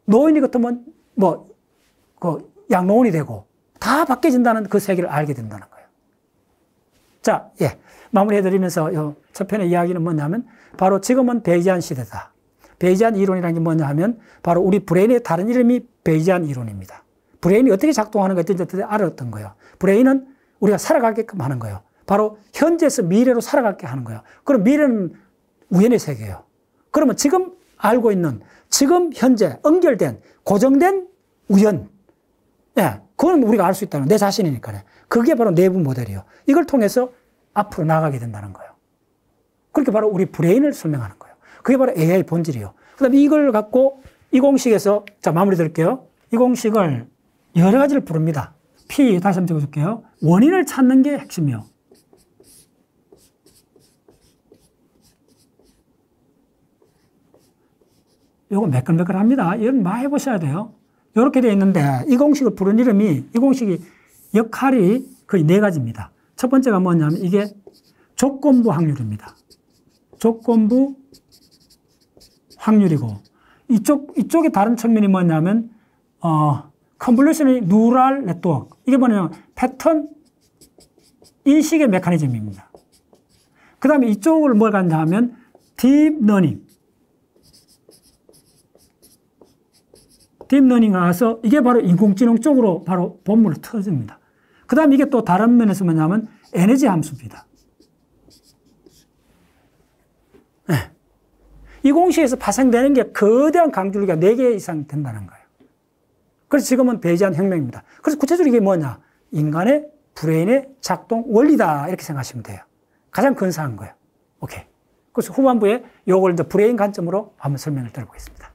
노인이 같으면 양로원이 되고, 다 바뀌어진다는 그 세계를 알게 된다는 거예요. 자, 예. 마무리해드리면서 첫 편의 이야기는 뭐냐면, 바로 지금은 베이지안 시대다. 베이지안 이론이라는 게 뭐냐 하면, 바로 우리 브레인의 다른 이름이 베이지안 이론입니다. 브레인이 어떻게 작동하는 가 어떻게 알았던 거예요. 브레인은 우리가 살아가게끔 하는 거예요. 바로 현재에서 미래로 살아가게 하는 거예요. 그럼 미래는 우연의 세계예요. 그러면 지금 알고 있는, 지금 현재 연결된, 고정된 우연. 예, 그건 우리가 알 수 있다는, 내 자신이니까요. 그게 바로 내부 모델이에요. 이걸 통해서 앞으로 나가게 된다는 거예요. 그렇게 바로 우리 브레인을 설명하는 거예요. 그게 바로 AI 본질이에요. 그 다음에 이걸 갖고 이 공식에서, 자, 마무리 드릴게요. 이 공식을 여러 가지를 부릅니다. P, 다시 한번 적어줄게요. 원인을 찾는 게 핵심이요. 요거 매끌매끌합니다. 이건 많이 해보셔야 돼요. 이렇게 되어 있는데, 이 공식을 부른 이름이, 이 공식이 역할이 거의 네 가지입니다. 첫 번째가 뭐냐면, 이게 조건부 확률입니다. 조건부 확률이고, 이쪽의 다른 측면이 뭐냐면, 컨볼루션의 뉴럴 네트워크. 이게 뭐냐면, 패턴 인식의 메커니즘입니다. 그 다음에 이쪽을 뭘 갖냐 하면, 딥러닝. 딥러닝 나와서 이게 바로 인공지능 쪽으로 바로 본문을 터집니다. 그 다음에 이게 또 다른 면에서 뭐냐면 에너지 함수입니다. 네. 이 공식에서 파생되는 게 거대한 강줄기가 4개 이상 된다는 거예요. 그래서 지금은 베이지안 혁명입니다. 그래서 구체적으로 이게 뭐냐? 인간의 브레인의 작동 원리다. 이렇게 생각하시면 돼요. 가장 근사한 거예요. 오케이. 그래서 후반부에 이걸 이제 브레인 관점으로 한번 설명을 드려보겠습니다.